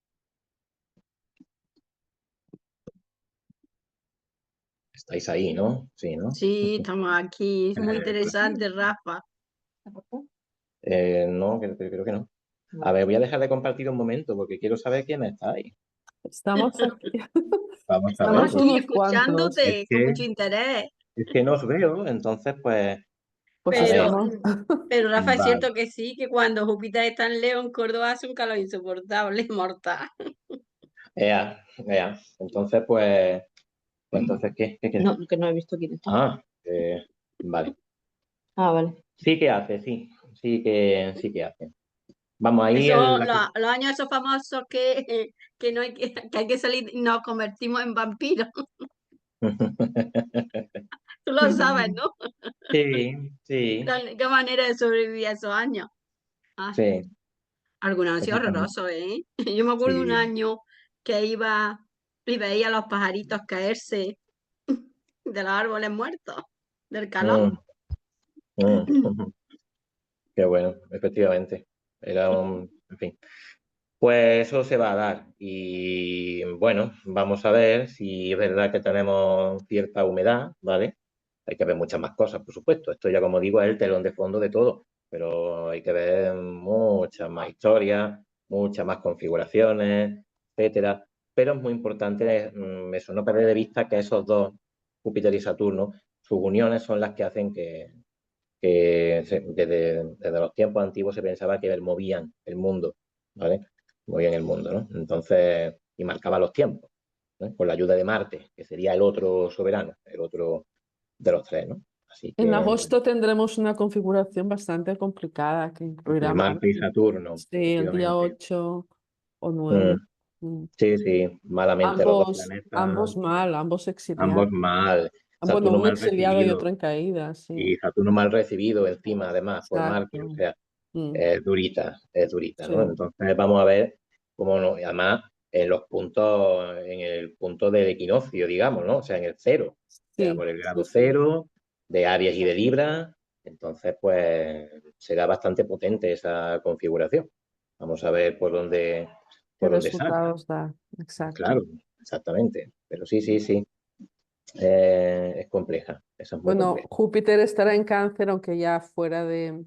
S1: estáis ahí, ¿no? Sí, ¿no?
S4: Sí, estamos aquí. Es muy interesante, Rafa.
S1: No, creo que no. A ver, voy a dejar de compartir un momento porque quiero saber quién estáis.
S5: Estamos aquí,
S1: Vamos a
S4: Estamos
S1: ver,
S5: estamos
S1: porque
S4: aquí
S5: unos cuantos.
S4: escuchándote con mucho interés.
S1: es que no os veo, entonces pues,
S5: Pues
S1: a ver,
S5: estamos.
S4: Pero Rafa, es
S1: vale.
S4: cierto que sí, que cuando Júpiter está en Leo, en Córdoba hace un calor insoportable, mortal.
S1: Ea, ea. Entonces, pues entonces, ¿qué queda?
S2: No, que no he visto quién está.
S1: Ah, vale.
S2: Ah, vale.
S1: Sí que hace, sí. Sí que hace. Vamos, ahí
S4: Eso, los años esos famosos que no hay que hay que salir y nos convertimos en vampiros. Tú lo sabes, ¿no?
S1: Sí, sí,
S4: La única manera de sobrevivir a esos años. Ah,
S1: sí,
S4: algunos han sido
S1: efectivamente.
S4: horrorosos, ¿eh? Yo me acuerdo un
S1: Sí.
S4: año que iba y veía a los pajaritos caerse de los árboles muertos, del calor.
S1: Mm, mm. Qué bueno, efectivamente. Era un, en fin. Pues eso se va a dar y bueno, vamos a ver si es verdad que tenemos cierta humedad, ¿vale? Hay que ver muchas más cosas, por supuesto. Esto ya, como digo, es el telón de fondo de todo, pero hay que ver muchas más historias, muchas más configuraciones, etcétera. Pero es muy importante eso, no perder de vista que esos dos, Júpiter y Saturno, sus uniones son las que hacen que desde los tiempos antiguos se pensaba que movían el mundo, ¿vale? Movían el mundo, ¿no? Entonces, y marcaba los tiempos, ¿no? Con la ayuda de Marte, que sería el otro soberano, el otro de los tres, ¿no? Así
S5: En
S1: que
S5: agosto tendremos una configuración bastante complicada que incluirá
S1: Marte y
S5: Marte.
S1: Saturno,
S5: Sí, el día
S1: efectivamente.
S5: 8 o
S1: Mm,
S5: 9. Mm.
S1: sí, sí, malamente los dos
S5: Ambos
S1: planetas,
S5: mal, ambos exiliados.
S1: ambos mal,
S5: Bueno,
S1: Saturno
S5: uno
S1: mal
S5: exiliado y
S1: recibido
S5: otro en caída, sí.
S1: y Saturno mal recibido encima, además, por Marte, o
S5: Exacto.
S1: sea,
S5: Mm,
S1: es durita,
S5: sí,
S1: ¿no? Entonces vamos a ver cómo no, y además en los puntos, en el punto del equinoccio, digamos, ¿no? O sea, en el cero, o sea,
S5: sí,
S1: por el grado
S5: sí, sí.
S1: cero de Aries y de Libra, entonces pues será bastante potente esa configuración. Vamos a ver
S5: ¿Qué
S1: por dónde sale.
S5: resultados da? Exacto.
S1: Claro, exactamente. Pero sí, es compleja, esa es muy
S5: Bueno,
S1: compleja.
S5: Júpiter estará en Cáncer, aunque ya fuera
S1: Sí,
S5: de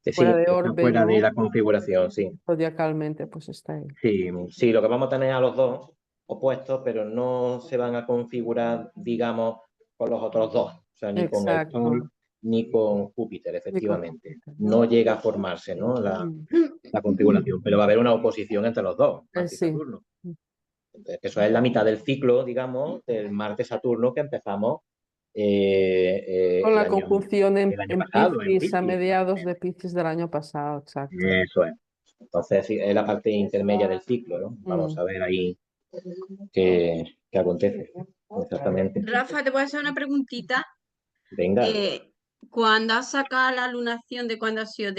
S1: está
S5: orbe,
S1: fuera de
S5: ¿no?
S1: la configuración, sí.
S5: Zodiacalmente, pues está ahí.
S1: Sí, sí, lo que vamos a tener a los dos opuestos, pero no se van a configurar, digamos, con los otros dos. O sea, ni con el
S5: Exacto.
S1: Sol ni con Júpiter,
S5: Ni con
S1: efectivamente.
S5: Júpiter, ¿no?
S1: No llega a formarse, ¿no?
S5: Mm,
S1: La configuración, pero va a haber una oposición entre los dos, Marte y
S5: sí.
S1: Saturno. Entonces, eso es la mitad del ciclo, digamos, del Marte-Saturno que empezamos
S5: Con la conjunción
S1: el año
S5: en
S1: pasado, en
S5: Piscis, a
S1: Piscis.
S5: mediados de Piscis del año pasado, exacto.
S1: Eso es. Entonces, sí, es la parte intermedia del ciclo, ¿no? Vamos
S5: Mm.
S1: a ver ahí qué acontece exactamente.
S4: Rafa, te voy a hacer una preguntita.
S1: Venga,
S4: Cuando has sacado la lunación de cuándo ha sido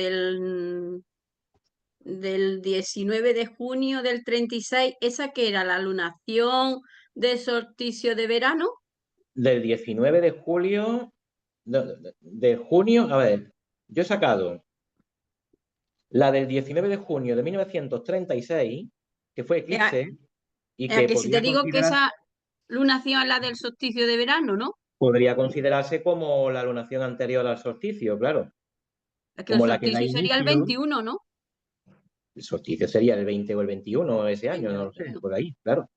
S4: del 19 de junio del 36, ¿esa que era la lunación del solsticio de verano?
S1: Del 19 de julio, de junio, a ver, yo he sacado la del 19 de junio de 1936, que fue
S4: Ea,
S1: eclipse, y
S4: ea
S1: que
S4: que si te digo que esa lunación es la del solsticio de verano, ¿no?
S1: podría considerarse como la lunación anterior al solsticio, claro.
S4: Es que el
S1: Como la que da
S4: solsticio sería el
S1: inicio,
S4: 21, ¿no?
S1: el solsticio sería el 20 o el 21 ese año,
S4: 20,
S1: no lo sé,
S4: 21.
S1: por ahí, claro.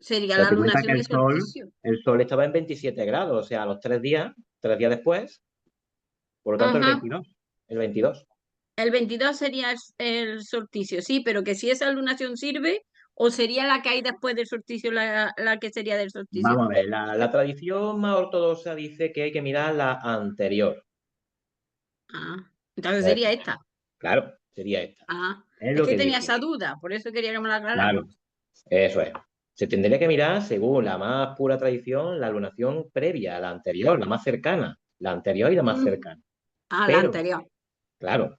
S4: Sería la
S1: Date cuenta que
S4: lunación de solsticio.
S1: el sol estaba en 27 grados, o sea, a los 3 días después, por lo tanto el
S4: Ajá.
S1: 22, el 22.
S4: El 22 sería el solsticio, sí, pero que si esa lunación sirve, o sería la que hay después del solsticio, la que sería del solsticio.
S1: Vamos a ver, la tradición más ortodoxa dice que hay que mirar la anterior.
S4: Ah, entonces
S1: Eh,
S4: sería esta.
S1: Claro, sería esta.
S4: Ah,
S1: Es
S4: es
S1: lo
S4: que
S1: que
S4: tenía
S1: dice.
S4: esa duda, por eso quería que me la aclararan.
S1: Claro, eso es. Se tendría que mirar, según la más pura tradición, la lunación previa, a la anterior, la más cercana. La anterior y la más
S4: Mm.
S1: cercana.
S4: Ah, la
S1: Pero,
S4: anterior.
S1: claro,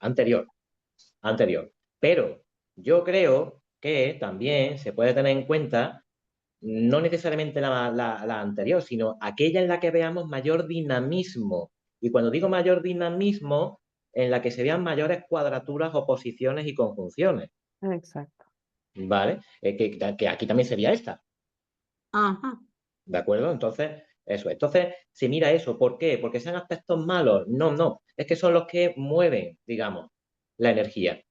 S1: anterior. Pero yo creo que también se puede tener en cuenta no necesariamente la anterior, sino aquella en la que veamos mayor dinamismo. Y cuando digo mayor dinamismo, en la que se vean mayores cuadraturas, oposiciones y conjunciones.
S5: Exacto.
S1: ¿Vale? Que aquí también sería esta.
S4: Ajá.
S1: ¿De acuerdo? Entonces, eso. Entonces, se mira eso. ¿Por qué? ¿Porque sean aspectos malos? No, no. Es que son los que mueven, digamos, la energía,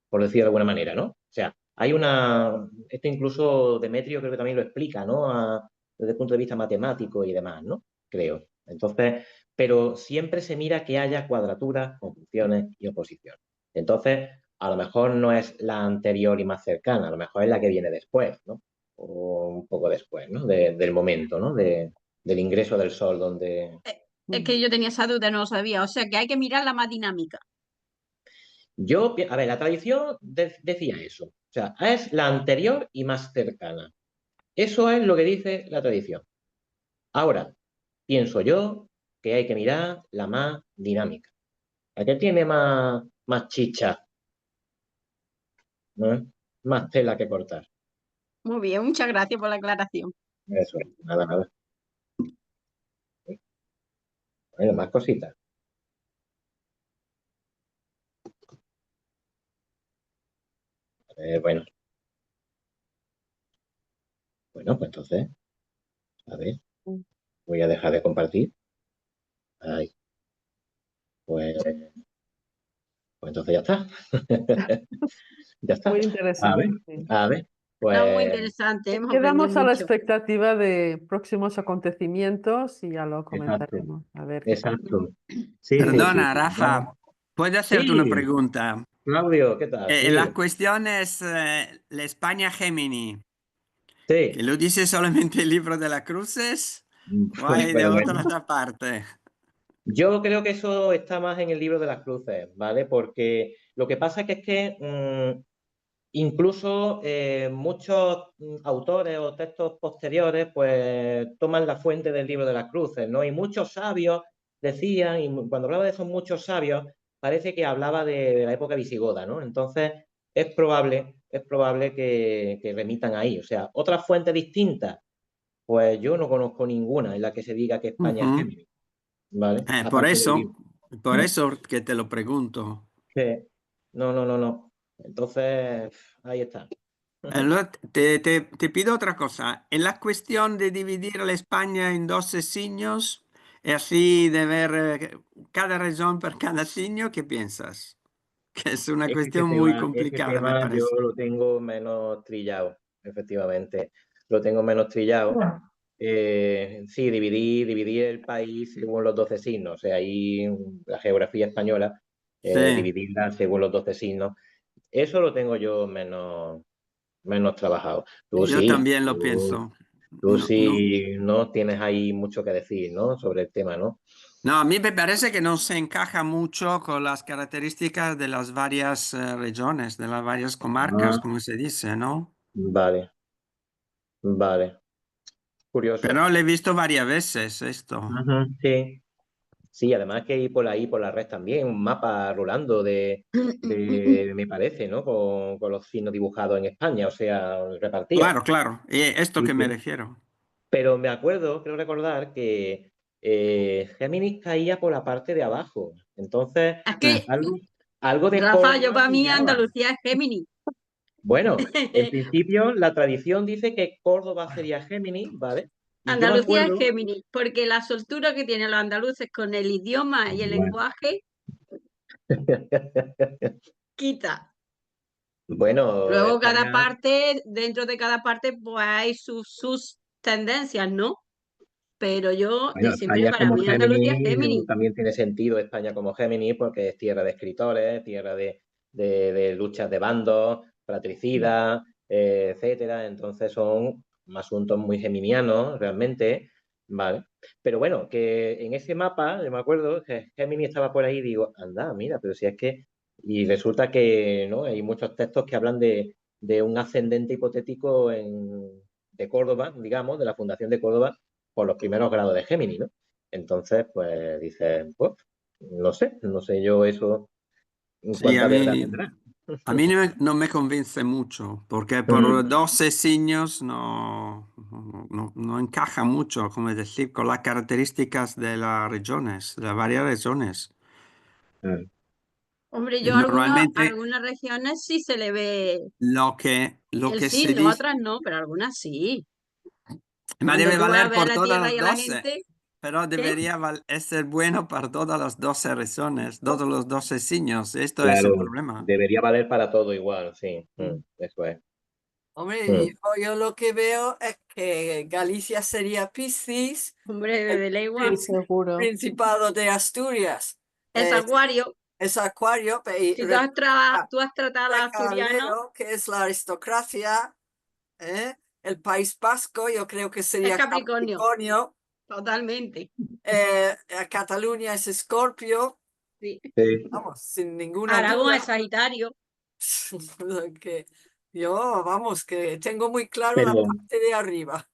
S1: por decirlo de alguna manera, ¿no? O sea, hay una. Esto incluso Demetrio creo que también lo explica, ¿no? Desde el punto de vista matemático y demás, ¿no? Creo. Entonces, pero siempre se mira que haya cuadraturas, conjunciones y oposiciones. Entonces, a lo mejor no es la anterior y más cercana, a lo mejor es la que viene después, ¿no? O un poco después, ¿no? Del momento, ¿no? Del ingreso del sol, donde.
S4: Es que yo tenía esa duda, no lo sabía. O sea que hay que mirar la más dinámica.
S1: A ver, la tradición decía eso. O sea, es la anterior y más cercana. Eso es lo que dice la tradición. Ahora, pienso yo que hay que mirar la más dinámica. La que tiene más chicha, ¿no? Más tela que cortar.
S4: Muy bien, muchas gracias por la aclaración.
S1: Eso es, nada, nada. Bueno, más cositas. Bueno, bueno, pues entonces, a ver, voy a dejar de compartir. Ay, pues entonces ya está. Ya está.
S5: Muy
S1: A ver,
S5: interesante.
S1: a ver,
S4: No, muy
S1: pues
S4: interesante, hemos aprendido
S5: Quedamos a la
S4: mucho.
S5: expectativa de próximos acontecimientos y ya lo
S1: exacto,
S5: comentaremos. A ver qué tal.
S1: exacto. Sí, sí, sí,
S6: Perdona,
S1: sí.
S6: Rafa, ¿puedo hacerte una
S1: Sí,
S6: pregunta?
S1: Claudio, ¿qué tal?
S6: La
S1: Sí,
S6: cuestión es la España Gemini, que
S1: sí.
S6: lo dice solamente el libro de las cruces o hay de
S1: Pues
S6: otra parte.
S1: yo creo que eso está más en el libro de las cruces, ¿vale? Porque lo que pasa es que incluso muchos autores o textos posteriores pues toman la fuente del libro de las cruces, ¿no? Y muchos sabios decían, y cuando hablaba de esos muchos sabios, parece que hablaba de la época visigoda, ¿no? Entonces es probable que remitan ahí. O sea, otras fuentes distintas, pues yo no conozco ninguna en la que se diga que España es
S6: Ujú.
S1: Géminis, ¿vale?
S6: Por
S1: Aparte del
S6: eso,
S1: libro.
S6: por eso que te lo pregunto.
S1: Que no, no, no, no. Entonces, ahí está.
S6: Allora, te pido otra cosa. En la cuestión de dividir la España en 12 signos y así de ver cada región por cada signo, ¿qué piensas? Que es una
S1: Ese
S6: cuestión muy
S1: tema, ese
S6: complicada, me
S1: tema yo
S6: parece.
S1: lo tengo menos trillado, efectivamente. Lo tengo menos trillado. Sí, dividí el país según los 12 signos. O sea, ahí la geografía española,
S6: Sí,
S1: dividirla según los 12 signos. Eso lo tengo yo menos trabajado. Tú
S6: yo
S1: sí,
S6: también lo
S1: tú,
S6: pienso.
S1: tú
S6: No, no.
S1: sí, no tienes ahí mucho que decir, ¿no? Sobre el tema, ¿no?
S6: No, a mí me parece que no se encaja mucho con las características de las varias regiones, de las varias comarcas,
S1: Ah,
S6: como se dice, ¿no?
S1: vale, vale. Curioso.
S6: Pero lo he visto varias veces esto.
S1: Ujú, sí. Sí, además que hay por ahí, por la red también, un mapa rolando me parece, ¿no? Con los signos dibujados en España, o sea, repartidos.
S6: Claro, claro. Esto
S1: Sí,
S6: que me
S1: sí.
S6: refiero.
S1: Pero me acuerdo, creo recordar, que Géminis caía por la parte de abajo. Entonces,
S4: Es que,
S1: algo, algo de
S4: Rafa, yo
S1: Córdoba
S4: para mí
S1: pillaba.
S4: Andalucía es Géminis.
S1: Bueno, en principio la tradición dice que Córdoba sería Géminis, ¿vale? Y yo me
S4: Andalucía es
S1: acuerdo.
S4: Géminis, porque la soltura que tienen los andaluces con el idioma y el
S1: Bueno,
S4: lenguaje quita.
S1: bueno,
S4: Luego cada
S1: España.
S4: parte, dentro de cada parte, pues hay sus tendencias, ¿no? Pero yo,
S1: Bueno,
S4: de siempre,
S1: España
S4: para
S1: como
S4: mí Andalucía es
S1: Géminis
S4: Géminis.
S1: también tiene sentido España como Géminis porque es tierra de escritores, tierra de luchas de bandos, fratricidas, etcétera. Entonces son asuntos muy geminianos realmente, ¿vale? Pero bueno, que en ese mapa, yo me acuerdo, que Géminis estaba por ahí y digo, anda, mira, pero si es que... Y resulta que, ¿no? Hay muchos textos que hablan de un ascendente hipotético de Córdoba, digamos, de la fundación de Córdoba por los primeros grados de Géminis, ¿no? Entonces, pues dices, pues, no sé yo eso
S6: Sí,
S1: cuánta verdad tendrá.
S6: a mí no me convence mucho, porque por
S1: Mm,
S6: 12 signos no encaja mucho, como decir, con las características de las regiones, de las varias regiones.
S1: mm.
S4: Hombre, yo
S6: Normalmente
S4: algunas regiones sí se le ve
S6: lo
S4: el
S6: que se
S4: signo,
S6: dice,
S4: otras no, pero algunas sí.
S6: ma
S4: Cuando
S6: debe
S4: tú vas a
S6: valer
S4: ver
S6: por
S4: la
S6: todas
S4: tierra y
S6: las
S4: a la
S6: 12,
S4: gente,
S6: pero
S4: ¿qué?
S6: debería ser bueno para todas las 12 regiones, todos los 12 signos. Esto es el
S1: Claro,
S6: problema.
S1: debería valer para todo igual, sí. Eso es.
S7: Hombre,
S1: Mm.
S7: yo lo que veo es que Galicia sería Piscis,
S4: Hombre,
S7: el
S4: de legua.
S5: Sí, seguro.
S7: Principado de Asturias
S4: Es Acuario.
S7: es Acuario, y
S4: Si
S7: representa
S4: tú has tratado a los
S7: a
S4: asturianos,
S7: Leo, que es la aristocracia, ¿eh? El País Vasco, yo creo que
S4: es
S7: sería
S4: Capricornio,
S7: Capricornio,
S4: totalmente.
S7: Cataluña es Escorpio,
S4: Sí.
S1: Sí.
S7: vamos, sin ninguna
S4: Aragón es
S7: duda.
S4: Sagitario.
S7: Que yo, vamos, que tengo muy claro la
S1: Pero,
S7: parte de arriba.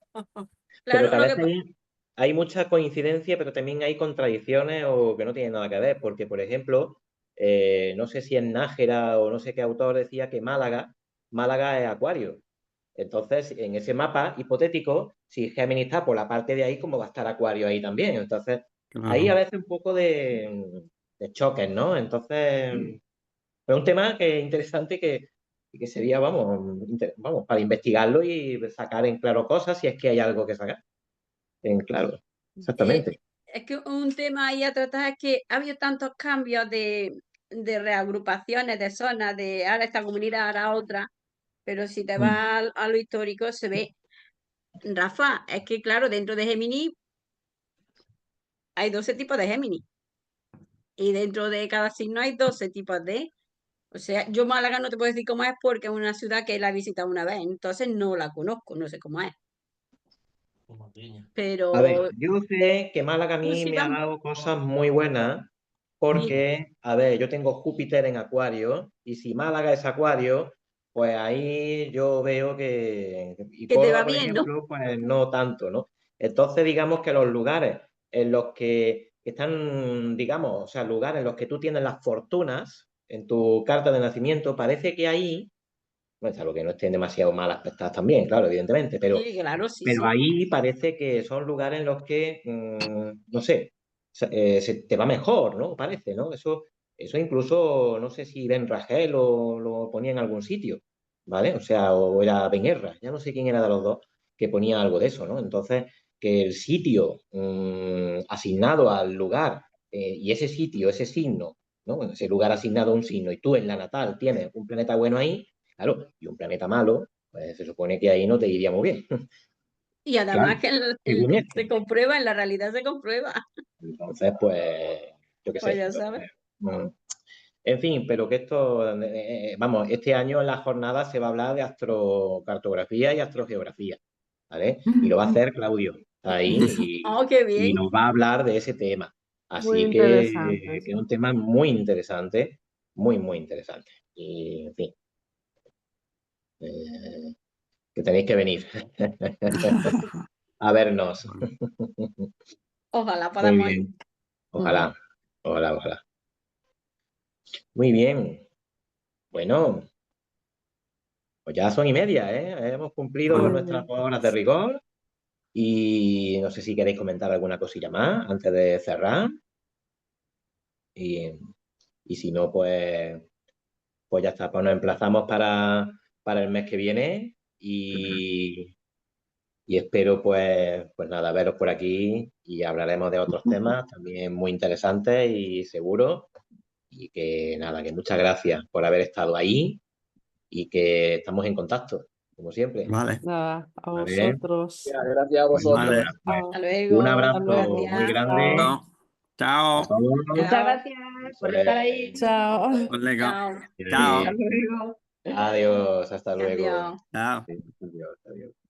S1: pero
S4: Claro,
S1: que a
S4: lo
S1: veces
S4: que
S1: hay mucha coincidencia, pero también hay contradicciones o que no tienen nada que ver. Porque, por ejemplo, no sé si en Nájera o no sé qué autor decía que Málaga es Acuario. Entonces, en ese mapa hipotético, si Géminis está por la parte de ahí, ¿cómo va a estar Acuario ahí también? Entonces, ahí a
S6: Claro.
S1: veces un poco de choques, ¿no? Entonces, es un tema que es interesante que sería, vamos, para investigarlo y sacar en claro cosas si es que hay algo que sacar. En claro,
S4: eh,
S1: exactamente.
S4: es que un tema ahí a tratar es que ha habido tantos cambios de reagrupaciones de zonas, de ahora esta comunidad, ahora otra, pero si te
S1: Mm.
S4: vas a lo histórico se ve. Rafa, es que claro, dentro de Géminis hay 12 tipos de Géminis y dentro de cada signo hay 12 tipos de. O sea, yo Málaga no te puedo decir cómo es porque es una ciudad que la he visitado una vez, entonces no la conozco, no sé cómo es.
S1: A ver,
S4: Pero
S1: yo sé que Málaga a
S4: tú
S1: mí
S4: sí
S1: me ha
S4: vas,
S1: dado cosas muy buenas
S4: sí,
S1: porque, a ver, yo tengo Júpiter en Acuario y si Málaga es Acuario, pues ahí yo veo y
S4: que te
S1: Córdoba,
S4: va
S1: por
S4: bien, ¿no?
S1: ejemplo, pues no tanto, ¿no? Entonces, digamos que los lugares en los que están, digamos, o sea, lugares en los que tú tienes las fortunas en tu carta de nacimiento, parece que ahí, bueno, salvo que no estén demasiado mal aspectadas también, claro, evidentemente,
S4: Sí, claro, sí,
S1: pero
S4: sí.
S1: ahí parece que son lugares en los que, no sé, se te va mejor, ¿no? Parece, ¿no? Eso incluso, no sé si Ben Ragel lo ponía en algún sitio, ¿vale? O sea, o era Ben Erra, ya no sé quién era de los dos que ponía algo de eso, ¿no? Entonces, que el sitio asignado al lugar y ese sitio, ese signo, ¿no? Bueno, ese lugar asignado a un signo y tú en la natal tienes un planeta bueno ahí, claro, y un planeta malo, pues se supone que ahí no te iría muy bien.
S4: Y
S1: Claro,
S4: además que
S1: según esto.
S4: se comprueba, en la realidad se comprueba.
S1: Entonces, pues, yo qué
S4: Pues
S1: sé.
S4: ya sabes.
S1: Mm. En fin, pero que esto, vamos, este año en la jornada se va a hablar de astrocartografía y astrogeografía, ¿vale? Y lo va a hacer Claudio ahí
S4: Oh, qué
S1: y
S4: bien.
S1: nos va a hablar de ese tema.
S5: Muy
S1: Así
S5: interesante,
S1: que es
S5: sí.
S1: un tema muy interesante, muy interesante. Y, en fin, eh, que tenéis que venir a vernos.
S4: Ojalá
S1: Muy
S4: podamos ir.
S1: bien. Ojalá, ojalá, ojalá. Muy bien. Bueno, pues ya son y media, ¿eh? Hemos cumplido
S6: Bueno.
S1: nuestras 2 horas de rigor y no sé si queréis comentar alguna cosilla más antes de cerrar. Y si no, pues ya está. Pues nos emplazamos para el mes que viene y espero, pues nada, veros por aquí y hablaremos de otros temas también muy interesantes y seguros. Y que nada, que muchas gracias por haber estado ahí y que estamos en contacto, como siempre.
S6: Vale,
S5: Nada, a
S1: Vale.
S5: vosotros.
S8: Gracias a
S1: Pues
S8: vosotros.
S1: nada, pues,
S5: Chao.
S4: Hasta luego.
S1: un abrazo
S5: Hasta luego.
S1: muy
S4: Gracias.
S1: grande
S5: Chao.
S6: chao,
S1: a todos.
S2: Muchas
S4: Chao.
S2: gracias por
S1: Pues,
S2: estar ahí.
S5: Chao.
S6: colega.
S4: Chao.
S1: eh,
S6: Chao,
S2: Hasta luego.
S1: adiós, hasta luego.
S4: Adiós.
S6: chao.
S1: Adiós, adiós.